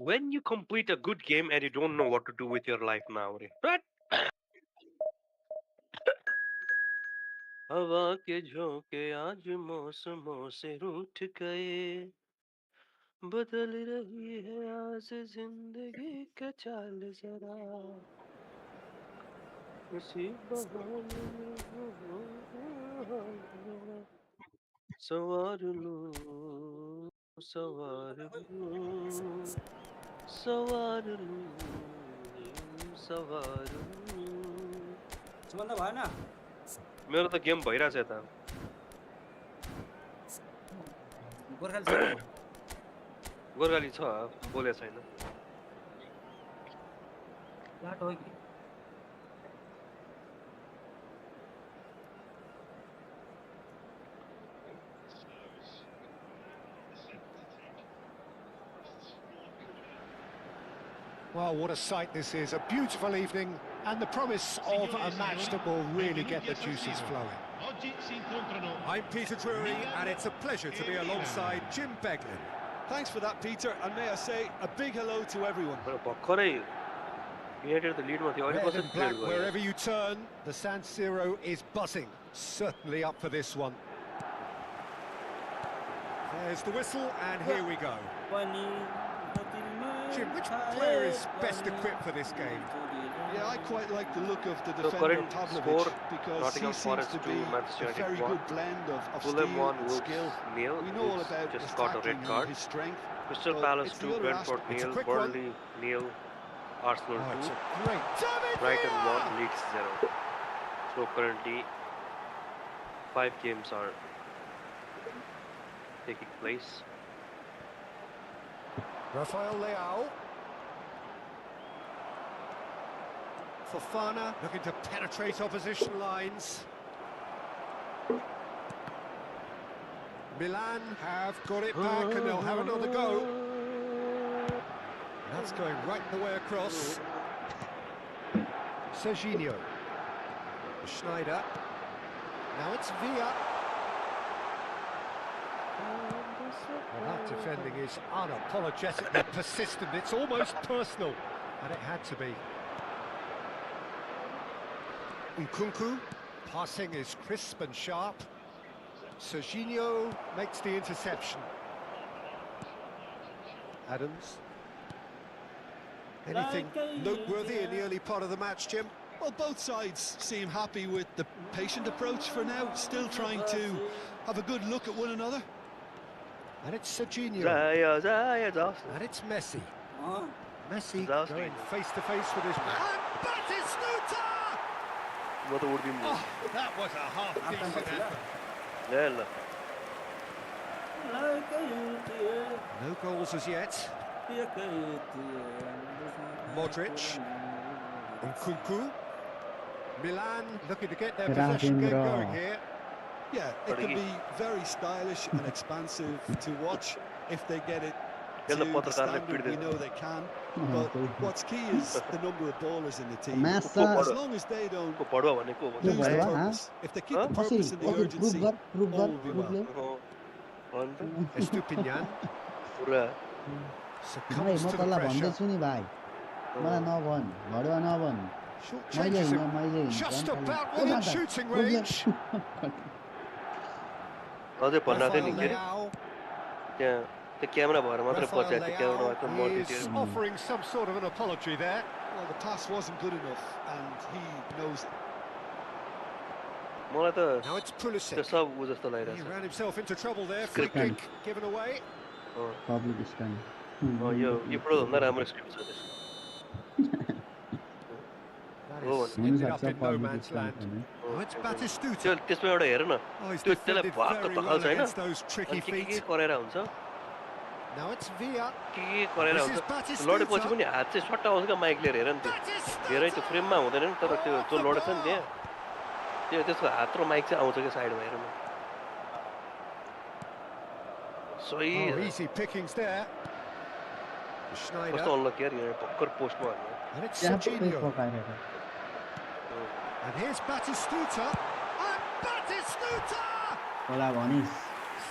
When you complete a good game and you don't know what to do with your life now, right? हवा के झोंके आज मौसमों से रूठ गए बदल रही है आज जिंदगी का चाल जरा इसी बहाने सवार लूं सवार लूं सवार लूं सवार लूं सम्बन्ध भएन मेरो त गेम भइराछ यता गोर्खाली छ बोले छैन लाट हो कि Well, what a sight this is. A beautiful evening and the promise of a match that will really get the juices flowing. I'm Peter Drury and it's a pleasure to be alongside Jim Beglin. Thanks for that, Peter, and may I say a big hello to everyone. Red and black wherever you turn, the San Siro is buzzing. Certainly up for this one. There's the whistle and here we go. Jim, which player is best equipped for this game? Yeah, I quite like the look of the defender Pavlovic because he seems to be a very good blend of steel and skill. We know all about his tackling and his strength. Crystal Palace 2, Brentford 0, Burnley 0, Arsenal 2, Brighton 1, Leeds 0. So currently 5 games are taking place. Rafael Leao. Fofana looking to penetrate opposition lines. Milan have got it back and they'll have another go. That's going right the way across. Serginho. Schneider. Now it's Villa. Well, that defending is unapologetically persistent. It's almost personal, and it had to be. Nkunku, passing is crisp and sharp. Serginho makes the interception. Adams. Anything noteworthy in the early part of the match, Jim? Well, both sides seem happy with the patient approach for now, still trying to have a good look at one another. And it's Serginho. And it's Messi. Messi going face to face with his man. Batistuta! Oh, that was a half-decent effort. No goals as yet. Modric. Nkunku. Milan looking to get their possession game going here. Yeah, it can be very stylish and expansive to watch if they get it to the standard we know they can. But what's key is the number of ballers in the team. As long as they don't lose the purpose, if they keep the purpose and the urgency, all will be well. Estupinian succumbs to the pressure. Short changes him just about within shooting range. Rafael Leao. Rafael is offering some sort of an apology there. Well, the pass wasn't good enough, and he knows it. Now it's Pulisic. He ran himself into trouble there. Free kick given away. That is ended up in no man's land. Oh, it's Batistuta. Oh, he's defended very well against those tricky feet. Now it's Villa. This is Batistuta. Oh, easy pickings there. Schneider. And it's Serginho. And here's Batistuta. And Batistuta!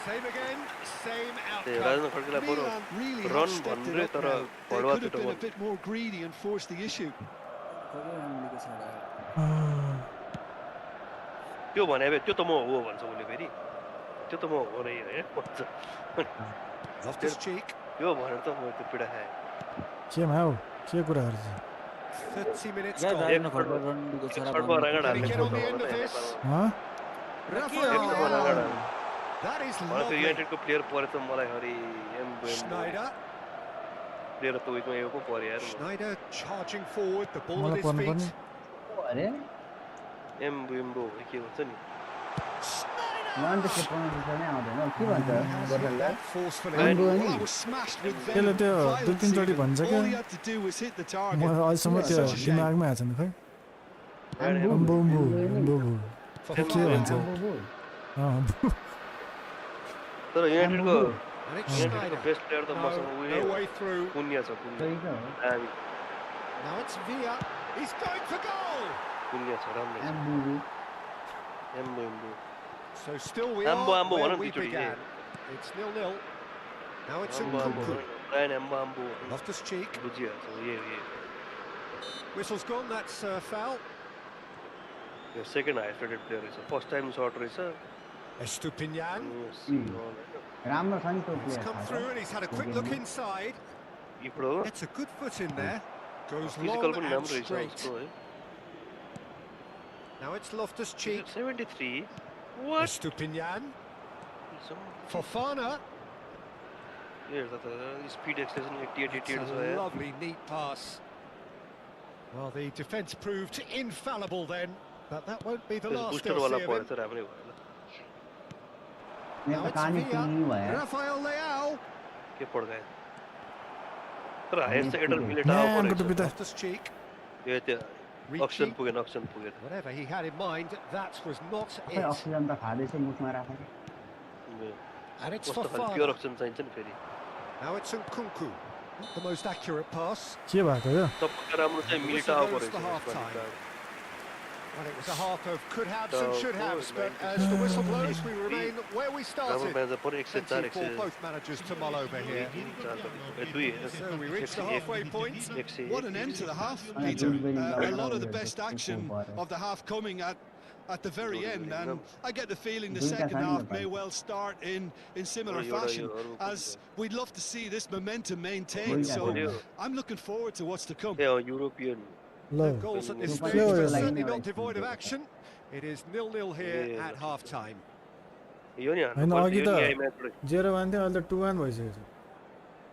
Same again, same outcome. Milan really have stepped it up now. They could have been a bit more greedy and forced the issue. Loftus-Cheek. 30 minutes gone. Can he get on the end of this? Rafael. That is lovely. Schneider. Schneider charging forward, the ball at his feet. त्यसले त्यो दुई तीनचोटि भन्छ क्या म अहिलेसम्म त्यो दिमागमा आएको छैन खै अम्बुम्बु अम्बुम्बु के भन्छ Now it's Villa. He's going for goal. So still we are where we began. It's 0-0. Now it's Nkunku. Loftus-Cheek. Whistle's gone, that's foul. Your second highest rated player is first time shot racer. Estupinian. He's come through and he's had a quick look inside. Gets a good foot in there. Goes long and straight. Now it's Loftus-Cheek. 73. What? Estupinian. Fofana. Yes, that's speed acceleration 88. It's a lovely, neat pass. Well, the defence proved infallible then, but that won't be the last they'll see of him. Now it's Villa. Rafael Leao. Loftus-Cheek. Whatever he had in mind, that was not it. And it's Fofana. Now it's Nkunku. Not the most accurate pass. के भएको यो Well, it was a half of could-haves and should-haves, but as the whistle blows, we remain where we started. Plenty for both managers to mull over here. So we reach the halfway point. What an end to the half, Peter. A lot of the best action of the half coming at the very end, and I get the feeling the second half may well start in similar fashion, as we'd love to see this momentum maintained. So I'm looking forward to what's to come. European. The goals at this stage, but certainly not devoid of action. It is 0-0 here at half-time. हैन अघि त 0-1 थियो अहिले त 2-1 भइसक्यो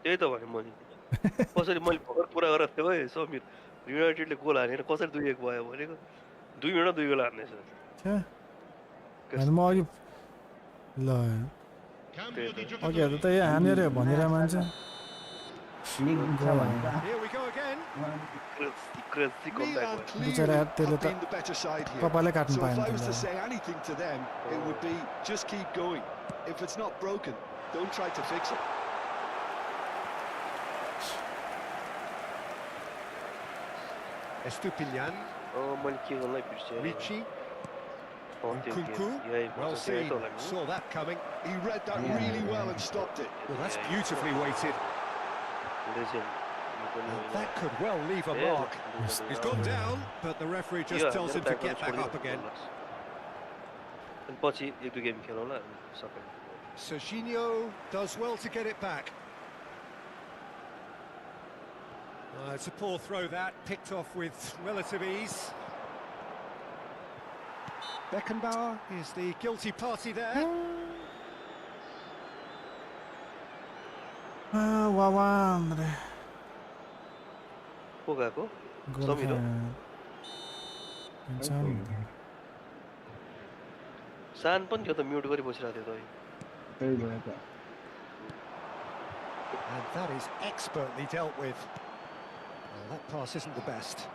त्यही त भने मैले कसरी मैले भर्खर कुरा गरेर थियो है समीर युनाइटेडले गोल हानेर कसरी 2-1 भयो भनेको 2 मिनेटमा 2 गोल हान्नेछ छ्या हैन म अघि ल अघि त त्यही हानेर भनेर मान्छे Here we go again. बिचरा त्यसले त कपालै काट्नु So if पाएन I was to say anything to them, it would be just keep going. If it's not broken, don't try to fix it. Estupinian. Ricci. Nkunku. Well seen. Saw that coming. He read that really well and stopped it. Well, that's beautifully weighted. That could well leave a mark. He's gone down, but the referee just tells him to get back up again. Serginho does well to get it back. It's a poor throw that, picked off with relative ease. Beckenbauer is the guilty party there. को गएको समीर सान पनि थियो त mute गरी बसिरहेको थियो त And that is expertly dealt with. Well, that pass isn't the best.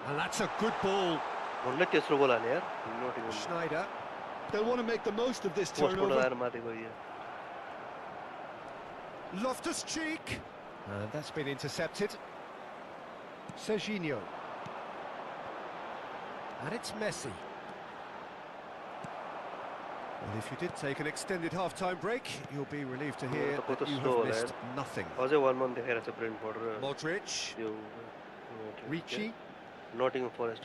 And that's a good ball. उनले तेस्रो गोल हाने यार Schneider. They'll want to make the most of this turnover. Loftus-Cheek. That's been intercepted. Serginho. And it's Messi. Well, if you did take an extended half-time break, you'll be relieved to hear that you have missed nothing. Modric. Ricci. Nottingham Forest.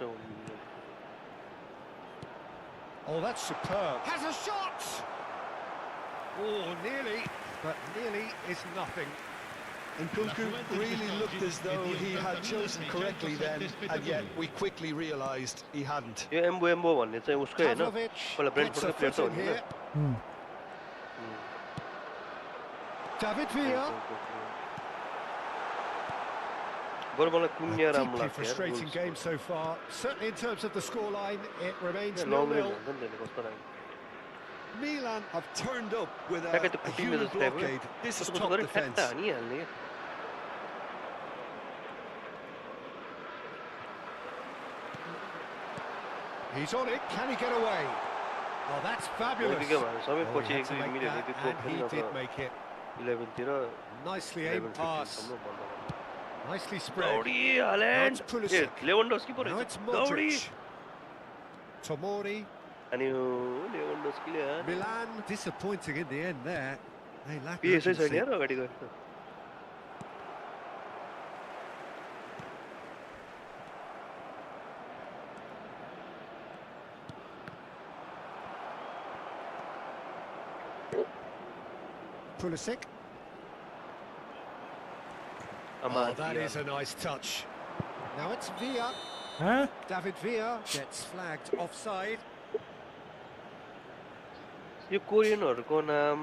Oh, that's superb. Has a shot! Oh, nearly, but nearly is nothing. And Nkunku really looked as though he had chosen correctly then, and yet we quickly realised he hadn't. Pavlovic gets a foot in here. David Villa. A deeply frustrating game so far. Certainly in terms of the scoreline, it remains 0-0. Milan have turned up with a human blockade. This is top defence. He's on it. Can he get away? Oh, that's fabulous. Oh, he had to make that, and he did make it. Nicely aimed pass. Nicely spread. Now it's Pulisic. Now it's Modric. Tomori. Milan disappointing in the end there. They lack urgency. Pulisic. Oh, that is a nice touch. Now it's Villa. Huh? David Villa gets flagged offside. यो कोरियनहरुको नाम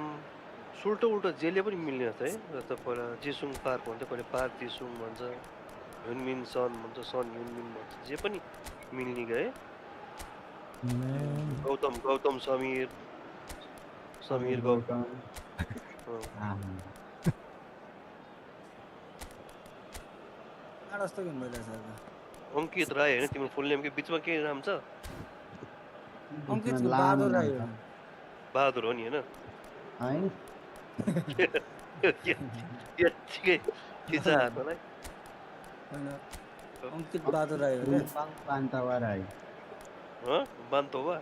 सुल्टो उल्टो जेले पनि मिल्ने छ है जस्तो पहिला जिसुङ park भन्छ कहिले पार्क जिसुङ भन्छ युनमिन सन भन्छ सन युनमिन भन्छ जे पनि मिल्ने गए गौतम समीर गौतम अंकित राय हैन तिम्रो फुल नेम के बीचमा के नाम छ अंकित बहादुर राय बहादुर हो नि हैन हैन के के छ मलाई हैन अंकित बहादुर राई हो क्या रुम्बाङ पान्तवा राई Huh? Bantova?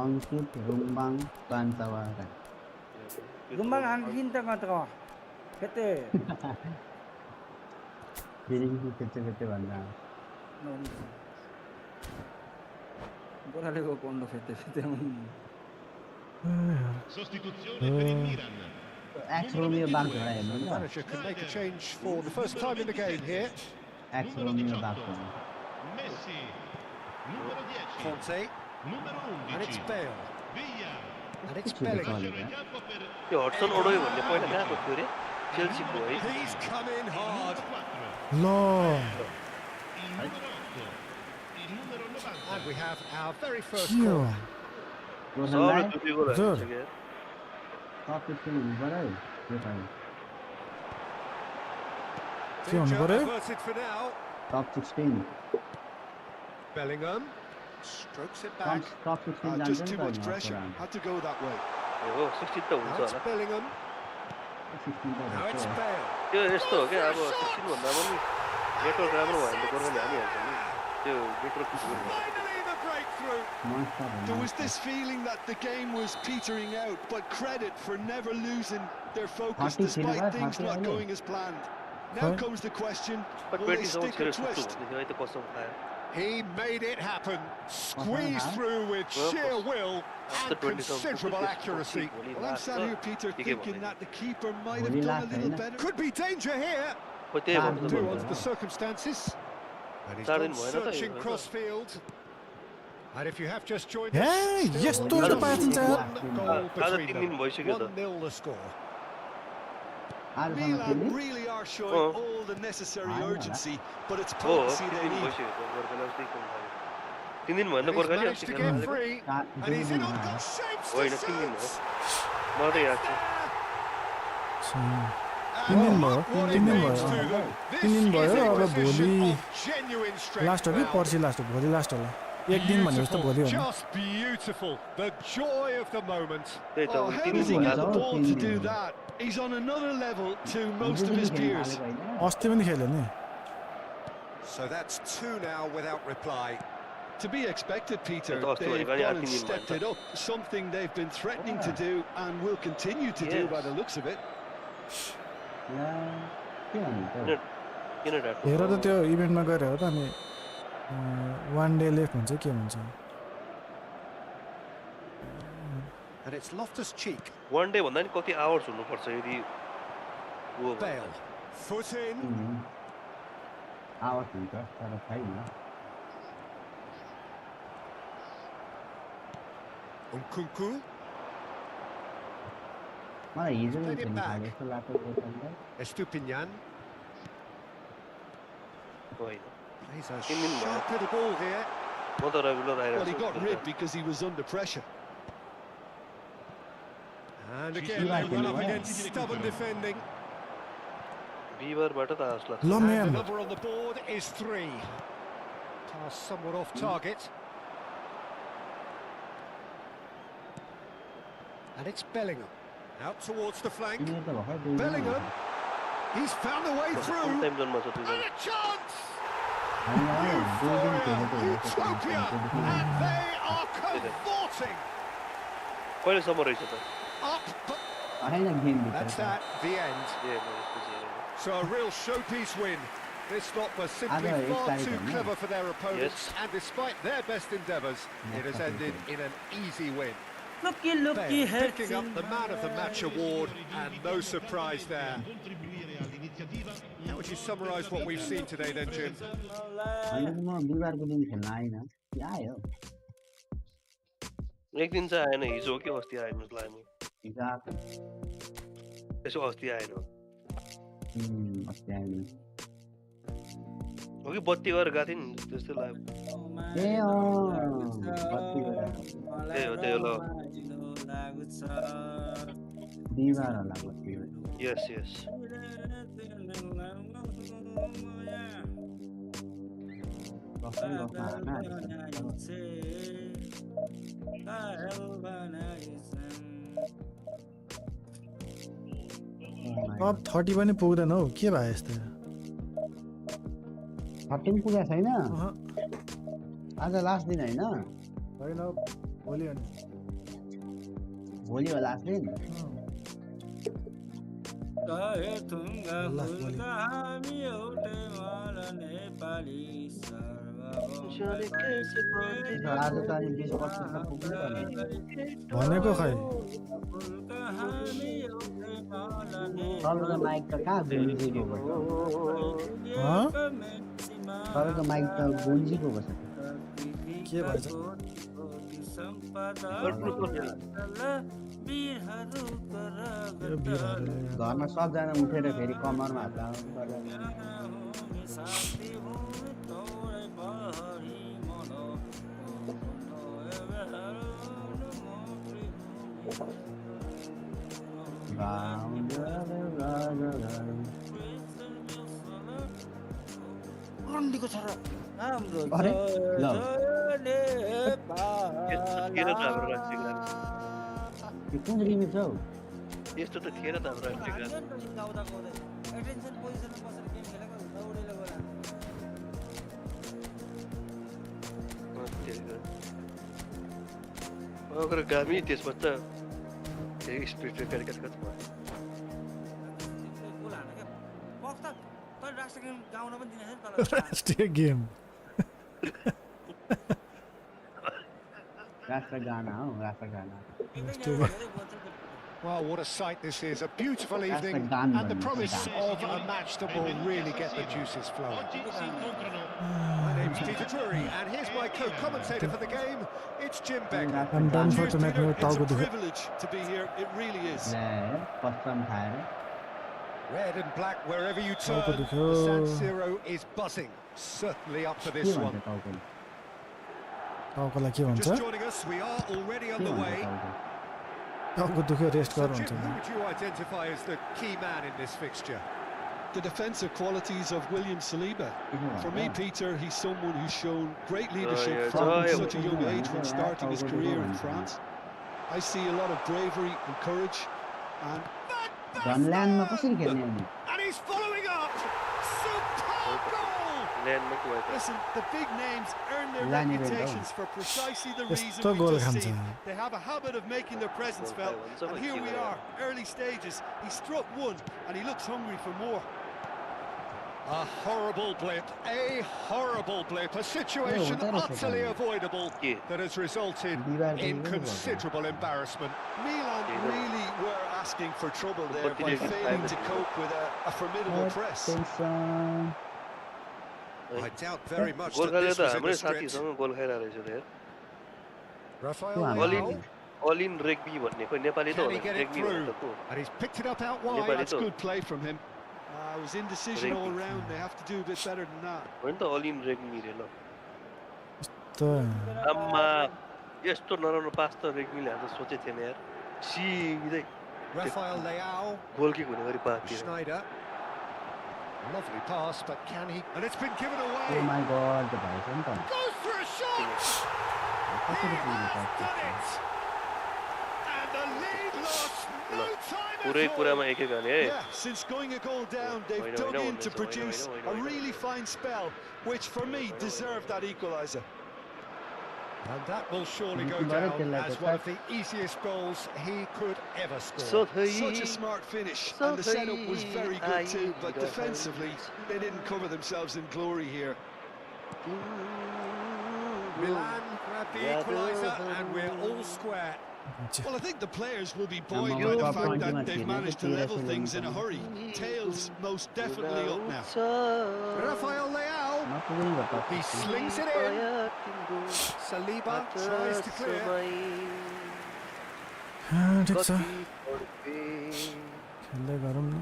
अङ्कित रुम्बाङ पान्तवा राई गुम्बाङ आङ्किन त कता फेते फेरि फेते भन्दा गोरालेको कोन्डो फेते फेते Sostituzione per il Milan. X Romeo बागझोडा हेर्नु The manager can make a change for the first time in the game here. X Romeo बागझोडा Messi. Numero 10. Fonte, Numero and it's 11. Bale, Villa. and it's Che Bellingham. chale Lasciano il campo per yo Hutson ओडोय भन्ने पहिला गएको थियो रे चेल्सीको है He's come in hard, il 4. ल Il numero 8. Il numero 90. and we have our very first के हो corner. सबले दुई गोल हजुर। हाल्छ के टप 15 हुनु पर्यो यो पालि के हुनु Danger पर्यो averted for now. Tub 16 Bellingham strokes it back. टप 16 जान्छ Just नि too त much नि pressure. अर्को Had to go that way. ए हो 16 त हुन्छ Now it's होला Bellingham. 16 त Now it's हुन्छ Bale. त्यो यस्तो हो क्या अब 16 भन्दा पनि नेटवर्क राम्रो भयो भने त गोर्खाले हानिहाल्छ नि त्यो network Finally the breakthrough. There was this feeling that the game was petering out, but credit for never losing their focus 30 despite kilometers, things 30 not kilometers. going as planned. Now Huh? comes the question, but will they 20 सम्म stick or खेलेर सुत्छु twist? भन्दै थियो है त कसम खायो He made it happen. Squeezed Uh-huh. through with Well, sheer will after and 20 some considerable fifty, accuracy. Well, I'm sat here, Peter, Big thinking one, that the keeper might Only have done a last, little eh? better. Could be danger here. खै त्यही Ah, भन्नु त Do भन्नु under the circumstances. And he's Started gone why not, searching eh? crossfield. And if you have just joined Hey, us, yes, still to the one passenger. goal आज between 3 दिन them. भइसक्यो त 1-0 the score. आजसम्म Milan खेल्ने really are showing Oh. all the necessary Ah, urgency, but it's हो potency 3 they दिन need. भइसक्यो त गोर्खाले अस्ति खेल्नु थाल्यो 3 दिन भयो And नि he's गोर्खाले managed अस्ति to खेल्नु get थालेको free. And he's in on good shapes होइन to 3 दिन हो shoot. मलाई त याद छ 3 दिन भयो What 3 it दिन means भयो to them. This 3 दिन is भयो a अब position भोलि of genuine strength लास्ट हो कि now. पर्सि लास्ट हो भोलि लास्ट होला एक दिन भनेपछि त भोलि Beautiful, होला just beautiful. The joy of the moment. त्यही त Oh, अब how 3 does दिन he भयो get the That's ball all to team do game. that? He's on another level to most हिजो of his पनि खेल्नु peers. थालेको होइन अस्ति पनि खेल्यो नि So that's two now without reply. To be expected, Peter. It's also They've very gone and hard to stepped win, it up. Something they've been threatening to do and will continue to do by the looks of it. ला, के भन्नु त किन डाट्नु हेर त त्यो इभेन्टमा गएर हो त अनि 1 डे लेफ्ट हुन्छ के हुन्छ And it's Loftus-Cheek. 1 डे भन्दा नि कति आवर्स हुनुपर्छ यदि हो भने। Bale. Foot in. आवाज हुन्छ तर छैन Nkunku. मलाई हिजो नै Played it खेल्नु back. थाले जस्तो लाग्छ गोर्खालीलाई। Estupinian. होइन Plays a In the sharp little ball here. म त रेगुलर Well, he आइरहेको got छु rid because he was under pressure. And again, they run up against stubborn defending. बिहिबारबाट त आस लाग्छ ल And the ma'am number on the board is 3. Pass somewhat off target. And it's Bellingham. Out towards the flank. तिनीहरू त भर्खर दुई दिन Bellingham. He's found a way कुन through. Time जोनमा छ And दुईजना a chance! होइन, दुई दिन खेलेको Euphoria! हो जस्तो Utopia! लाग्छ। And they are cavorting. कहिलेसम्म रहेछ त Up, but होइन गेम that's भित्र that. The end. ए मैले बुझेँ So a real showpiece win. This lot was simply Ada far excited, too no? clever for their opponents, Yes. and despite their best endeavours, it has ended in an easy win. लुकी लुकी Bale picking up the Man of the Match award, and no surprise there. Contribuire all'iniziativa. How would you summarise what we've seen today then, Jim? होइन म बिहिबारको दिन खेल्न आइनँ के आयो एक दिन चाहिँ आएन हिजो हो कि अस्ति आएन जस्तो लाग्यो नि हिजो आएको यसो अस्ति आएन अस्ति आएन हो कि बत्ती गरेर गएको थिएँ नि त्यस्तै लाग्यो ए कति बेला त्यही हो त्यही हो ल बिहिबार होला कति यस यस अब 30 पनि पुग्दैन हौ के भयो यस्तो 13 पुगेको छैन आज लास्ट दिन हैन होइन भोलि अनि भोलि हो लास्ट दिन कहे थुङ्गा फुलका हामी एउटै माला नेपाली आज त अनि 20 वर्ष त पुग्नु पर्ने भनेको खै तपाईँको माइक त कहाँ गुन्जिएको भयो तपाईँको माइक त गुन्जिएको भयो के भएछ घरमा सबजना उठेर फेरि कमरमा हात रन्डीको छ र हाम्रो अरे ल कुन रिमिक्स हौ यस्तो त थिएन त हाम्रो राष्ट्रिय गान एटेन्सन पोजिसनमा बसेर गेम खेलेको दौडेले गरा अगर गामी त्यसमा त स्पिड रेकर्ड गोल हाने के बक्स त राष्ट्रिय गेम गाउन पनि दिने छैन राष्ट्रिय गेम राष्ट्र गाना हो राष्ट्र गाना Well, what a sight this is. A beautiful evening and the promise of a match that will really get the juices flowing. My name's Peter Drury and here's my co-commentator for the game. It's Jim Becker. I'm done for tonight. No It's a privilege to be here. It really is. Red and black wherever you turn. The San Siro is buzzing. Certainly up for this one. Just joining us, we are already on the way. So Jim, who would you identify as the key man in this fixture? The defensive qualities of William Saliba. For me, Peter, he's someone who's shown great leadership from such a young age when starting his career in France. I see a lot of bravery and courage. And he's following up! Superb goal! Listen, the big names earn their reputations for precisely the reason we just seen. They have a habit of making their presence felt. And here we are, early stages. He struck one and he looks hungry for more. A horrible blip, a situation utterly avoidable that has resulted in considerable embarrassment. Milan really were asking for trouble there by failing to cope with a formidable press. I doubt very much that this was in the script. Rafael Leao. All-in rugby भन्ने कोही नेपाली त Can होला he get it rugby through? भन्दा को And he's picked it up out wide. That's good play from him. It was indecision all around. They have to do a bit better than that. होइन त all-in rugby रे ल त आम्मा यस्तो नराम्रो पास त rugby-ले हान्न सोचे थिएन यार सिधै Rafael Leao. गोल किक हुने गरी पास दियो Schneider. Lovely pass, but can he? And it's been given away. Oh my god, the ball went on. Goes for a shot. He has done it. And the lead lost no time पुरै at कुरामा all. एक एक हाने है Yeah, since going a goal down, they've dug in to produce a really fine spell, which for me deserved that equaliser. And that will surely go down as one of the easiest goals he could ever score. Such a smart finish, and the setup was very good too, but defensively, they didn't cover themselves in glory here. Milan grabbed the equaliser and we're all square. Well, I think the players will be buoyed by the fact that they've managed to level things in a hurry. Tails most definitely up now. Rafael Leao, he slings it in. Saliba tries to clear. ठिक छ खेल्दै गरौँ न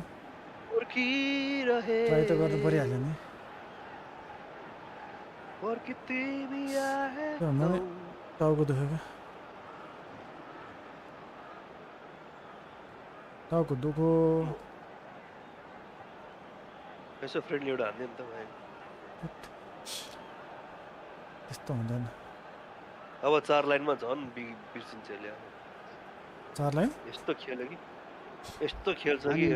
try त गर्नु परिहाल्यो नि मलाई टाउको दुख्यो क्या टाउको दुखो यसो फ्रेन्डली एउटा हान्दियो नि त भाइ त्यस्तो हुँदैन अब 4 लाइनमा झन् बिर्सिन्छ यसले चार लाइन यस्तो खेल्यो कि यस्तो खेल्छ कि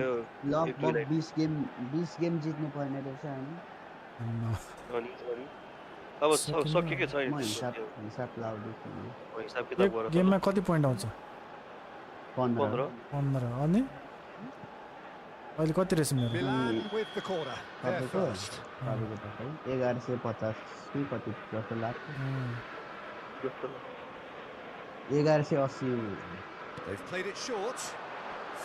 लगभग 20 गेम जित्नु पर्ने रहेछ हैन अनि अब सक्यो के छैन म हिसाब लाउँदैछु हिसाब किताब एक गरेर गेममा कति पोइन्ट आउँछ 15 15 अनि अहिले कति रहेछ मेरो Milan with the corner. They're तपाईँको first. त खै 1150 कि कति जस्तो लाग्छ 1180 They've played it short.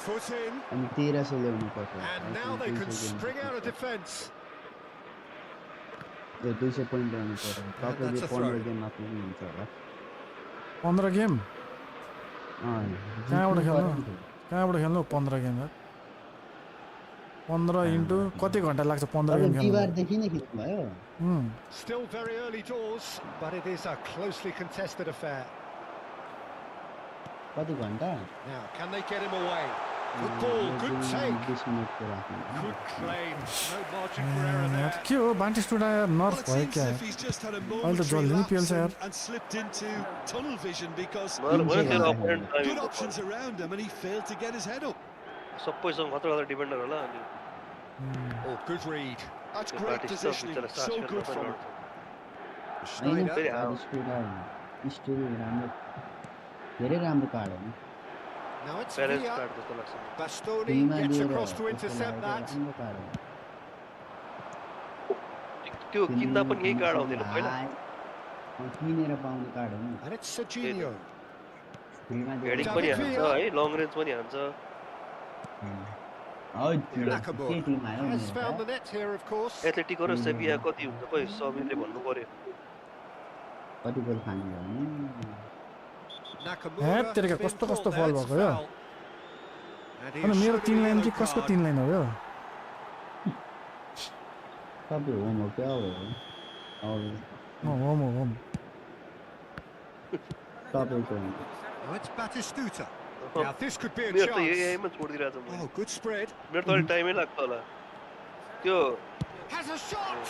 Foot in. अनि 1300 ल्याउनु पर्छ And now they can spring out of defence. 200 point ल्याउनु पर्छ that's तपाईँले a throw. 15 गेममा पुग्नुहुन्छ होला 15 गेम कहाँबाट खेल्नु जित्नु कहाँबाट खेल्नु 15 गेम 15 इन्टु कति घन्टा लाग्छ 15 तपाईँ गेम खेल्नु बिहिबारदेखि नै खेल्नुभयो Still very early doors, but it is a closely contested affair. कति घन्टा Now, can they get him away? Good ball, good take. 20 मिनेटको राख्नु Good claim. No margin for error there. के हो बान्टिस्टुडा नर्फ भयो क्या he's just had a अहिले त जल्दी नै पेल्छ यार and slipped into tunnel vision because good options around him and he failed to get his head up. सबैसँग खतरा डिफेन्डर होला अनि Oh, good read. That's great positioning. So good from him. होइन Schneider. स्टोरी राम्रो धेरै राम्रो card हो नि Now it's प्यारेस Villa. कार्ड जस्तो लाग्छ Bastoni टिममा gets लिएर across to त्यसको intercept लागि that. राम्रो कार्ड हो त्यो किन्दा पनि यही कार्ड आउँदैन पहिला किनेर पाउने कार्ड हो नि And it's Serginho. फ्रीमा हेडिङ पनि हान्छ है लङ रेन्ज पनि हान्छ Nakamura के टिम आयो has found the net here, of course. Athletic र सेभिया कति हुन्छ खै सबिनले भन्नु पर्यो कति गोल खाने हो नि Nakamura तेरेका has been कस्तो caught कस्तो there, फल it's भएको यो foul. And he अनि is मेरो shown 3 a लाइन yellow कि कसको card. 3 लाइन हो यो सबै होम हो क्या होम तपाईँको Now it's Batistuta. Now this could be a मेरो त chance. यहीमा छोडिदिरहेछ मैले Oh, good spread. मेरो त अलिक टाइमै लाग्छ होला त्यो Has a shot.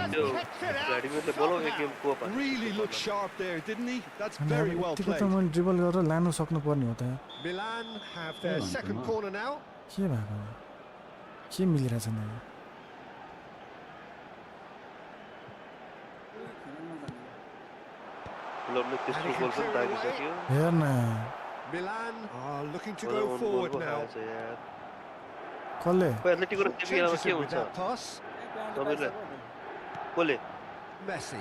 भ्लाडिमिरले बोलाउ एक गेम को Really looked sharp there, didn't he? That's very well यतिको त played. मैले ड्रिबल गरेर लानु सक्नु पर्ने हो त यहाँ Milan have their second corner now. के भएको के मिलिरहेछ नि क्लबले तेस्रो गोल पनि दागिसक्यो हेर न Milan are looking to go forward now. कसले खै एथलेटिक र सेभियामा Changes के it with हुन्छ that pass. सबिनले कसले Messi.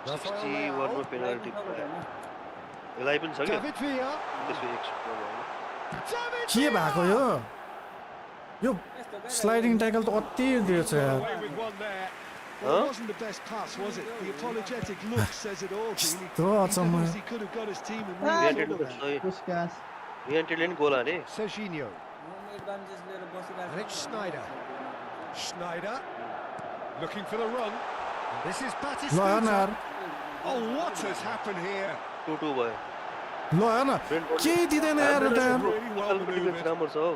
जी Rafael वनमा Leao. पेनल्टी यसलाई पनि छ क्या David Villa. त्यसको एक्स्ट्रा भयो David के भएको यो स्लाइडिङ ट्याकल त अति दिएछ यार away with one there. Well, it wasn't the best pass, was it? The apologetic look says it all. तो He अचम्म obviously could have got his team in real युनाइटेडले trouble त there. सही Puskas युनाइटेडले नि गोल हाने Serginho. And it's Schneider. Schneider. Looking for the run. And this is ल हेर न Batistuta. यार Oh, what has happened here? 2-2 भयो ल हेर न केही दिँदैन यार एउटा यार डिफेन्स राम्रो छ हौ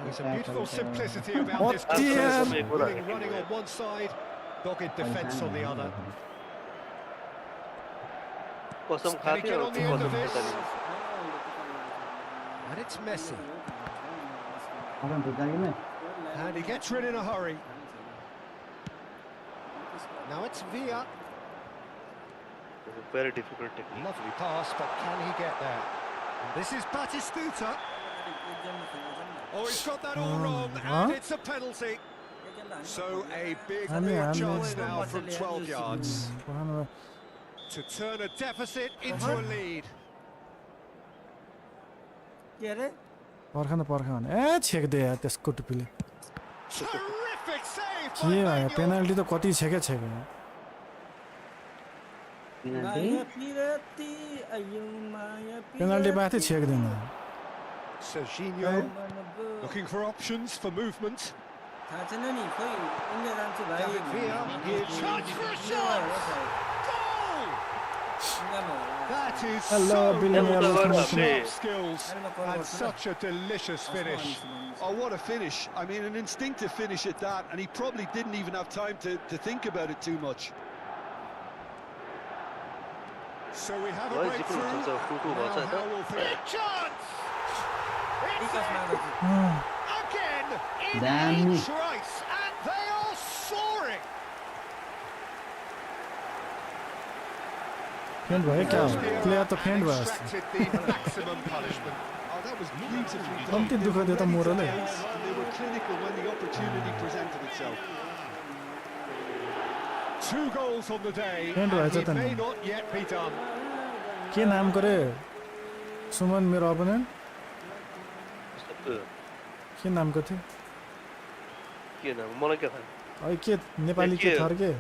There's a beautiful simplicity about this अति यार contest. Willing running on one side, dogged defence on the other. कसम Can he get खाथ्यो on the end of this? And it's Messi. अपन भित्तालीमा And he gets rid in a hurry. Now it's Villa. Very difficult technique Lovely pass, but can he get there? And this is Batistuta. Oh, he's got that all wrong, and it's a penalty. So a big, And big yeah, chance now from 12 yards पर्खान to turn a deficit into a lead. के अरे पर्खान ए छेक्दे यार त्यसको टुप्पीले Terrific save के by भयो Manuel. Penalty त कति छेके छेक्यो penalty माथि छेक्दैन Serginho looking for options for movement. थाहा छैन नि खोइ उनले जान्छ भाइ David Villa, chance for a shot. Goal! That is Hello, so billionaire smart listener. skills and such a delicious finish. Oh, what a finish. I mean, an instinctive finish at that, and he probably didn't even have time to think about it too much. So we have a Why is it breakthrough. so 2-2 Now was it? how will Big chance! Again, in Damn. each race, and they are soaring. Faint भयो क्या player त faint भयो Extracted the maximum punishment. Oh, that was beautifully done. कम्ती दुःख दियो त Morley And they were clinical when the opportunity presented itself. 2 goals on the day, faint and भएछ he त may नि not yet be done. के नाम गरे सुमन मेरो अपोनेन्ट के नामको थियो किन मलाई के थाहा अहिले के नेपाली के थर के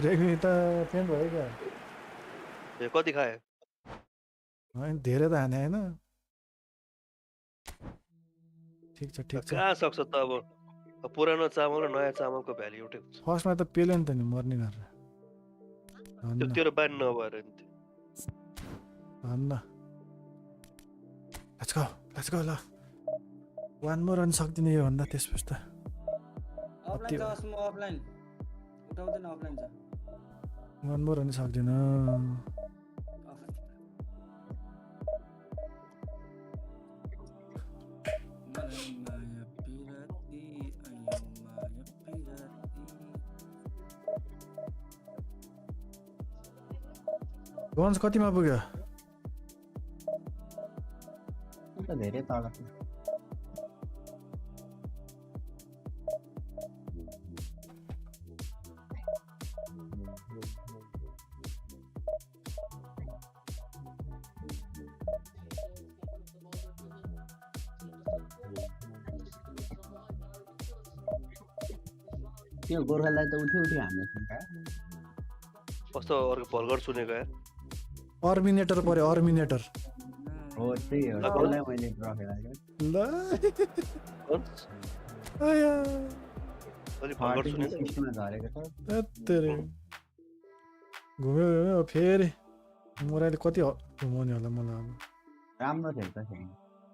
रेग्मी त फेन्ट भयो क्या कति खाए होइन धेरै त हाने होइन ठिक छ कहाँ सक्छ त अब पुरानो चामल र नयाँ चामलको भ्याल्यु एउटै हुन्छ फर्स्टमा त पेले नि त नि मर्ने गरेर त्यो तेरो बानी नभएर नि भन्न लेट्स गो ल वान मोर रन सक्दिने यो भन्दा त्यसपछि त अफलाइन छ म अफलाइन उठाउँदैन अफलाइन छ वान मोर रन सक्दिन गन्स कतिमा पुग्यो त धेरै तल त्यो गोर्खालाई त उठ्यो हान्ने कस्तो अर्को भर्खर सुनेको यार अर्मिनेटर पर्यो अर्मिनेटर हो त्यही हो त्यसलाई मैले ड्र खेलाएको ल अलि भर्खर सुनेको सिस्टममा झरेको छ तेरे घुम्यो फेरि मोराले कति घुमाउने होला मलाई अब राम्रो खेल्छ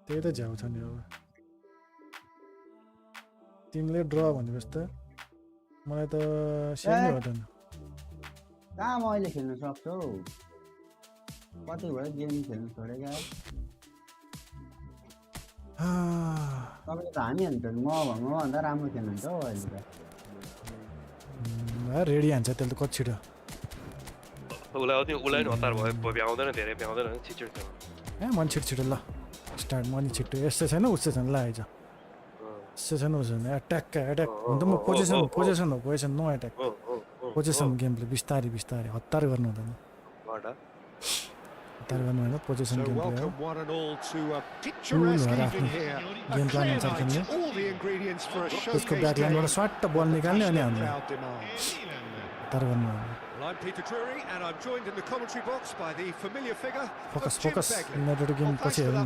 त्यही त झ्याउ छ नि अब तिमीले ड्र भनेपछि त मलाई त सेम हो त कहाँ म अहिले खेल्न सक्छु कति भयो गेम खेल्नु छोडेको तपाईँले त हानिहाल्छ मभन्दा राम्रो खेल्नुहुन्छ हौ अहिले त रेडी हान्छ त्यसले त कति छिटो उसलाई नि हतार भयो भ्याउँदैन धेरै भ्याउँदैन छिटो ए मन छिटो ल स्टार्ट मनी छिटो यस्तै छैन उस्तै छैन ल आइज यस्तै छैन उस्तो छैन एट्याक हुन त म पोजिसन नो एट्याक पोजिसन गेमले बिस्तारै हतार गर्नु हुँदैन हतार गर्नु होइन पोजिसन गेम प्ले हो गेम प्लान अनुसार खेल्ने त्यसको ब्याकलाइनबाट स्वाट बल निकाल्ने अनि हान्ने हतार गर्नु होइन फोकस युनाइटेड गेम पछि हेर्नु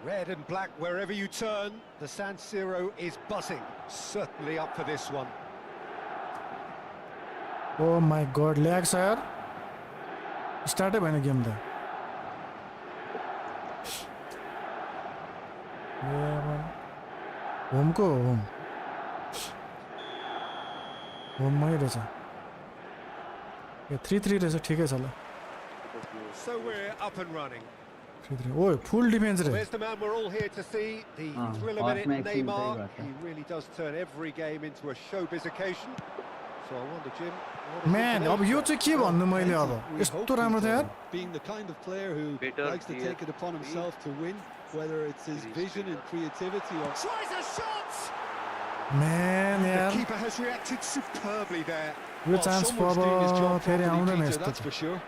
Red and black wherever you turn, the San Siro is buzzing. Certainly up for this one. Oh my god, lag sir. Started by the game there. Yeah man. Home ko home. Home mai रहेछ. Yeah 3-3 रहेछ ठिकै छ ल. So we're up and running. Oh, full defense. There's the man we're all here to see, the thriller minute Neymar. He really does turn every game into a showbiz occasion. So I wonder, Jim. Man, अब यो चाहिँ के भन्नु मैले अब यस्तो राम्रो थियो यार. Being the kind of player who likes to take it upon himself to win, whether it's his vision and creativity or tries a shot. Man, the keeper has reacted superbly there. Yo chance अब फेरि आउँदैन यस्तो. That's for sure.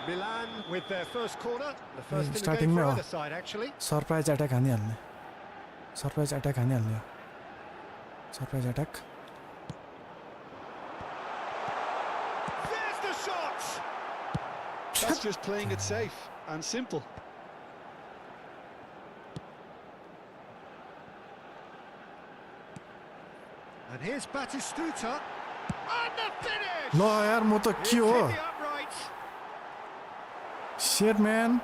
Milan with their first corner, the first in the starting game for either side actually. Surprise attack हानिहाल्ने. Surprise attack हानिहाल्ने. Surprise attack. There's the shot. That's just playing it safe and simple. And here's Batistuta. And the finish. No यार म त के हो? Shit, man.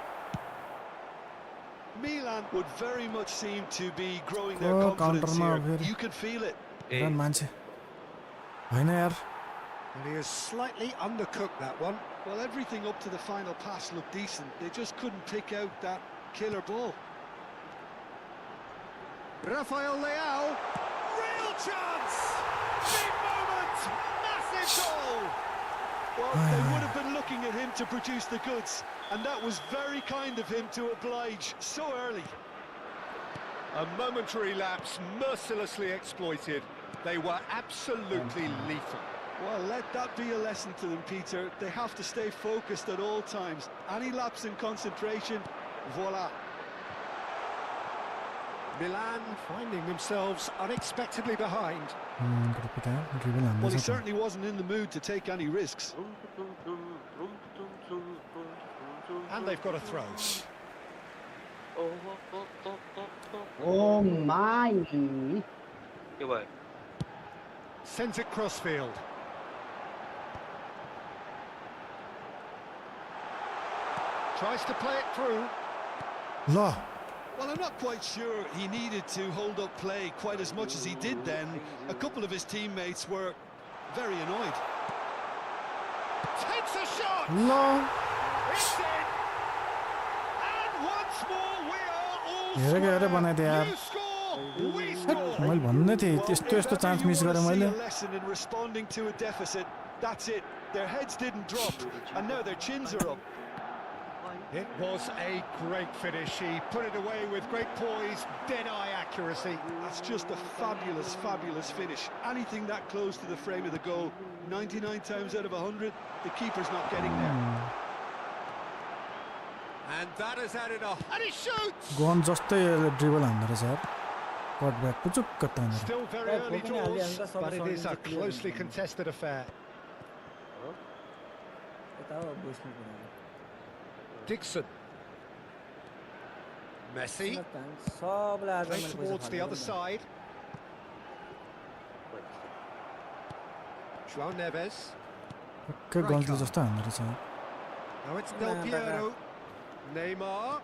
Milan would very much seem to be growing their confidence here. You can feel it. Run, man. होइन यार. And he has slightly undercooked that one. Well, everything up to the final pass looked decent. They just couldn't pick out that killer ball. Rafael Leao, real chance! Big moment! Massive goal! Well, they would have been looking at him to produce the goods, and that was very kind of him to oblige so early. A momentary lapse mercilessly exploited. They were absolutely lethal. Well, let that be a lesson to them, Peter. They have to stay focused at all times. Any lapse in concentration, voila. Milan finding themselves unexpectedly behind. Well, he certainly wasn't in the mood to take any risks. And they've got a throw. Oh my! Goodbye. Sends it crossfield. Tries to play it through. ल Well, I'm not quite sure he needed to hold up play quite as much as he did then. A couple of his teammates were very annoyed. Takes a shot! ल It's in! And once more we are all हेरेको हेरे बनाइदिए यार You score, we score! मैले भन्ने थिएँ यस्तो यस्तो chance miss गरेँ मैले A lesson in responding to a deficit. That's it. Their heads didn't drop, and now their chins are up. It was a great finish. He put it away with great poise, dead-eye accuracy. That's just a fabulous, fabulous finish. Anything that close to the frame of the goal, 99 times out of 100, the keeper's not getting there. And that has added up. And he shoots! Gun जस्तै dribble हान्दो रहेछ यार cut back पुचुक्क तानेर Still very early doors, but it is a closely contested affair. Dixon. Messi. Plays towards the other side. João Neves. के गन्ती जस्तो हान्दो रहेछ Now it's Del Piero. Neymar.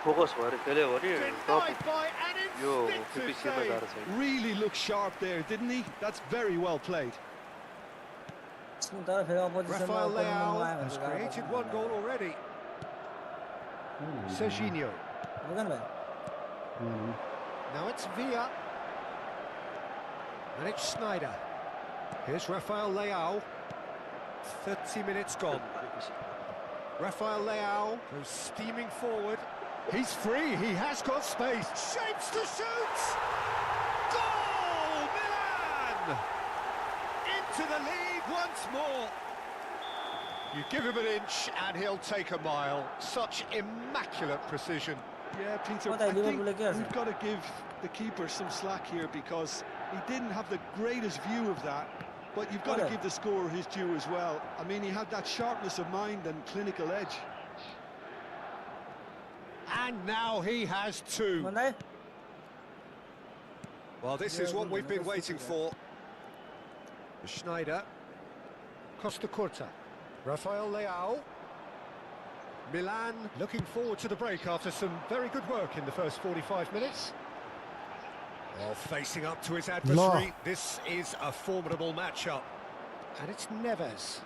Focus भयो पेले हो नि Denied by an yo instinctive FIFAe मा save. गएर चाहिँ Really looked sharp there, didn't he? That's very well played. Rafael Leao has created one goal already. Serginho. Now it's Villa. And it's Snyder. Here's Rafael Leao. 30 minutes gone. Rafael Leao goes steaming forward. He's free, he has got space. Shapes to shoot! Goal! Milan! Into the lead once more. You give him an inch and he'll take a mile. Such immaculate precision. Yeah, Peter, I think we've got to give the keeper some slack here because he didn't have the greatest view of that. But you've got to give the scorer his due as well. I mean, he had that sharpness of mind and clinical edge. And now he has two. Well, this is what we've been waiting for. Schneider. Costa Curta. Rafael Leao. Milan looking forward to the break after some very good work in the first 45 minutes. Well, facing up to his adversary, this is a formidable matchup. And it's Neves.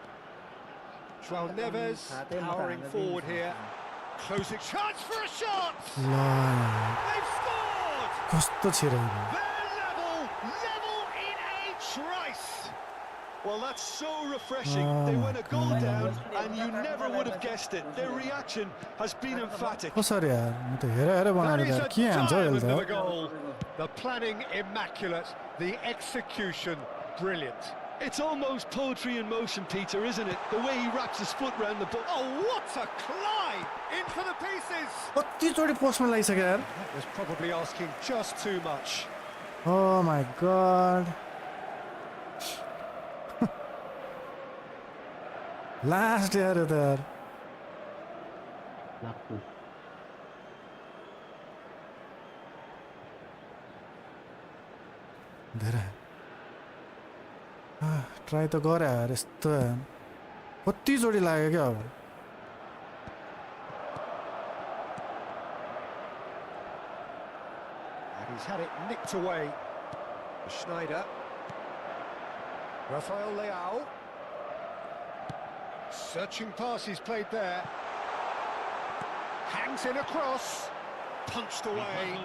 João Neves powering forward here. Closing chance for a shot! They've scored! कस्तो छिरेको They're level in a trice! Well, that's so refreshing. They went a goal down, and you never would have guessed it. Their reaction has been emphatic. कसरी यार म त हेरे हेरे बनाएर That is यार a के हान्छ diamond यसले of त a goal. The planning immaculate, the execution brilliant. It's almost poetry in motion, Peter, isn't it? The way he wraps his foot round the ball. Oh, what a climb! In for the pieces! कतिचोटि पोस्टमा लागिसक्यो यार That was probably asking just too much. Oh my god last यार यो त यार धेरै try त गरे यार यस्तो कतिचोटि लाग्यो क्या अब And he's had it nicked away. Schneider. Rafael Leao. Searching pass he's played there. Hangs in a cross. Punched away.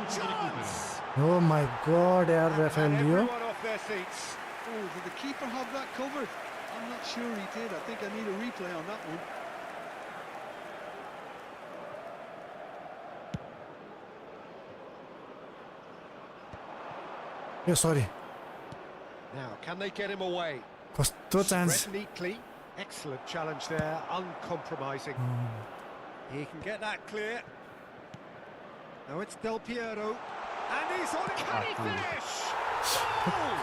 Chance! Oh my god, yaar, Rafael And Leo. everyone off their seats. Oh, did the keeper have that covered? I'm not sure he did. I think I need a replay on that one. Yeah, sorry. Now, can they get him away? Kasto chance. Spread neatly. Excellent challenge there, uncompromising. He can get that clear. Now it's Del Piero. And he's on it. Can he finish? Oh!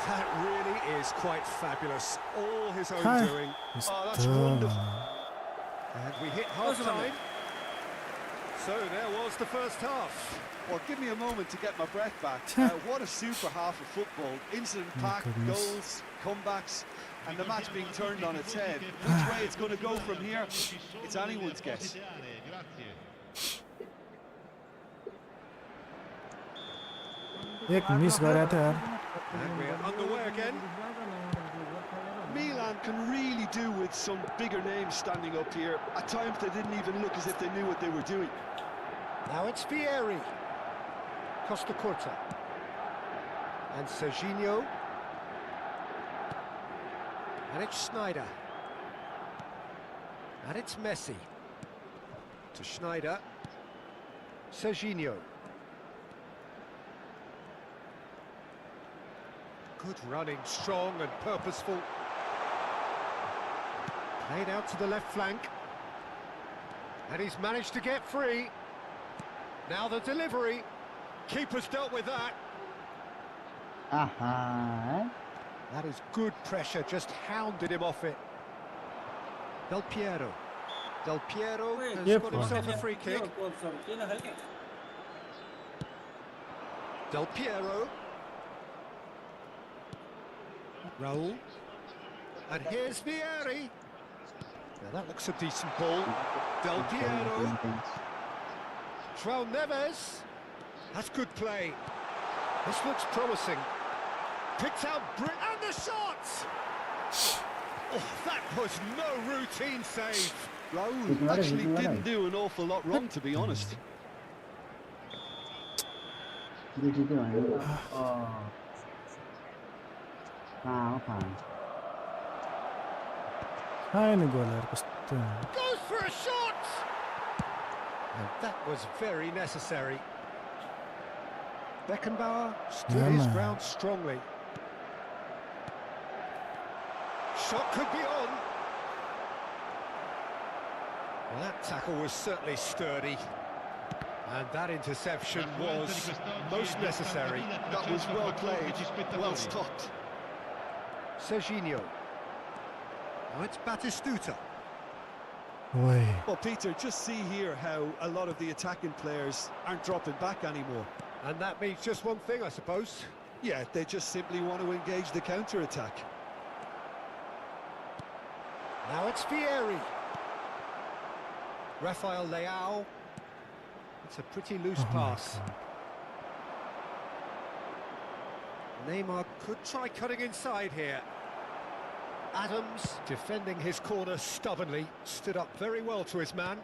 That really is quite fabulous. All his own doing. Oh, that's wonderful. And we hit half-time. So there was the first half. Well, give me a moment to get my breath back. What a super half of football. Incident-packed goals, comebacks, and the match being turned on its head. Which way it's going to go from here, it's anyone's guess. एक miss गरेको थियो यार. And we're underway again. Milan can really do with some bigger names standing up here. At times they didn't even look as if they knew what they were doing. Now it's Vieri. Costa Curta. And Serginho. And it's Schneider. And it's Messi. To Schneider. Serginho. Good running, strong and purposeful. Played out to the left flank. And he's managed to get free. Now the delivery. Keeper's dealt with that. That is good pressure, just hounded him off it. Del Piero. Del Piero has got himself a free kick. Del Piero. Raul. And here's Vieri. Now that looks a decent ball. Del Piero. João Neves. That's good play. This looks promising. Picked out and the shot! Oh, that was no routine save. Raul actually didn't do an awful lot wrong, to be honest. Goes for a shot! And that was very necessary. Beckenbauer stood his ground strongly. Shot could be on. Well, that tackle was certainly sturdy. And that interception was most necessary. That was well played, well stopped. Serginho. Now it's Batistuta. Well, Peter, just see here how a lot of the attacking players aren't dropping back anymore. And that means just one thing, I suppose. Yeah, they just simply want to engage the counter-attack. Now it's Vieri. Rafael Leao. It's a pretty loose pass. Neymar could try cutting inside here. Adams, defending his corner stubbornly, stood up very well to his man.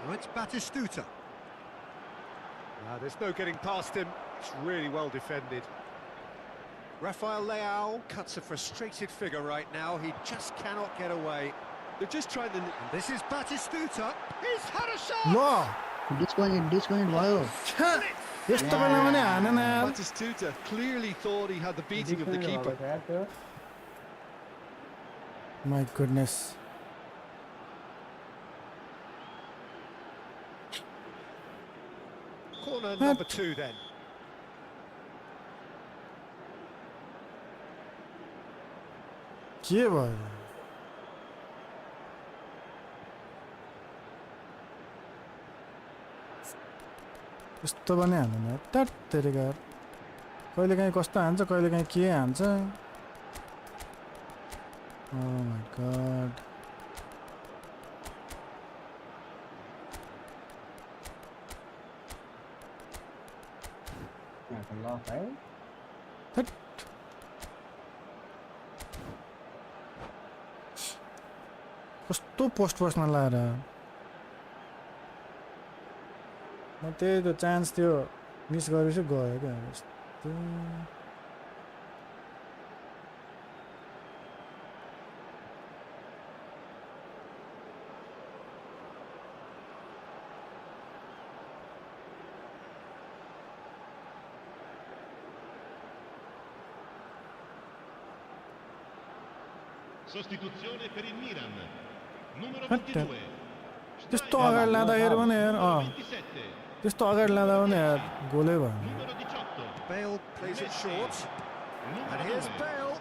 Now it's Batistuta. There's no getting past him. It's really well defended. Rafael Leao cuts a frustrated figure right now. He just cannot get away. They're just trying to... And this is Batistuta. He's had a shot! No! Disconnect भयो. Batistuta clearly thought he had the beating of the keeper. My goodness. Corner number 2 then. के भयो यस्तो पनि हान्दैन ट्याट तेरेका कहिलेकाहीँ कस्तो हान्छ कहिलेकाहीँ के हान्छ oh my God law of है थट कस्तो पोस्टमा लाएर म त्यही त चान्स थियो मिस गरेपछि गयो क्या यस्तो Sostituzione per il Milan. Numero 22. त्यस्तो अगाडि लाँदाखेरि पनि हेर त्यस्तो अगाडि लाँदा पनि यार गोलै भयो Numero 18. Bale plays it short. And here's Bale.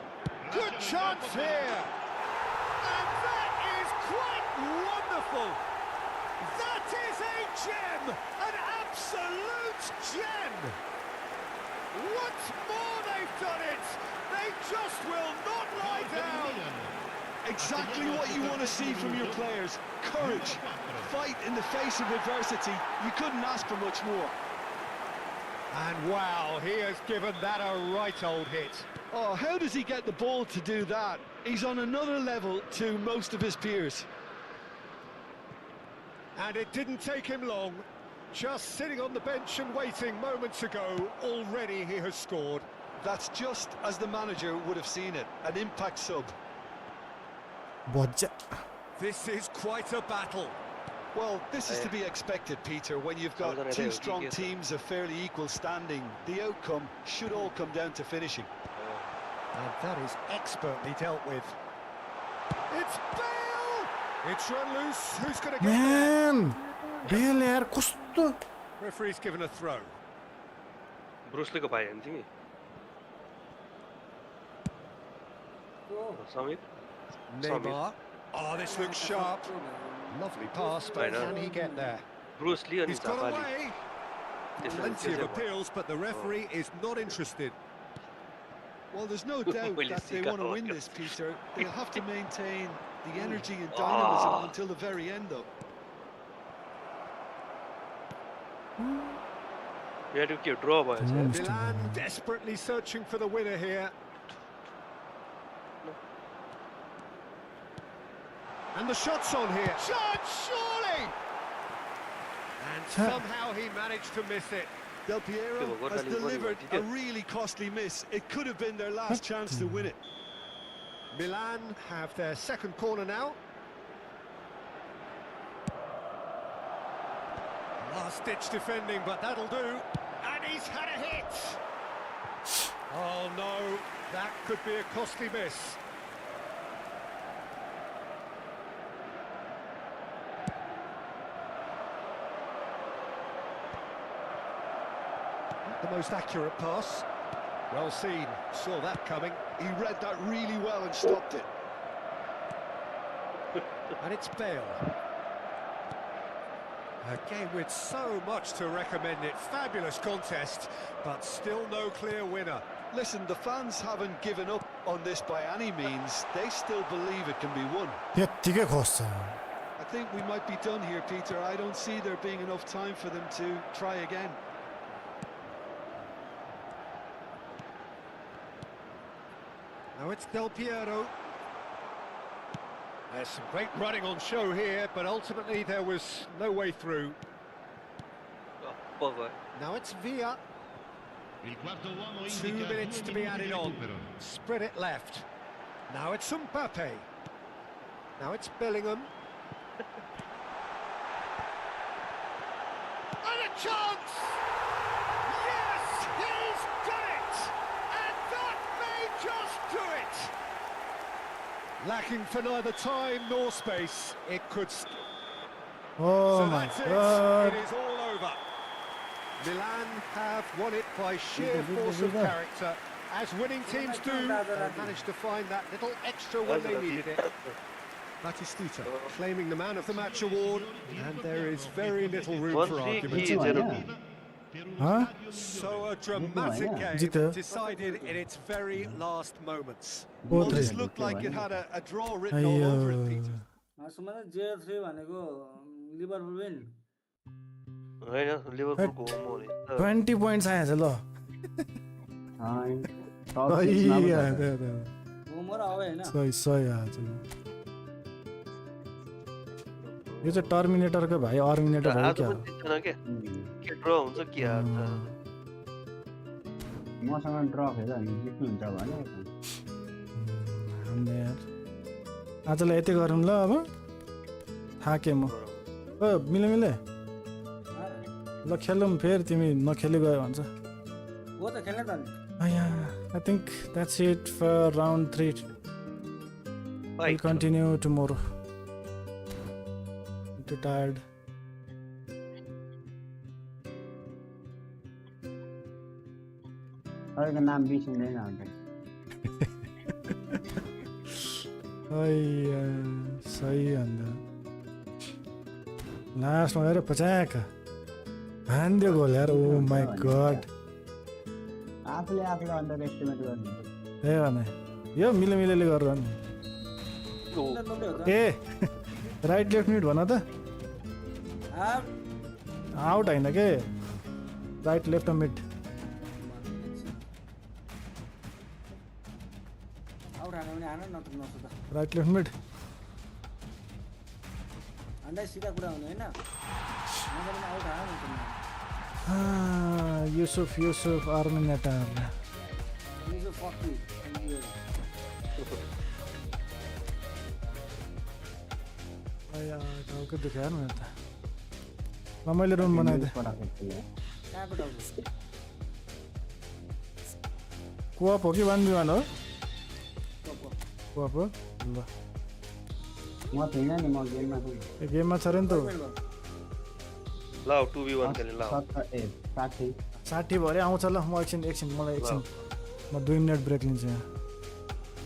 Good chance here. And that is quite wonderful. That is a gem. An absolute gem. Once more they've done it. They just will not lie down. Exactly what you want to see from your players. Courage, fight in the face of adversity. You couldn't ask for much more. And wow, he has given that a right old hit. Oh, how does he get the ball to do that? He's on another level to most of his peers. And it didn't take him long. Just sitting on the bench and waiting moments ago, already he has scored. That's just as the manager would have seen it. An impact sub. बज्जा This is quite a battle. Well, this is to be expected, Peter, when you've got two strong teams of fairly equal standing. The outcome should all come down to finishing. And that is expertly dealt with. It's Bale! It's run loose. Who's going to get there? म्यान bell यार कस्तो Referee's given a throw. ब्रुसले को पाए नि तिमी Sameer Neymar. Oh, this looks sharp. Lovely pass, but can he get there? Bruce Lee and He's got away. Plenty of appeals, but the referee is not interested. Well, there's no doubt that they want to win this, Peter. They'll have to maintain the energy and dynamism until the very end, though. Yeah, to get draw by Milan desperately searching for the winner here. And the shot's on here. Shot, surely! And somehow he managed to miss it. Del Piero has delivered a really costly miss. It could have been their last chance to win it. Milan have their second corner now. Last-ditch defending, but that'll do. And he's had a hit. Oh no, that could be a costly miss. The most accurate pass. Well seen, saw that coming. He read that really well and stopped it. And it's Bale. A game with so much to recommend it. Fabulous contest, but still no clear winner. Listen, the fans haven't given up on this by any means. They still believe it can be won. यत्तिकै खोज्छ I think we might be done here, Peter. I don't see there being enough time for them to try again. Now it's Del Piero. There's some great running on show here, but ultimately there was no way through. Now it's Villa. 2 minutes to be added on. Spread it left. Now it's Mbappe. Now it's Bellingham. And a chance! Yes, he's done it! And that may just do it! Lacking for neither time nor space. It could... Oh so my that's god it. It is all over. Milan have won it by sheer force of character, as winning teams do. They managed to find that little extra when they needed it. Batistuta claiming the man of the match award, and there is very little room for argument. Huh? So a dramatic game decided in its very last moments. Well, this looked like it had a draw written all over it, Peter. Suman JF3 भनेको Liverpool win हैन लिभरपुलको home हो नि 20 points आएछ ल सही आज यो चाहिँ टर्मिनेटरको भाइ अर्मिनेटर हो क्या ड्र हुन्छ कि मसँग ड्र खेल्छ भने जित्नुहुन्छ भने आजलाई यति गरौँ ल अब थाकेँ म मिले ल खेलौँ फेरि तिमी नखेली गयो भन्छ I think that's it for round 3. We'll continue tomorrow. I'm too tired. अरूको नाम बिर्सिँदैन हुन्छ सही अन्त लास्टमा गएर पचाक हान्दियो गोल यार ओ माई गड आफूले अन्डर एस्टिमेट गर्नु त्यही भने यो मिलेले गरेर नि ए राइट लेफ्ट मिड भन त आउट होइन के right left mid right left mid Yusuf अर्मिनेटर टाउको दुखायो नि त ल मैले रुम बनाइदिएँ कोअप हो कि 1v1 हो कोअप हो ल म थिएन नि म गेममा छ रे नि त ल 2v1 खेल्ने ल 60 भरे आउँछ ल म एकछिन मलाई एकछिन म 2 मिनेट ब्रेक लिन्छु यहाँ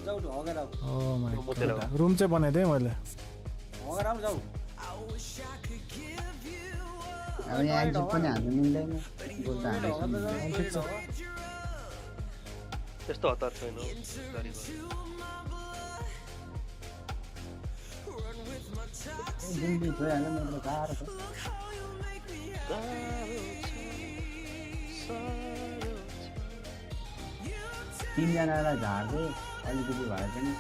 ओ माय गॉड रुम चाहिँ बनाइदिएँ मैले अब यहाँ एक्जिट पनि हाल्नु मिल्दैन ठिक छ त्यस्तो हतार छैन तीनजनालाई झार्दै अलिकति भए पनि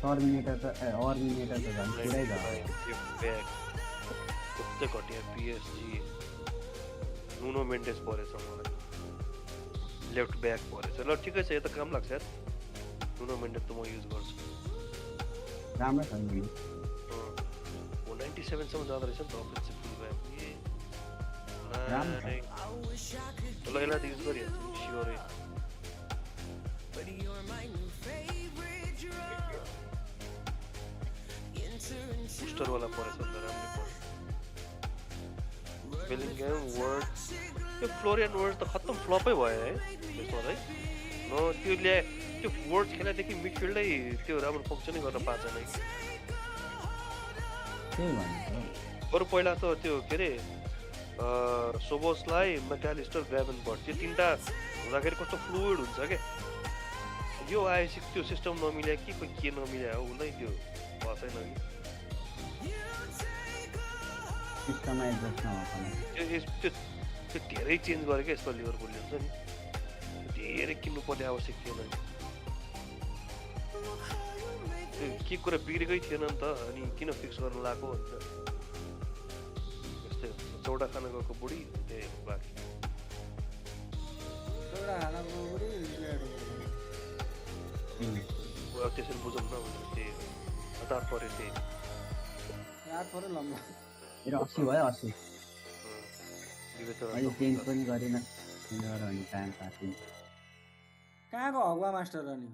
अर्मिनेटर त झन् पुरै कस्तो घटिया पिएसजी नुनो मेन्डेस परेछ मलाई लेफ्ट ब्याक परेछ ल ठिकै छ यो त काम लाग्छ यार नुनो मेन्डेस त म युज गर्छु राम्रो छ नि 97 सम्म जाँदो रहेछ नि त अफेन्सिभ फुल ब्याक ल यसलाई त युज गरिहाल्छु स्योरै बुस्टरवाला परेछ नि त राम्रै पर्छ बेलिङ्गम वर्ड त्यो फ्लोरियन वर्ड त खत्तम फ्लपै भयो है त्यसमा है न त्यो त्यो वर्ड खेलादेखि मिडफिल्डै त्यो राम्रो फङ्सनै गर्न पाएन बरु पहिला त त्यो के अरे सोबोसलाई मैकालिस्टर ग्राभेनबर्ट त्यो तिनवटा हुँदाखेरि कस्तो फ्लुइड हुन्छ क्या यो आएपछि त्यो सिस्टम नमिल्या कि के नमिल्या हो उसलाई त्यो भएको छैन नि त्यो धेरै चेन्ज गरे क्या यसमा लिभरपुलले हुन्छ नि धेरै किन्नुपर्ने आवश्यक थिएन नि त्यो के कुरा बिग्रेकै थिएन नि त अनि किन फिक्स गर्न लगाएको भन्छ यस्तै चौडा खाना गएको बुढी त्यही बाँकी त्यसरी बुझौँ न भनेर त्यही हतार पऱ्यो त्यही 80 भयो 80 अहिले चेन्ज पनि गरेन टाइम पास कहाँको हगुवा मास्टर अनि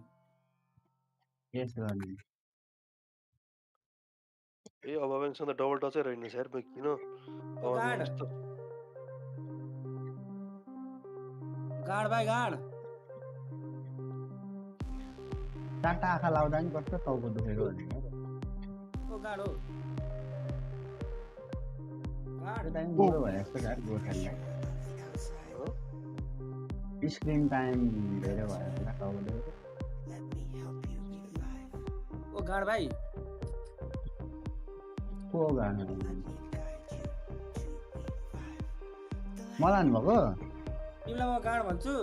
यस गर्ने ए अब बेङसँग त डबल टचै रहेनछ यार किन गाड भाइ गाड चारवटा आँखा लाउँदा नि कस्तो टाउको दुखेको भने ओ गाड हो स्क्रिन टाइम धेरै भयो ओ गाड भाइ को गाड मलाई भएको तिमीलाई म गाड भन्छु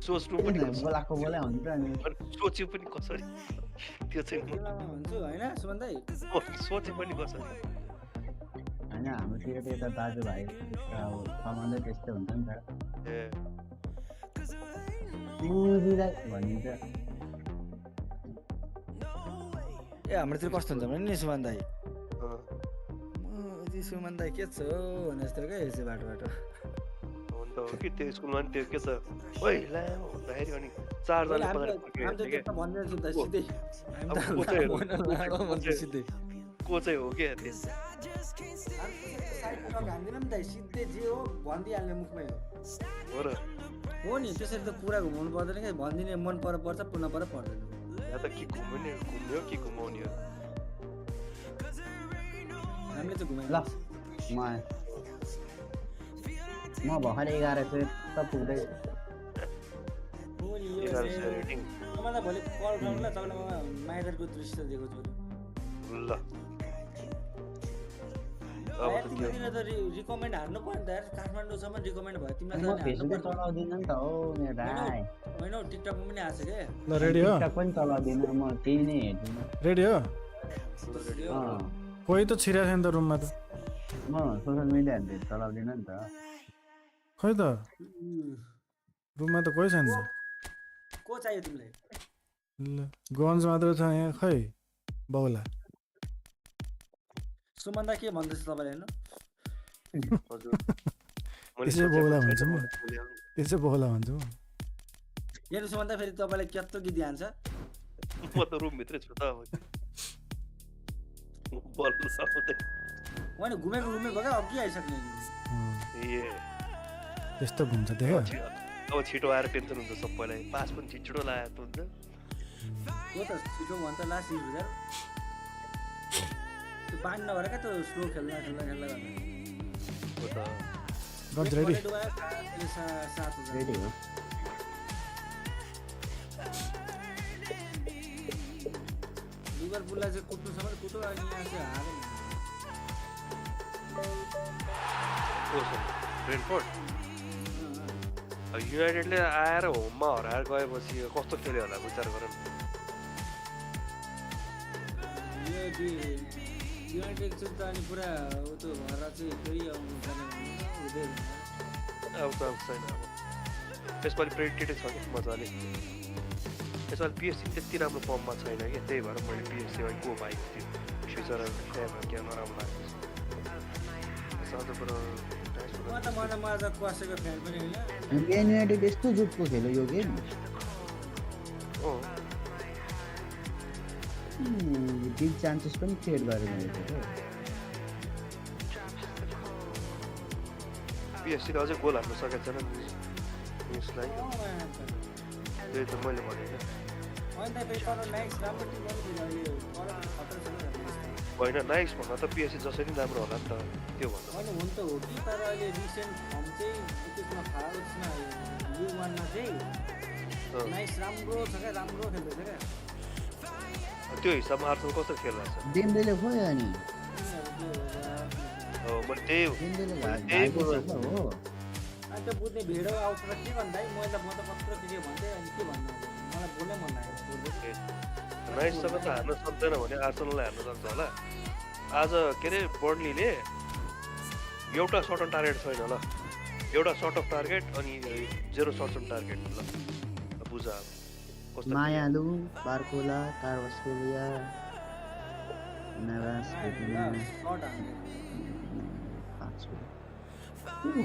सोच्नु पनि बोलाको बोला हुन्छ नि सोच्यो पनि कसरी त्यो चाहिँ तिमीलाई म भन्छु हैन सुमन दाइ सोचे पनि कसरी हैन हाम्रोतिर त यता दाजुभाइ सम्बन्ध त्यस्तै हुन्छ नि त बुझिलाई भनिन्छ ए हाम्रोतिर कस्तो हुन्छ भने नि सुमन दाइ सुमन दाइ के छ भने जस्तो क्या यसो बाटो हुन्छ हो कि त्यो स्कुलमा नि त्यो के छ ओइ ला भन्दाखेरि अनि चारजना को चाहिँ हो क्या सिधै जे हो भनिदिइहाल्ने मुखमै हो र हो नि त्यसरी त कुरा घुमाउनु पर्दैन क्या भनिदिने मन पर्छ पुनः पर्दैन यहाँ त के घुम्ने हो कि घुमाउने हो हामीले चाहिँ घुमाइ ल म भर्खर 11 फेर त पुग्दै मलाई भोलि कल गर्नु ल तपाईँलाई माइदरको दृश्य दिएको छु ल तिमीले त रिकमेन्ड हार्नु पर्यो नि त काठमाडौँसम्म रिकमेन्ड भयो तिमीलाई म फेसबुक चलाउँदिन नि त हो मेरो दाइ होइन हौ टिकटकमा पनि आएको छ के ल रेडी हो टिकटक पनि चलाउँदिन म त्यही नै हेर्दिन रेडी हो कोही त छिरा छैन त रुममा त म सोशल मिडियाहरु चलाउँदिन नि त खै त रुममा त कोही छैन को चाहियो तिमीलाई ल गन्ज मात्र छ यहाँ खै बौला सुमन दा के भन्दैछ तपाईले हैन हजुर त्यसै बौला भन्छ म त्यसै बौला भन्छु म यहाँ सुमन दा फेरि तपाईलाई क्यात्तो गीत हान्छ म त रुम भित्रै छु त अब बल साउदै हैन घुमेको भगा अघि आइसक्ने ए त्यस्तो हुन्छ देख अब छिटो आएर टेन्सन हुन्छ सबैलाई पास पनि छिटो लागेको हुन्छ त्यो त छिटो भन्छ लास्ट 20,000 त्यो बान्ड नभएर क्या त्यो स्लो खेल्दा गर्ने हो त गज रेडी रेडी हो लिभरपुललाई चाहिँ कुट्नुसम्म कुटो अनि यहाँ चाहिँ हारे ब्रेन्टफोर्ड युनाइटेडले आएर होममा हराएर गएपछि कस्तो खेल्यो होला विचार गर न युनाइटेड चाहिँ त अनि पुरा त्यो भएर चाहिँ फेरि आउनु हुँदै अब त छैन अब यसपालि प्रेडिक्टेडै छ कि मजाले यसपालि पिएससी त्यति राम्रो फर्ममा छैन कि त्यही भएर मैले पिएससीमा गो भएको थियो फ्युचर क्या नराम्रो लाग्यो युनाइटेड यस्तो जुटको खेल्यो यो गेम बिग चान्सेस पनि क्रिएट गरेर पिएससीले अझै गोल हाल्न सकेको छैन न्युजलाई त्यही त मैले भनेको होइन नाइक्स भन्दा त पिएससी जसरी पनि राम्रो होला नि त त्यो भन्दा होइन हुन त हो कि तर अहिले रिसेन्ट फर्म चाहिँ त्यसमा फाल्छ लिग वानमा चाहिँ नाइक्स राम्रो छ क्या राम्रो खेल्दैछ क्या त्यो हिसाबमा आर्सेनल कस्तो खेलिरहेछ डेम्बेले खोयो अनि हो मैले त्यही हो अनि त बुझ्ने भिडियो आउँछ र के भन्दा म त कत्रो के भन्दै अनि के भन्नु मलाई बोल्नै मन लाग्यो नाइससँग त हार्न सक्दैन भने आर्सेनललाई हार्न सक्छ होला आज के अरे बर्नलीले एउटा सर्ट अन टार्गेट छैन ल एउटा सर्ट अफ टार्गेट अनि 0 सर्ट अन टार्गेट ल बुझ अब मायालु बार्कोला कार्वास्केलिया नवास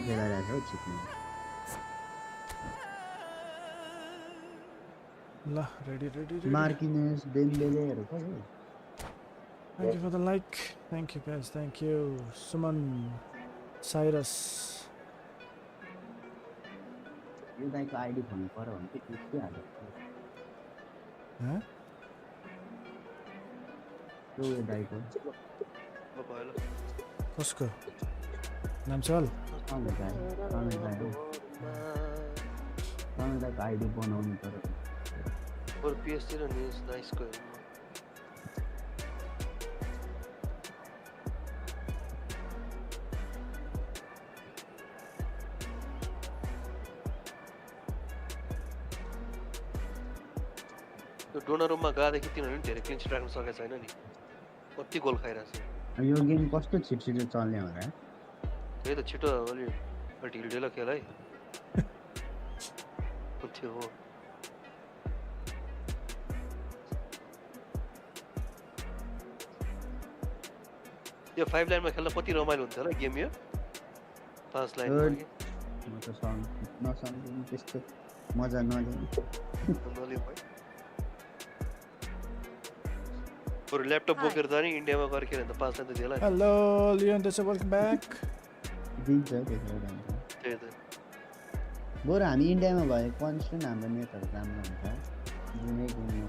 खेलाइरहेको हो छिट्नु ल रेडी मार्किनेस डेम्बेलेहरु खै Thank you for the like. Thank you guys. Thank you. Suman, Cyrus. यो दाइको आइडी भन्नु पर्यो भने के हाल्यो यो दाइको कसको नाम चल दाइको आइडी बनाउनु पर्यो और पिएससी र न्युज नाइसको त्यो डोनारुममा गएदेखि तिनीहरूले धेरै क्लिन सिट राख्न सकेको छैन नि कति गोल खाइरहेछ यो गेम कस्तो छिटो चल्ने होला त्यही त छिटो अलि ढिलो खेल है त्यो हो यो 5 लाइनमा खेल्न कति रमाइलो हुन्छ होला गेम यो 5 लाइनमा म त नसम्झिनु त्यस्तो मजा नलिनु बरु ल्यापटप बोकेर जाने इन्डियामा गएर खेल्यो भने त 5 लाइन त दिएला हेलो लियोन त्यसो वेलकम ब्याक दिन्छ त्यसो त्यही त बरु हामी इन्डियामा भए कन्स्टेन्ट हाम्रो नेटहरू राम्रो हुन्छ जुनै गेममा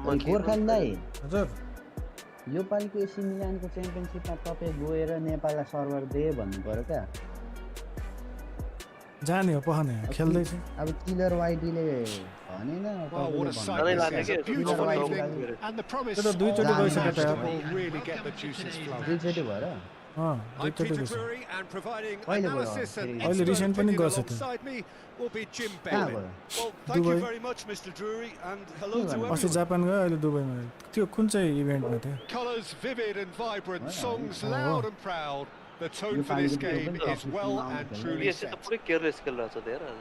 पनि गोर्खान दाइ हजुर यो पालिको एसी मिलानको च्याम्पियनसिपमा तपाईँ गएर नेपाललाई सर्भर दे भन्नु पर्यो क्या जाने हो पहने खेल्दैछु अब किलर वाइडीले भनेन दुईचोटि गइसक्यो त दुईचोटि भएर अहिले रिसेन्ट पनि गर्छ त अस्ति जापान गयो अहिले दुबईमा त्यो कुन चाहिँ इभेन्टमा थियो The tone for this game is well and truly set. पुरै केयरलेस खेलिरहेछ त्यहाँ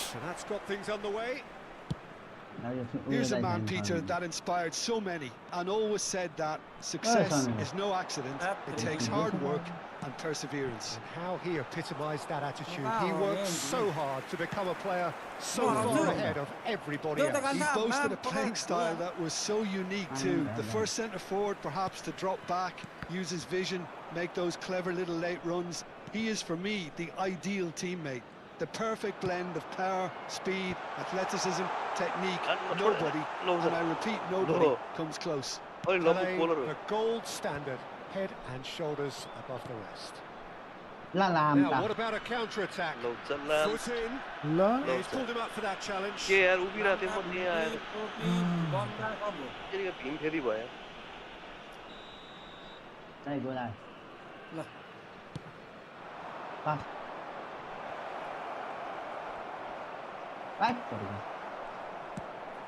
So that's got things underway. Here's a man, Peter, that inspired so many and always said that success is no accident. It takes hard work and perseverance. And how he epitomised that attitude. He worked so hard to become a player so far ahead of everybody else. He boasted a playing style that was so unique too. The first centre forward perhaps to drop back, use his vision, make those clever little late runs. He is for me the ideal teammate. The perfect blend of power, speed, athleticism, technique. Nobody, and I repeat, nobody comes close. Pele, the gold standard, head and shoulders above the rest. Now, what about a counter-attack? Foot in. He's pulled him up for that challenge.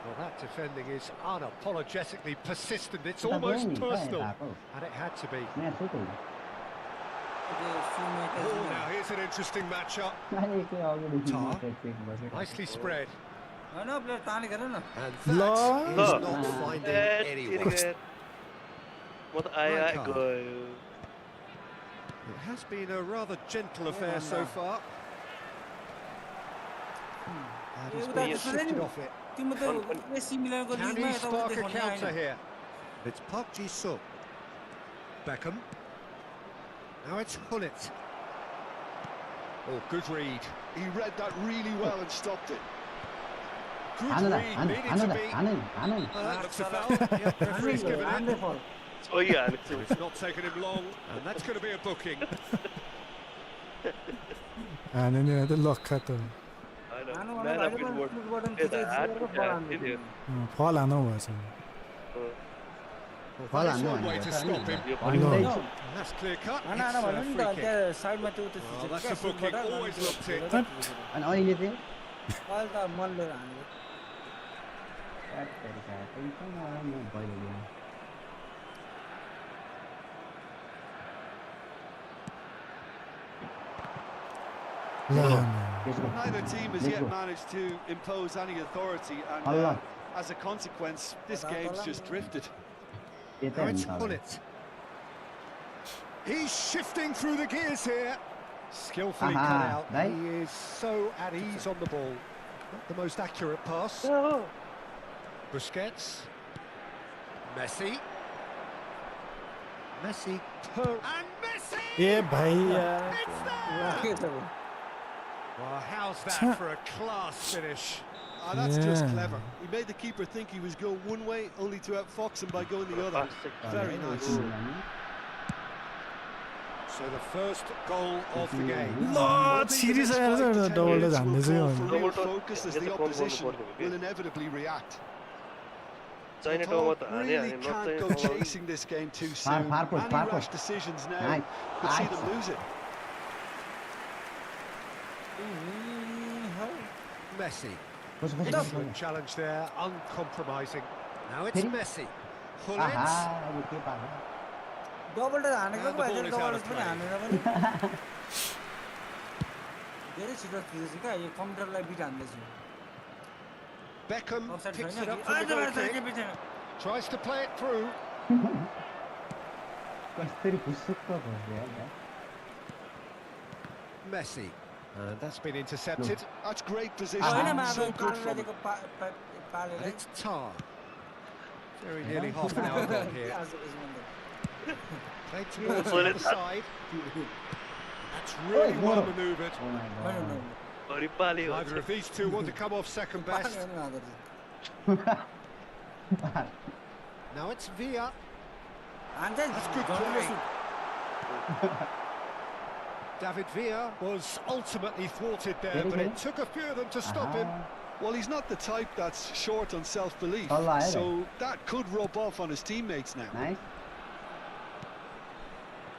Well, that defending is unapologetically persistent. It's almost personal, and it had to be. Oh, now here's an interesting matchup. Nicely spread. And that is not finding anyone. It has been a rather gentle affair so far. That has been shifted off it. Can he spark a counter here? It's Park Ji-suk. Beckham. Now it's Hullet. Oh, good read. He read that really well and stopped it. Good read, needed to be. That looks a foul. Yep, referee's given it. Oh yeah. It's not taken him long, and that's going to be a booking. फल हानु भएछ That's one way to stop him. That's clear cut. It's a free kick. Oh, that's a booking. Always looked it. अनि अहिले चाहिँ Neither team has yet managed to impose any authority, and as a consequence, this game's just drifted. Now it's Hullet. He's shifting through the gears here. Skillfully cut out. He is so at ease on the ball. Not the most accurate pass. Busquets. Messi. Messi. And Messi! Yeah, bhaiya. It's there! Well, how's that for a class finish? That's just clever. He made the keeper think he was going one way, only to outfox him by going the other. Very nice. So the first goal of the game. Series double focus as the opposition will inevitably react. Really can't go chasing this game too soon. Any rash decisions now could see them lose it. Messi. Excellent Excellent challenge there, uncompromising. Now it's Messi. Hullins. Double touch हानेको And the भए ball is double out touch of पनि play. हानेर पनि धेरै छिटो थिएछ क्या यो कम्प्युटरलाई bit हान्दैछु Beckham offside picks छैन it up from the goal kick. Tries to play it through. कसरी फुसुक्क भयो यार Messi. And that's been intercepted. That's great होइन position. So good from him. मार्दै And it's Tar. Very nearly half an hour gone here. Played towards the other side. That's really well manoeuvred. Oh my god. Neither of these two want to come off second best. Now it's Villa. That's good play. David Villa was ultimately thwarted there, but it took a few of them to stop him. Well, he's not the type that's short on self-belief, so that could rub off on his teammates now. Nice.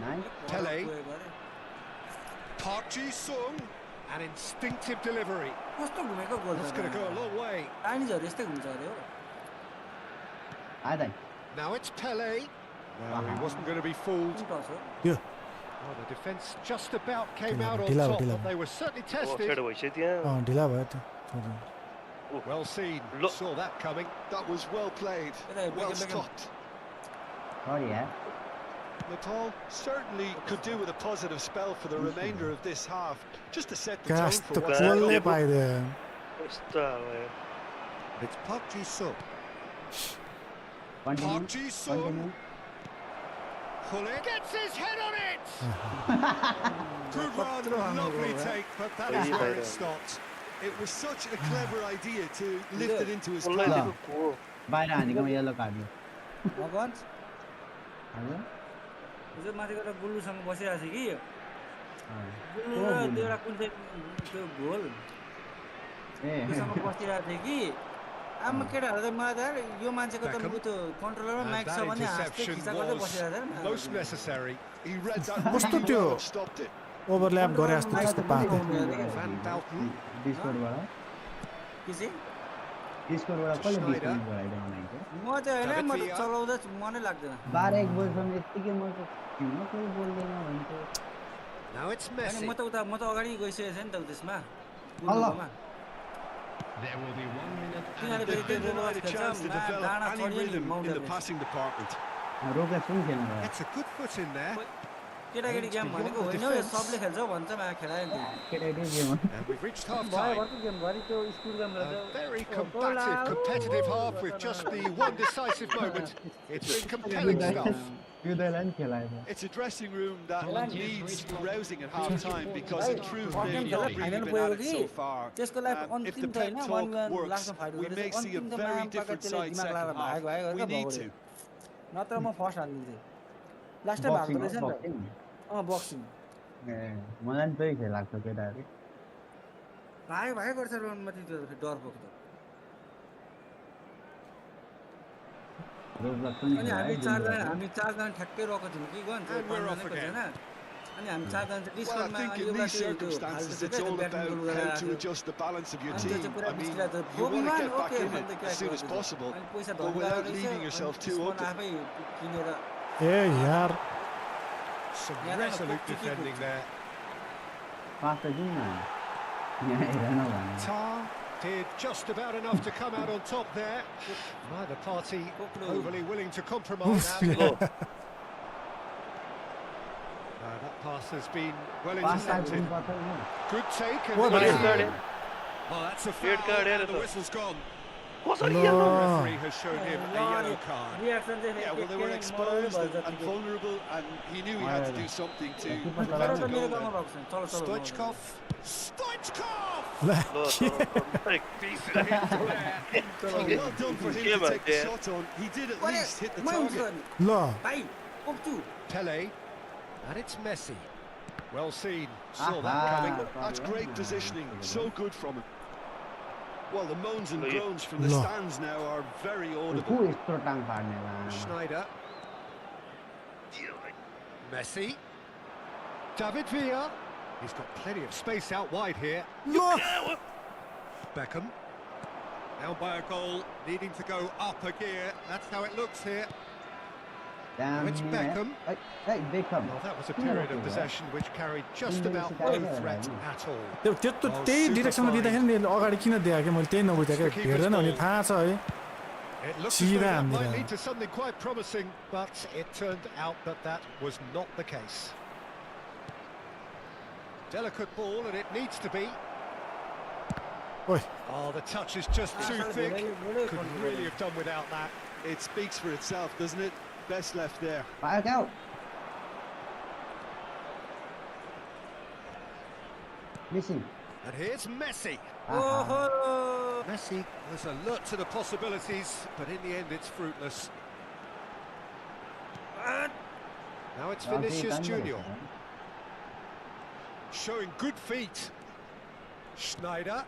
Nice. Pele. Park Ji-sung. An instinctive delivery. कस्तो घुमेको गोल That's going to go a long way. चाइनिजहरु यस्तै घुम्छ अरे हो आदै Now it's Pele. No, he wasn't going to be fooled. Yo Well, the defence just about came out on ढिला top, भयो, but they were certainly offside tested. भइसक्यो त्यहाँ ढिला भयो त Well seen. Saw that coming. That was well played, well stopped. सरी यार Natal certainly could do with a positive spell for the remainder of this half, just to set the tone कास्ट for त what's to गोलले come. पाइदियो कस्तो अब It's Park Ji-sung. Continue Park Ji-sung. Continue Hullins gets his head on it. Good run, lovely take, but that is where it stopped. It was such a clever idea to lift it into his उसलाई path. दिएको को बाहिर हानेकोमा yellow card दियो भगवान हजुर हिजो माथि गएर गुल्लुसँग बसिरहेको थिएँ कि गुल्लु र त्यो एउटा कुन चाहिँ त्यो घोल ए त्योसँग बसिरहेको थिएँ कि आमा केटाहरू चाहिँ मलाई त यार यो मान्छेको त Beckham. त्यो कन्ट्रोलरमा And माइक छ that भने हाँस्दै interception खिचा गर्दै was बसिरहेको most necessary. He read that कस्तो really त्यो well and stopped it. Overlap गरे जस्तो त्यस्तो पाएको Van Dalton. डिस्कोर्डबाट के चाहिँ डिस्कोर्डबाट कसले डिस्कनेक्ट गराइदियो मलाई म चाहिँ होइन म त चलाउँदा मनै लाग्दैन 12 1 बजेसम्म यतिकै म त किन कोही बोल्दैन भन्थ्यो Now it's होइन Messi. म त अगाडि गइसकेको थिएँ नि त त्यसमा अल्लाह। गुल्लुकोमा। There will be 1 minute तिनीहरूले They've फेरि been त्यो denied a खेल्छ, chance to develop डाँडा any चढ्यो नि rhythm Mount in the Everest. passing department. रोकेर सुन खेल्नु भयो Gets a good foot in there. केटाकेटी गेम भनेको होइन हौ, यो सबले खेल्छ भन्छ मलाई खेलायो नि केटाकेटी गेम हो And we've reached भयो half-time. भर्खर गेम भरि त्यो school game A very combative, competitive half with just the one decisive moment. It's been compelling stuff. पिउँदैलाई नि खेलाएछ It's a dressing room that needs rousing at half-time because in true first they've खेला not final really been पुगेको at it कि so far. त्यसको लागि If the अन्तिम त pep होइन talk 1-1 works, लास्टमा फाइट we may गर्दैछ see a अन्तिम त very माम different त्यसले side दिमाग second लगाएर भागेको half. भए We गर्दा need भगो to. नत्र म फर्स्ट हालिदिन्थेँ लास्टै भाग्दो रहेछ नि त बक्सिङ ए मलाई नि त्यही खेल लाग्छ केटाहरू भागेको गर्छ राउन्डमा त्यो डर बोक्छ रोजब्लक पनि अनि हामी चारजना ठ्याक्कै रहेको थियौँ कि gun And we're off again. अनि हामी चारजना चाहिँ Well, I डिस्काउन्टमा think अनि in एउटा these त्यो circumstances, फाल्टो it's चाहिँ all batting about goal how गरेर to adjust the balance of your अनि त्यो team. चाहिँ पुरा I mean, बिस्किरहेको छ you want to बोबिमान get back okay in भन्दै it क्या as soon as possible, अनि पैसा but धनी without रहेछ leaving yourself too अनि open. आफै किनेर ए यार Some Yeah, that's resolute good. defending there. पास त किन यहाँ हेर न भने Tar did just about enough to come out on top there. Neither party overly willing to compromise. That pass has been well pass intercepted. गर्नुपर्छ नि Good take. What And is well, Oh, that's a Red foul, card, and yeah, the that's- whistle's gone. the referee has shown him a yellow card. Reaction चाहिँ Yeah, well, they were exposed and vulnerable, and he knew he had to do something to Keeper prevent तर a त मेरो goal गाउँमा then. भएको छैन चलो चलो Stoichkov. Stoichkov! Decent hit from there. Well done for him to take the shot on. He did at least hit the म हुन्छ target. नि ल भाइ पोक्छु Pele. And it's Messi. Well seen. Saw Aha. that coming. That's great positioning. So good from him. Well, the moans and Look. groans from the Look. stands now are very को audible. यस्तो टाङ पार्ने ला Schneider. Messi. David Villa. He's got plenty of space out wide here. Beckham. Down by a goal, needing to go up a gear. That's how it looks here. Now it's Beckham. Beckham. Well, that was a period of possession which carried just about no threat at all. त्यही डिरेक्सनमा दिँदाखेरि नि अगाडि किन दिए कि मैले त्यही नबुझेको हेर्दैन भने थाहा छ है It looked as though that might lead to something quite promising, but it turned out that that was not the case. Delicate ball, and it needs to be. Oh, the touch is just too thick. Couldn't really have done without that. It speaks for itself, doesn't it? Best left there. Back out. Missing. And here's Messi. Messi was alert to the possibilities, but in the end it's fruitless. Now it's Vinicius Junior. Showing good feet. Schneider.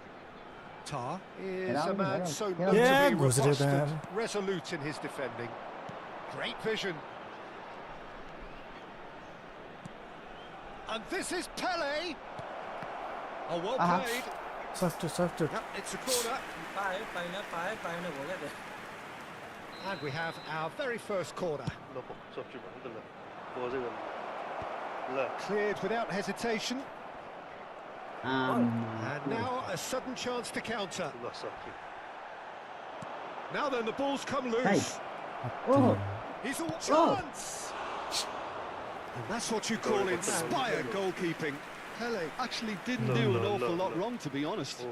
Tar is a man so known to be robust and resolute in his defending. Great vision. And this is Pele. Oh, well played. Soft. Yep, it's a corner. And we have our very first corner. Cleared without hesitation. And now a sudden chance to counter. Now then, the ball's come loose. He's all chance. And that's what you call inspired goalkeeping. Pele actually didn't do an awful lot wrong, to be honest.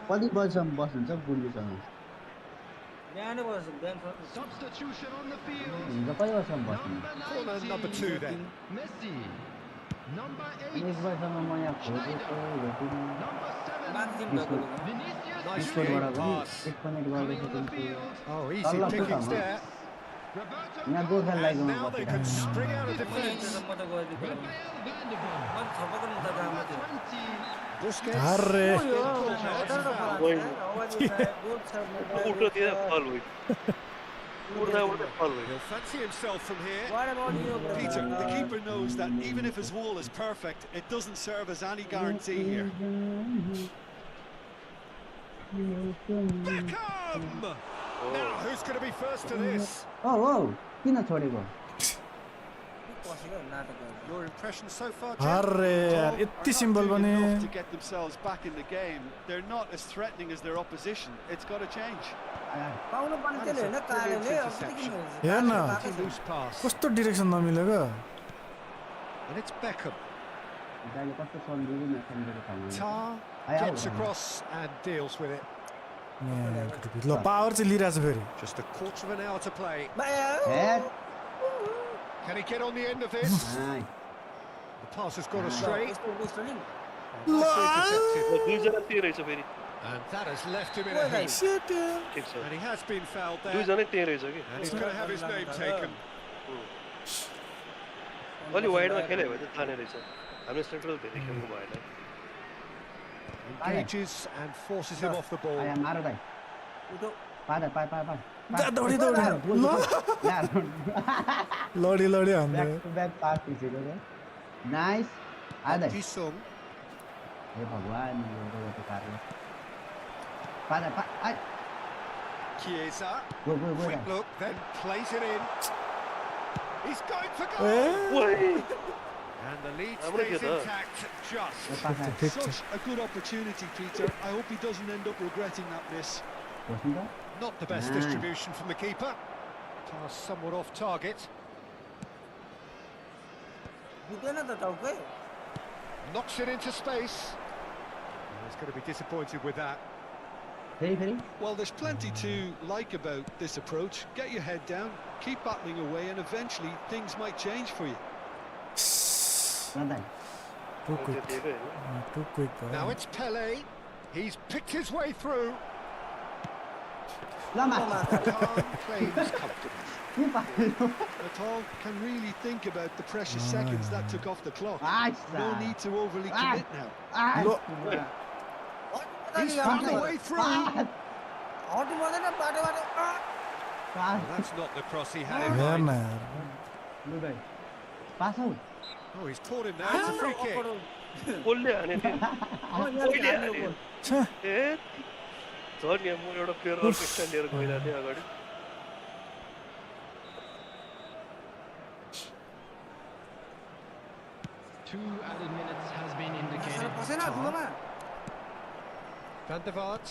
कति बजीसम्म बस्नुहुन्छ बुढीसँग Substitution on the field. हुन्छ कति बजीसम्म बस्नुहुन्छ Corner number 2 then. Messi. Number 8. 1 बजीसम्म म यहाँ खोजेको भेटिनँ Number 7. Vinicius Nice स्कोरबाट game पनि pass. डिस्कनेक्ट गर्दैछु तिमी Oh, easy pickings there. यहाँ गोखाल And लागेको now they can spring out of defence. Busquets. अरे He'll fancy himself from here. Peter, the keeper knows that even if his wall is perfect, it doesn't serve as any guarantee here. Beckham! Now, who's going to be first to this? किन छोडेको Your impression so far, अरे यार यति simple पनि To get themselves back in the game, they're not as threatening as their opposition. It's got to change. हेर न Loose pass. कस्तो direction नमिलेको And it's Beckham. दाइले कस्तो सन्दियो नसन्दिएको थाहा Tar gets across and deals with it. ल power चाहिँ लिइरहेछ फेरि Just a quarter of an hour to play. Head Can he get on the end of this? The pass has gone astray. And that has left him in a haze. And he has been fouled there. And he's going to have his name taken. Engages and forces him off the ball. मारो दाइ पादा पाइ दौडी लडी हान्दै back to back पास दिएको छ nice आदा Jisung. हे भगवान यो त कार्य पादा पाइ Chiesa. Go Quick look, then plays it in. He's going for goal. And the lead stays intact, just. Such a good opportunity, Peter. I hope he doesn't end up regretting that miss. Not the best distribution from the keeper. Pass somewhat off target. Knocks it into space. He's going to be disappointed with that. Well, there's plenty to like about this approach. Get your head down, keep battling away, and eventually things might change for you. Too quick. Too quick. Now it's Pele. He's picked his way through. Calm claims confidence. But all can really think about the precious seconds that took off the clock. No need to overly commit now. Look. He's found a way through. Well, that's not the cross he had in mind. Oh, he's caught him now. It's a free kick. Two added minutes has been indicated. Van der Vaart.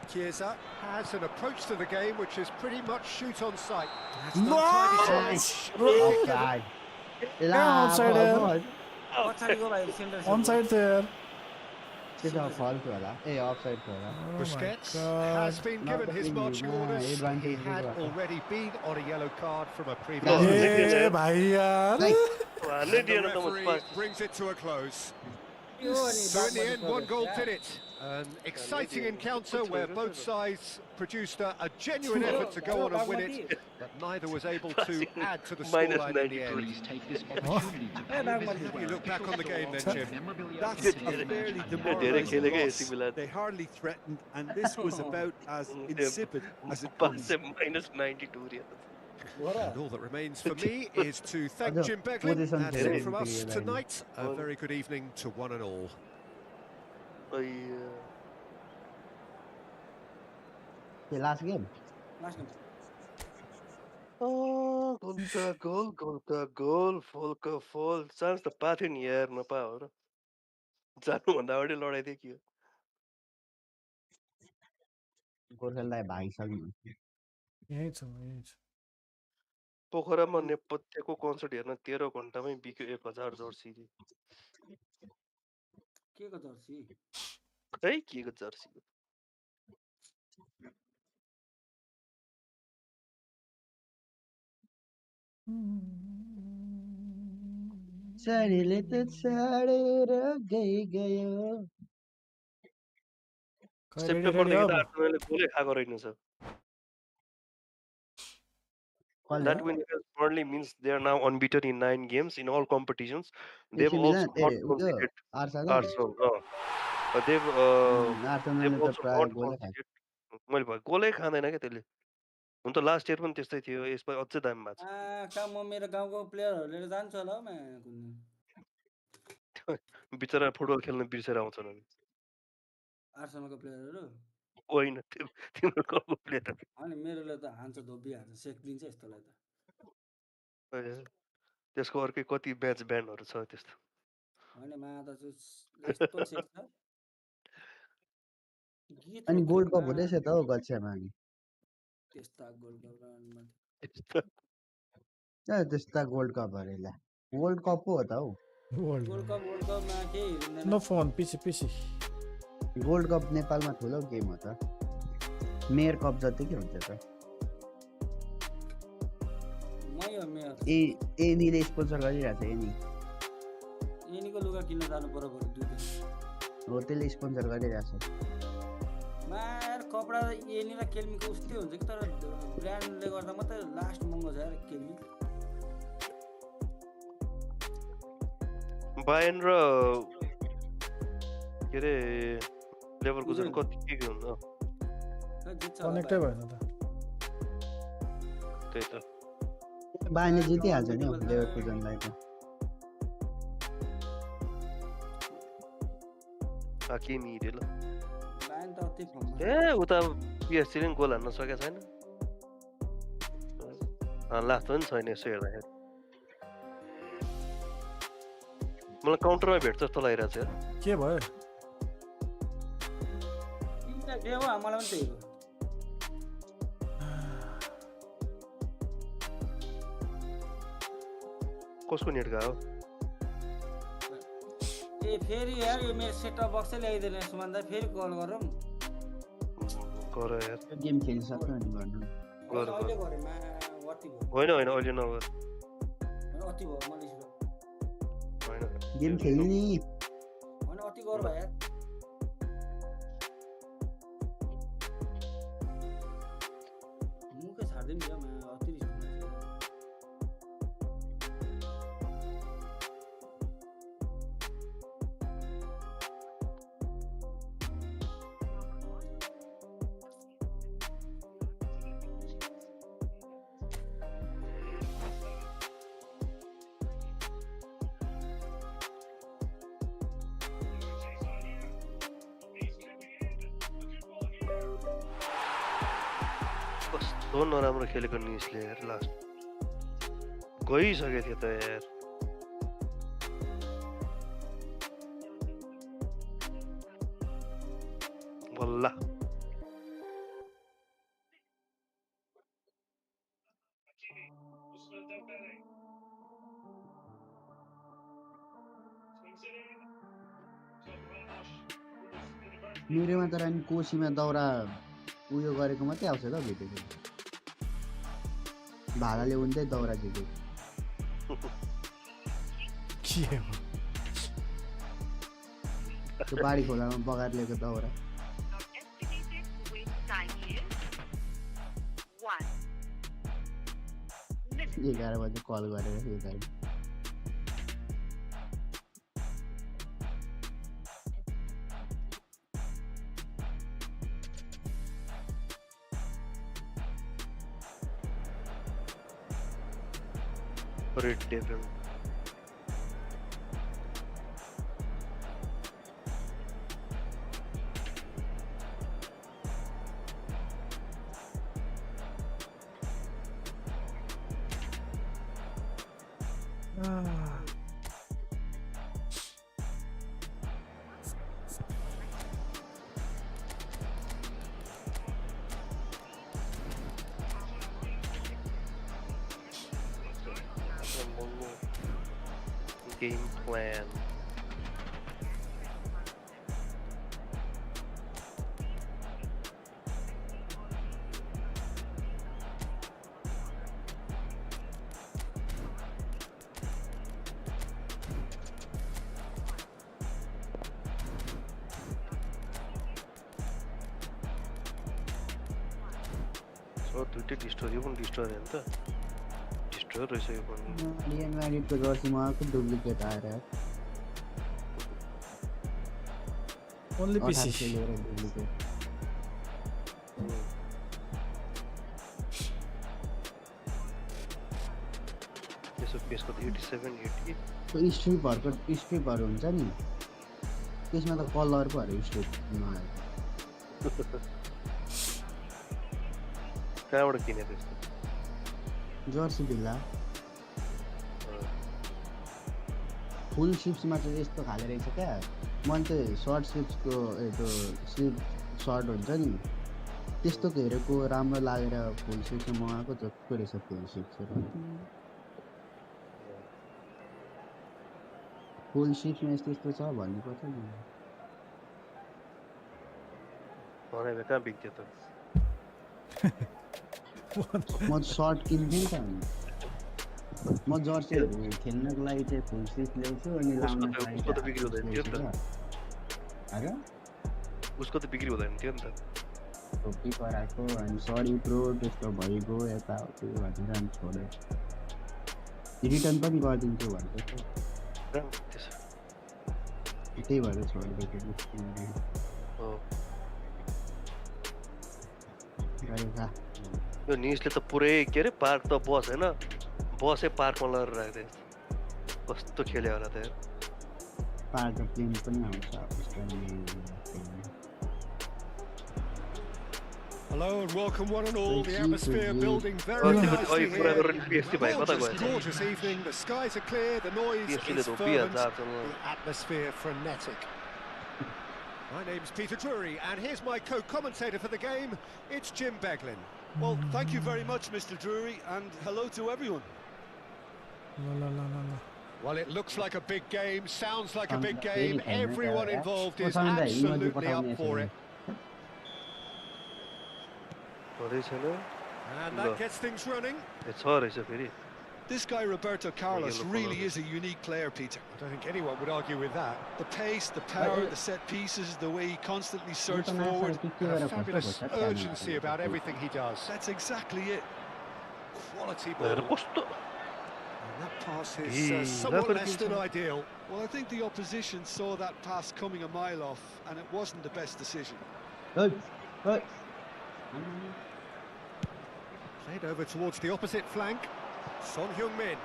Chiesa has an approach to the game which is pretty much shoot on sight. Offside. Outside there. Onside there. Busquets has been given his marching orders. He had already been on a yellow card from a previous. Yeah, bhai yaar. And the referee brings it to a close. So in the end, one goal did it. An exciting encounter where both sides produced a genuine effort to go on and win it, but neither was able to add to the scoreline in the end. You look back on the game then, Jim. That's a fairly demoralising loss. They hardly threatened, and this was about as insipid as it comes. -92. And all that remains for me is to thank Jim Beglin. That's it from us tonight. A very good evening to one and all. Last game. Oh, goal, fall. Chance the path in here, no power. जानु भन्दा अगाडि लडाइदियो के हो गोर्खालीलाई भागिसक्नु यही छ पोखरामा नेपथ्यको concert हेर्न 13 घण्टामै बिक्यो 1000 Jersey के को जर्सी खै के को जर्सी साडीले त छाडेर गयो सेप्टेम्बरदेखि त आर्सेनलले गोलै खाएको रहेनछ That win against Burnley means they are now unbeaten in 9 games in all competitions. They've also not conceded Arsenal. They've also not conceded. मैले भयो गोलै खाँदैन के त्यसले हुन त लास्ट इयर पनि त्यस्तै थियो यसमा अझै दामी भएको छ काम म मेरो गाउँको प्लेयरहरुले जान्छ होला म कुद्न बिचरा फुटबल खेल्न बिर्सेर आउँछन् अनि आर्सेनलको प्लेयरहरु होइन तिम्रो गाउँको प्लेयर अनि मेरोले त हान्छ धोबी हान्छ सेक दिन्छ यस्तोलाई त त्यसको अर्कै कति म्याच ब्यान्डहरु छ त्यस्तो हैन मा त यस्तो सेक छ अनि गोल्ड कप हुँदैछ त हो गच्छमा अनि त्यस्ता गोल्ड कप त्यस्ता गोल्ड कप हरेला वर्ल्ड कप हो त हो वर्ल्ड कप मा के नो फोन पीसी गोल्ड कप नेपालमा ठुलो गेम हो त मेयर कप जतिकै हुन्छ त एनीले स्पोन्सर गरिरहेछ एनीको लुगा किन्न जानु पर्यो बरु 2 दिन हो त्यसले स्पोन्सर गरिरहेछ मार कपडा एनी र केल्मीको उस्तै हुन्छ कि तर ब्रान्डले गर्दा मात्रै लास्ट महँगो छ यार केल्मी बायन र के रे लेभलको चाहिँ कति के हुन्छ कनेक्टै भएन त त्यही त बायनले जितिहाल्छ नि लेभरकुजनलाई त हाकिमी रे ल बायन त अति फर्म ए उता पीएसजी ले गोल हान्न सकेको छैन लास्ट पनि छैन यसो हेर्दाखेरि मलाई काउन्टरमा भेट्छ जस्तो लागिरहेछ यार के भयो तिनटा देव मलाई पनि त्यही हो कसको नेट गयो ए फेरि यार यो मेरो सेटअप बक्सै ल्याइदिने सुमन्दा फेरि कल गरौँ गर यार यो गेम खेलिसक्यो अनि गर्नु गर अहिले गरेमा अति भयो होइन होइन अहिले नगर अति भयो मलाई सुरु होइन गेम खेल्ने होइन अति गर भाइ यार मुकै छाड्दिनु नि म अति रिस उठ्छ कस्तो नराम्रो खेलेको निसले यार लास्ट गइसकेको थियो त यार बल्ल मेरोमा त रानी कोसीमा दाउरा उयो गरेको मात्रै आउँछ त भेटेको भाडाले उन्तै दाउरा झिकेको के हो त्यो बाढी खोलामा बगाएर ल्याएको दाउरा 11 बजे कल गरेर यो गाडी Red Devil. Game plan. So, दुईटै डिस्ट्रोय पनि डिस्ट्रोय हैन त डिस्ट्रोय रहेछ यो पनि रियल म्याड्रिडको जर्सीमा आएको डुप्लिकेट आएर ओन्ली पीसी डुप्लिकेट यसो पेसको त 87 80 त्यो स्ट्रिपहरू हुन्छ नि त्यसमा त कलर पो अरे स्ट्रिप नआएको कहाँबाट किने त्यस्तो जर्सी भिल्ला फुल सिप्समा चाहिँ यस्तो खाले रहेछ क्या मैले चाहिँ सर्ट सिप्सको त्यो स्लिप सर्ट हुन्छ नि त्यस्तोको हेरेको राम्रो लागेर फुल सिप्समा मगाएको जस्तो रहेछ फुल सिप्सहरू फुल सिप्समा यस्तो यस्तो छ भन्नुपर्छ नि भने कहाँ बिग्थ्यो त म सर्ट किन्थेँ नि त म जर्सीहरू खेल्नको लागि चाहिँ फुल स्लिभ ल्याउँछु अनि उसको त बिक्री हुँदैन थियो नि त अरे उसको त बिक्री हुँदैन थियो नि त टोपी कराएको अनि सरी प्रो त्यस्तो भइगयो यताउति भनेर अनि छोड्यो रिटर्न पनि गरिदिन्छु भन्दै थियो त्यही भएर छोडिदिएको यो निसले त पुरै के अरे पार्क त बस हैन बसै पार्कमा लगेर राख्दै कस्तो खेल्यो होला त पार्क प्लेन पनि आउँछ Hello and welcome one and all. The atmosphere building very nicely here. Gorgeous evening. The skies are clear. The noise is fervent. The atmosphere frenetic. My name's Peter Drury, and here's my co-commentator for the game. It's Jim Beglin. Well, thank you very much, Mr. Drury, and hello to everyone. Well, it looks like a big game, sounds like a big game. Everyone involved is absolutely up for it. And that gets things running. This guy Roberto Carlos really is a unique player, Peter. I don't think anyone would argue with that. The pace, the power, the set pieces, the way he constantly surges forward. And a fabulous urgency about everything he does. That's exactly it. Quality ball. And that pass is somewhat less than ideal. Well, I think the opposition saw that pass coming a mile off, and it wasn't the best decision. Good. Played over towards the opposite flank. Son Heung-min.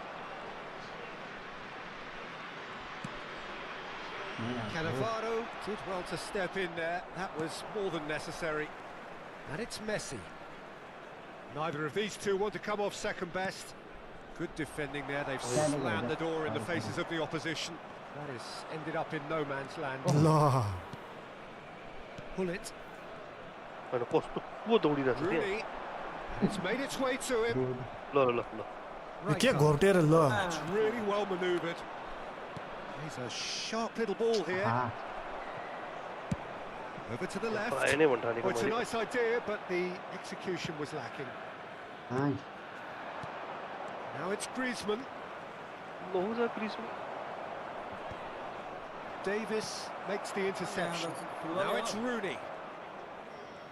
Cannavaro did well to step in there. That was more than necessary. And it's Messi. Neither of these two want to come off second best. Good defending there. They've slammed the door in the faces of the opposition. That has ended up in no man's land. Allah. Pull it. Rooney. And it's made its way to him. के घोटेर ल It's really well manoeuvred. He's a sharp little ball here. Over to the left. Oh, it's a nice idea, but the execution was lacking. Now it's Griezmann. Davis makes the interception. Now it's Rooney.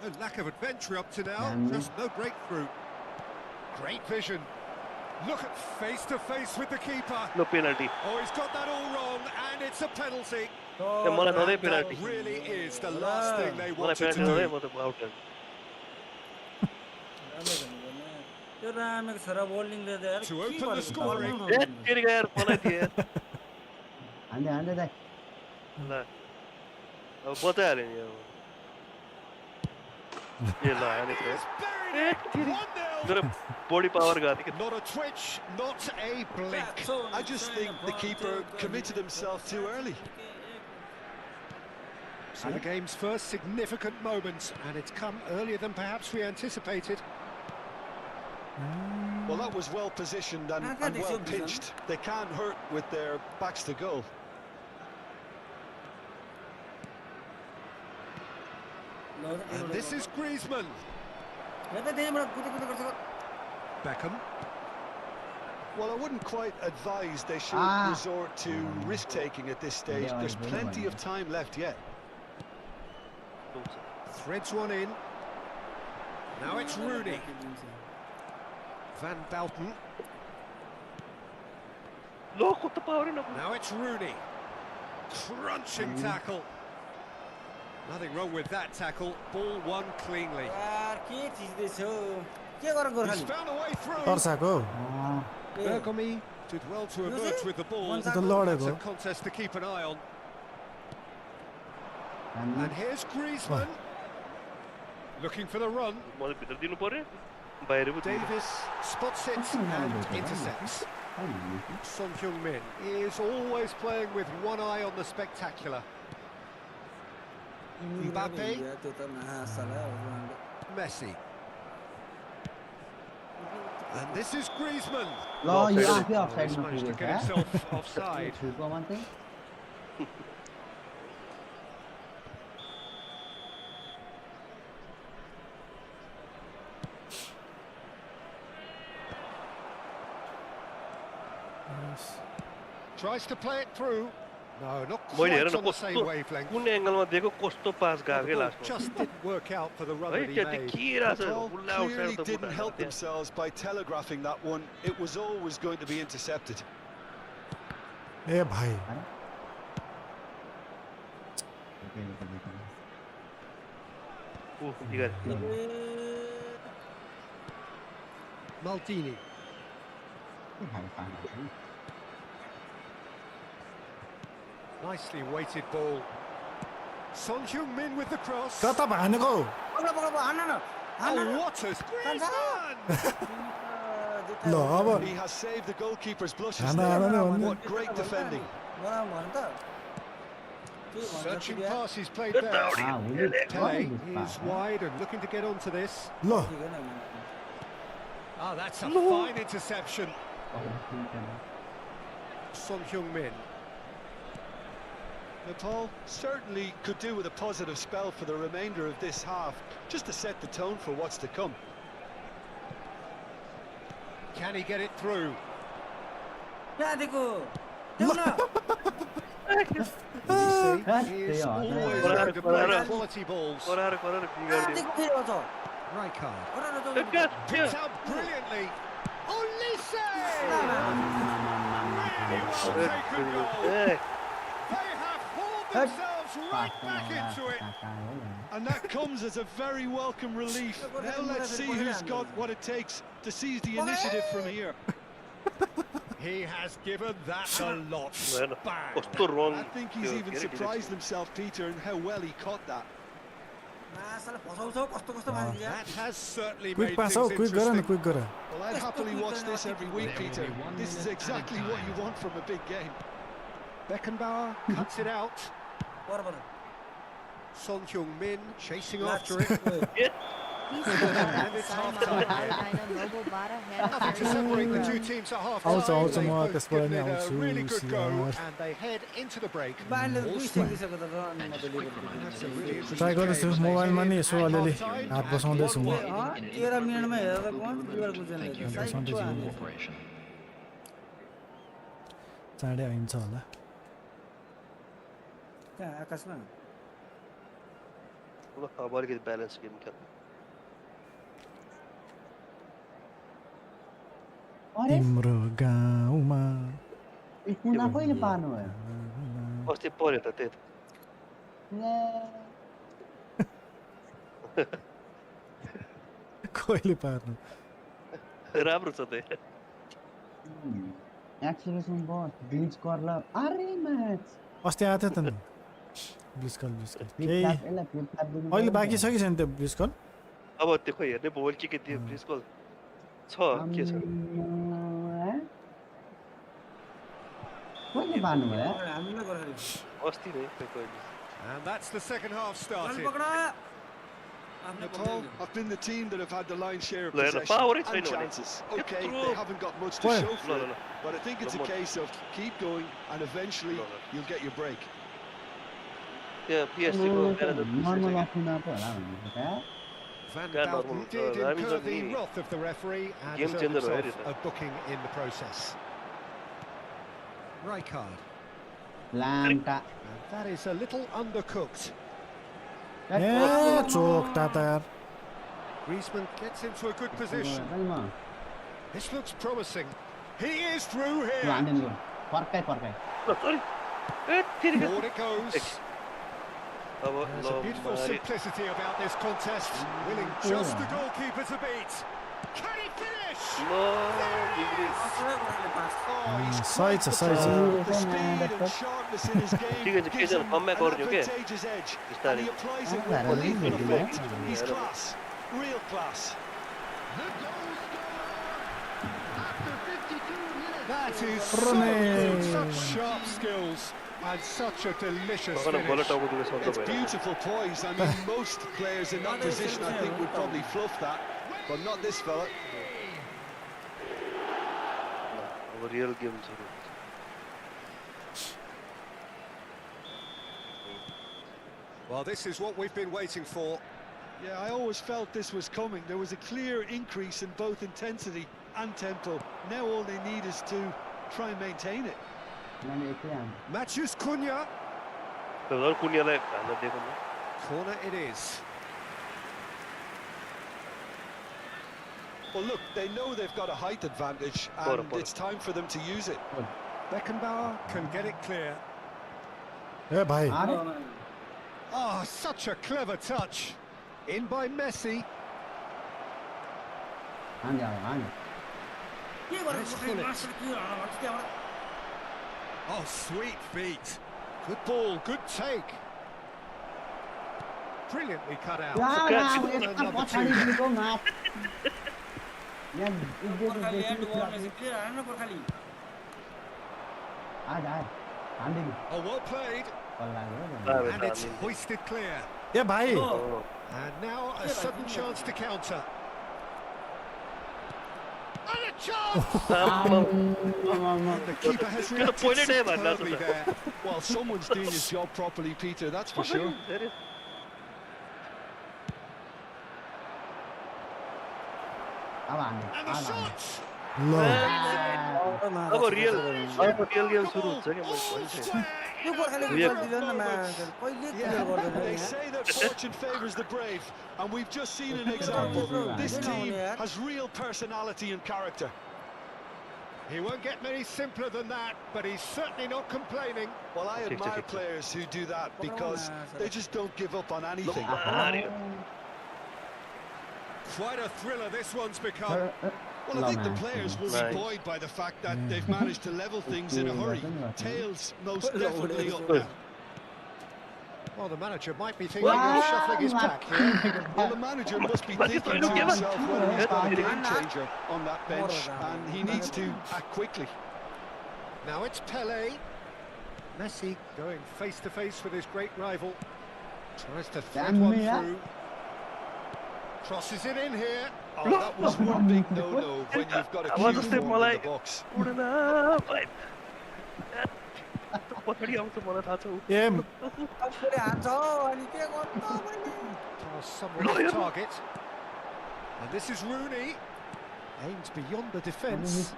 No lack of adventure up to now, just no breakthrough. Great vision. Look at face-to-face with the keeper. No penalty. Oh, he's got that all wrong, and it's a penalty. That really is the last thing they wanted to do. To open the scoring. Body power. Not a twitch, not a blink. I just think the keeper committed himself too early. So the game's first significant moment, and it's come earlier than perhaps we anticipated. Well, that was well positioned and well pitched. They can't hurt with their backs to goal. And this is Griezmann. Beckham. Well, I wouldn't quite advise they should resort to risk-taking at this stage. There's plenty of time left yet. Threads one in. Now it's Rooney. Van Belten. Now it's Rooney. Crunching tackle. Nothing wrong with that tackle. Ball won cleanly. He's found a way through. Bergomi did well to emerge with the ball. It's a contest to keep an eye on. And here's Griezmann. Looking for the run. Davis spots it and intercepts. Son Heung-min is always playing with one eye on the spectacular. Mbappe. Messi. And this is Griezmann. He's managed to get himself offside. Tries to play it through. No, not quite on the same wavelength. Just didn't work out for the run that he made. Clearly didn't help themselves by telegraphing that one. It was always going to be intercepted. ए भाई Maldini. Nicely weighted ball. Son Heung-min with the cross. कता भानेको Oh, what a Griezmann! ल अब He has saved the goalkeeper's blushes there. What great defending. Searching pass he's played there. Pele is wide and looking to get onto this. ल Ah, that's a fine interception. Son Heung-min. Nepal certainly could do with a positive spell for the remainder of this half, just to set the tone for what's to come. Can he get it through? He is always going to play quality balls. Rijkaard. Picked out brilliantly. Olise! Really well taken goal. They have hauled themselves right back into it. And that comes as a very welcome relief. Now let's see who's got what it takes to seize the initiative from here. He has given that a lot. Bang. I think he's even surprised himself, Peter, in how well he caught that. That has certainly Quick made pass things out, quick interesting. quick Well, I'd happily watch this every week, Peter. This is exactly what you want from a big game. Beckenbauer cuts it out. Son Heung-min chasing after it. He's And it's half-time. Nothing to separate the two teams at half-time. They've both given it a really good go, and they head into the break. Try गर्दैछु मोबाइलमा नि यसो अलिअलि हात बसाउँदैछु म चाँडै आइन्छ होला आकाशमा balance game तिम्रो गाउँमा कुना कहिले पार्नु भयो अस्ति पर्यो त त्यही कहिले पार्नु राम्रो छ त एक्सेलरेसन बस ब्लिच कर्ल अरे म्याच अस्ति आएको थियो त नि ब्लिचकल अहिले बाँकी छ कि छैन त्यो ब्लिचकल अब त्यो खोइ हेर्ने भोल के दियो ब्लिचकल छ के छ कहिले पार्नु भयो अस्ति नै And that's the second half started. Nepal have been the team that have had the lion's share of possession possession and chances. Okay, they haven't got much to show for it, but I think it's a case of keep going and eventually you'll get your break. Yeah, PSG को normal अफिना पो होला भन्नुहुन्छ Van Dalton did incur the wrath of the referee and deserved himself a booking in the process. Rijkaard. लाम्टा And that is a little undercooked. चोक्टा त यार Griezmann gets into a good position. This looks promising. He is through here. पर्काइ पर्काइ Forward it goes. There's a beautiful simplicity about this contest, willing just the goalkeeper to beat. Can he finish? सही छ सही छ The speed and sharpness in his game gives him an advantageous edge, and he applies it with lethal effect. He's class, real class. That is so good, such sharp skills. And such a delicious finish. It's beautiful poise. I mean, most players in that position, I think, would probably fluff that, but not this fella. Real game. Well, this is what we've been waiting for. Yeah, I always felt this was coming. There was a clear increase in both intensity and tempo. Now all they need is to try and maintain it. Matheus Cunha. Corner it is. Well, look, they know they've got a height advantage, and it's time for them to use it. Beckenbauer can get it clear. ए भाइ Oh, such a clever touch. In by Messi. Oh, sweet feet. Good ball, good take. Brilliantly cut out. Number two. Oh, well played. And it's hoisted clear. ए भाइ And now a sudden chance to counter. And a chance! The keeper has Could have reacted pointed him at superbly there. Well, someone's doing his job properly, Peter, that's for sure. And the shots! ल अब real game सुरु हुन्छ क्या मैले भनिसकेँ यो गोर्खाले गोल दिदैन न कहिले clear गर्दैन They यहाँ say that fortune favours the brave, and we've just seen an example. This team has real personality and character. He won't get many simpler than that, but he's certainly not complaining. Well, I admire players who do that because they just don't give up on anything. Quite a thriller this one's become. Well, I think the players will be buoyed by the fact that they've managed to level things in a hurry. Tails most definitely up now. Well, the manager might be thinking of shuffling his pack here. Well, the manager must be thinking to himself whether he's got a game changer on that bench, and he needs to act quickly. Now it's Pele. Messi going face to face with his great rival. Tries to thread one through. Crosses it in here. Oh, that was one big no-no when you've got a cue form in the box. Um Somewhat off target. And this is Rooney. Aims beyond the defence.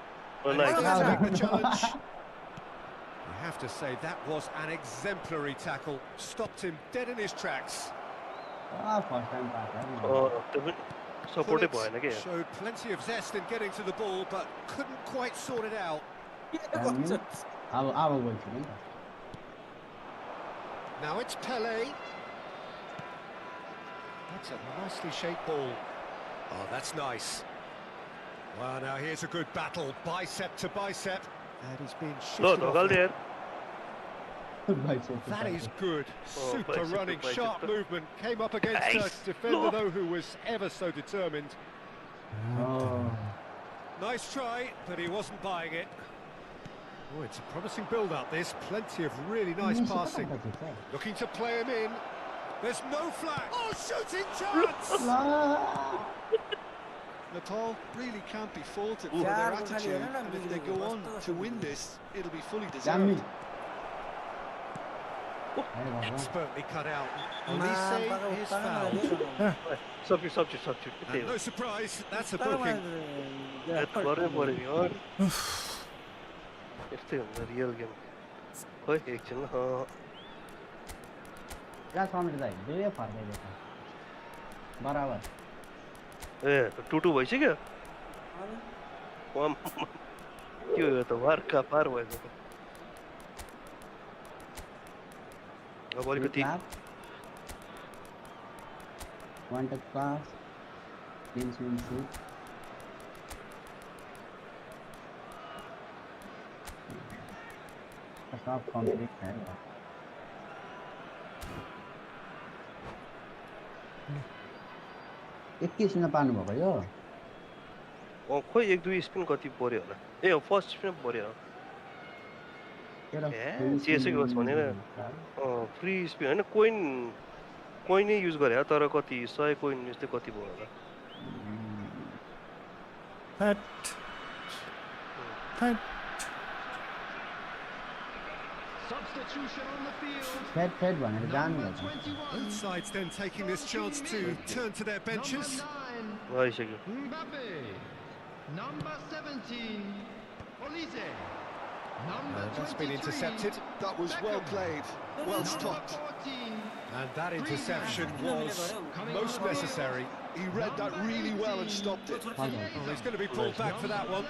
And he does make the challenge. You have to say that was an exemplary tackle. Stopped him dead in his tracks. Showed plenty of zest in getting to the ball, but couldn't quite sort it out. Now it's Pele. That's a nicely shaped ball. Oh, that's nice. Well, now here's a good battle, bicep to bicep. And he's been shifted off. That is good. Super running, sharp movement. Came up against a defender, though, who was ever so determined. Nice try, but he wasn't buying it. Oh, it's a promising build-up, this. Plenty of really nice passing. Looking to play him in. There's no flag. Oh, shooting chance! Nepal really can't be faulted for their attitude, and if they go on to win this, it'll be fully deserved. Expertly cut out. Olise is fouled. Substitute. And no surprise, that's a booking. यस्तै हुन्छ real game खोइ एकछिन बराबर ए 2-2 भइसक्यो यो त वारका पार भएको अब अलिकति one touch pass, swing shoot. Stop conflict है एक्किसमा पार्नु भएको यो खोइ एक दुई स्पिन कति पर्यो होला ए फर्स्ट स्पिन पर्यो जेसै होस् भनेर फ्री स्पिन हैन कोइनै युज गरे तर कति 100 कोइन जस्तै कति भयो होला Substitution on the field. Fed भनेर जानु भन्छ Both sides then taking this chance to turn to their benches. भइसक्यो Number 17, Olise. That's been intercepted. That was well played, well stopped. And that interception was most necessary. He read that really well and stopped it. Well, he's going to be pulled back for that one.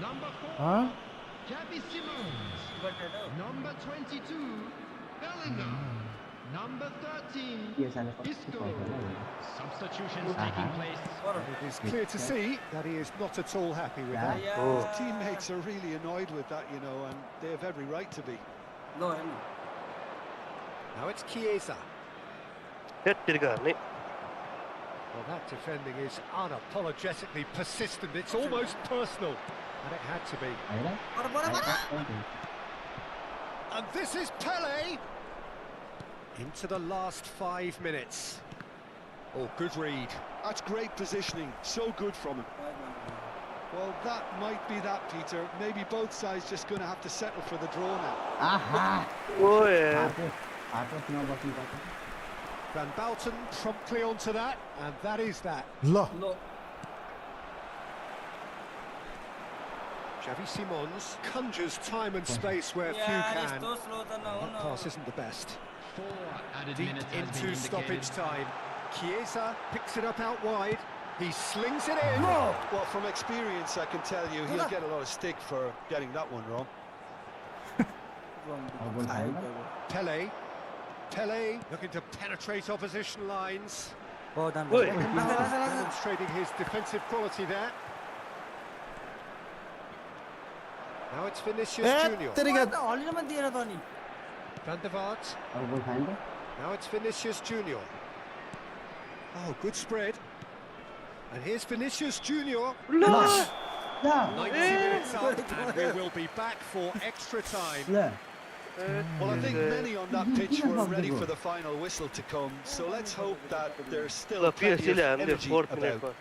Number 4, Gabby Simmons. Number 22, Bellingham. Number 13, Isco. Substitutions taking place. It is clear to see that he is not at all happy with that. His teammates are really annoyed with that, you know, and they have every right to be. Now it's Chiesa. Well, that defending is unapologetically persistent. It's almost personal, and it had to be. And this is Pele into the last 5 minutes. Oh, good read. That's great positioning. So good from him. Well, that might be that, Peter. Maybe both sides just going to have to settle for the draw now. Aha! Oh yeah. Van Bouten promptly onto that, and that is that. ल Xavi Simons conjures time and space where few can. That pass isn't the best. 4 added Deep minutes has been into stoppage indicated. time. Chiesa picks it up out wide. He slings it in. Well, from experience, I can tell you he'll get a lot of stick for getting that one wrong. Pele looking to penetrate opposition lines. Demonstrating Demonstrating his defensive quality there. Now it's Vinicius Junior. Van der Vaart. Now it's Vinicius Junior. Oh, good spread. And here's Vinicius Junior. 90 minutes up, and we will be back for extra time. Well, I think many on that pitch were ready for the final whistle to come, so let's hope that there's still plenty of energy about.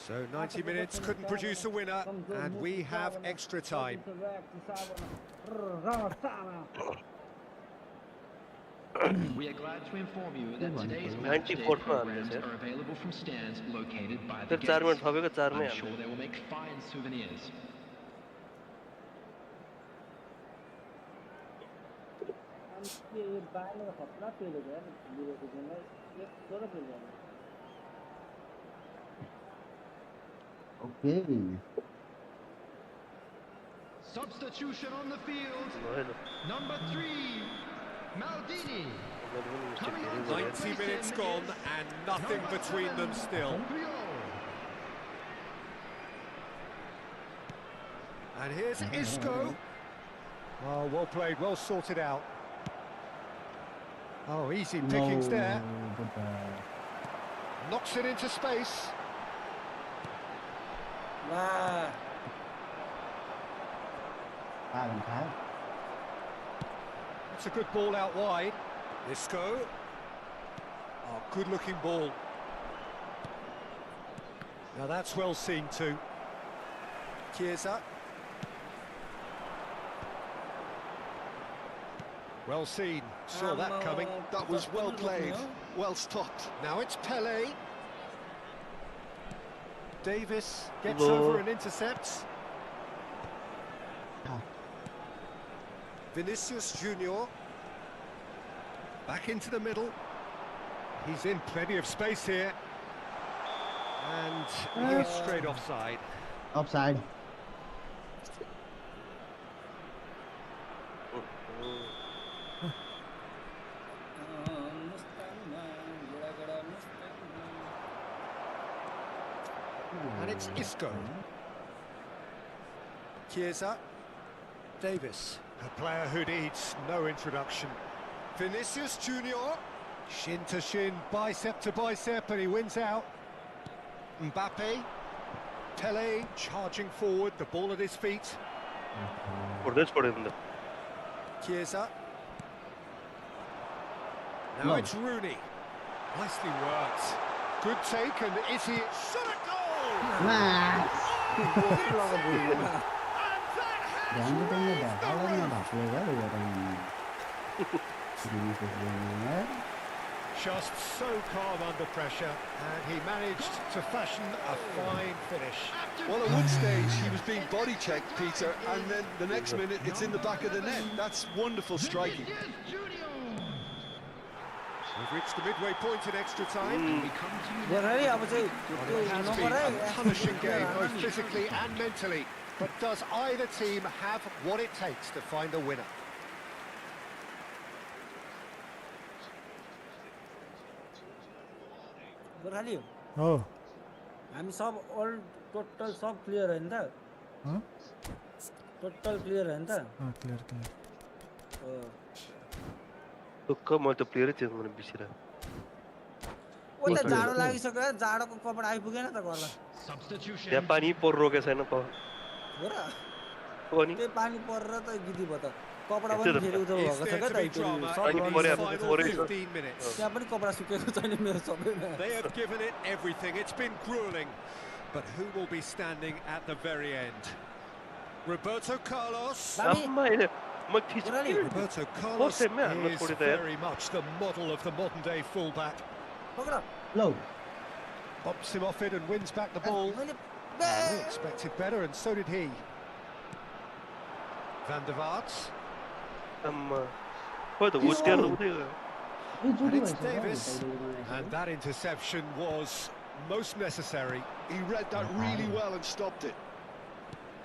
So 90 minutes couldn't produce a winner, and we have extra time. We are glad to inform you that today's 94 programs are available from stands located by the फिर 4 minute gates. भागेगा 4 में I'm sure they will make fine souvenirs. Okay. Substitution on the field. Number 3, Maldini. Coming on to 90 minutes gone, and nothing between them still. And here's Isco. Oh, well played, well sorted out. Oh, easy pickings there. Knocks it into space. It's a good ball out wide. Isco. Oh, good-looking ball. Now that's well seen too. Chiesa. Well seen. Saw that coming. That was well played, well stopped. Now it's Pele. Davis gets over and intercepts. Vinicius Junior. Back into the middle. He's in plenty of space here. And he's straight offside. Offside. And it's Isco. Chiesa. Davis, a player who needs no introduction. Vinicius Junior. Shin to shin, bicep to bicep, and he wins out. Mbappe. Pele charging forward, the ball at his feet. Chiesa. Now it's Rooney. Nicely worked. Good take, and is he shot a goal? Just so calm under pressure, and he managed to fashion a fine finish. Well, at one stage he was being body checked, Peter, and then the next minute it's in the back of the net. That's wonderful striking. We've reached the midway point in extra time. अब It has been a punishing game, both physically and mentally. But does either team have what it takes to find a winner? Oh. हामी सब all total सब clear हैन त Huh? Total clear हैन त Clear, clear. तुक्क म त player change गर्न बिर्सिरा ओ त जाडो लागिसक्यो जाडोको कपडा आइपुगेन त घरमा यहाँ पानी परिरहेको छैन हो र हो नि त्यही पानी परेर त गिदी भयो त कपडा पनि फेरि उतो भएको छ क्या दाइ त्यहाँ पनि कपडा सुकेको छैन मेरो सबैमा They have given it everything. It's been grueling. But who will be standing at the very end? Roberto Carlos. Roberto Carlos is very much the model of the modern-day fullback. Low. Pops him off it and wins back the ball. He expected better, and so did he. Van der Vaart. And it's Davis. And that interception was most necessary. He read that really well and stopped it.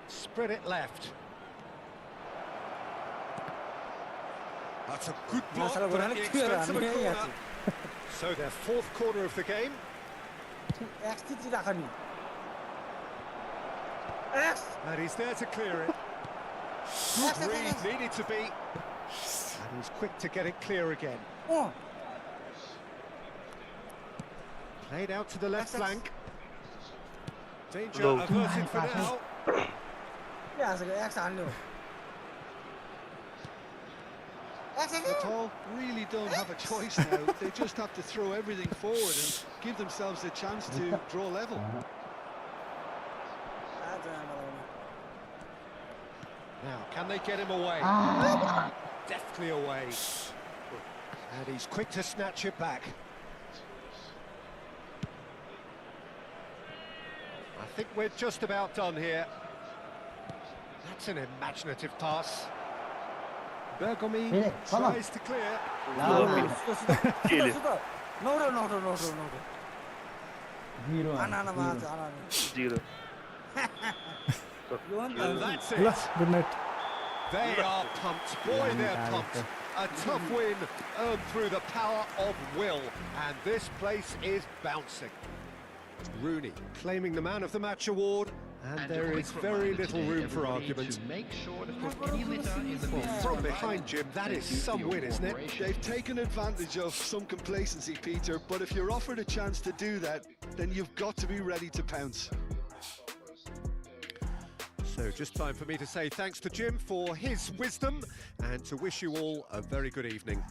Spread it left. That's a good block, but at the expense of a corner. So their fourth corner of the game. And he's there to clear it. Good read, needed to be. And he's quick to get it clear again. Played out to the left flank. Danger averted for now. Natal really don't have a choice now. They just have to throw everything forward and give themselves a chance to draw level. Now, can they get him away? Deftly away. And he's quick to snatch it back. I think we're just about done here. That's an imaginative pass. Bergomi tries to clear. Zero. And that's it. Good night. They are pumped. Boy, they're pumped. A tough win earned through the power of will. And this place is bouncing. Rooney claiming the Man of the Match award. And there is very little room for argument. From behind, Jim, that is some win, isn't it? They've taken advantage of some complacency, Peter, but if you're offered a chance to do that, then you've got to be ready to pounce. So just time for me to say thanks to Jim for his wisdom and to wish you all a very good evening.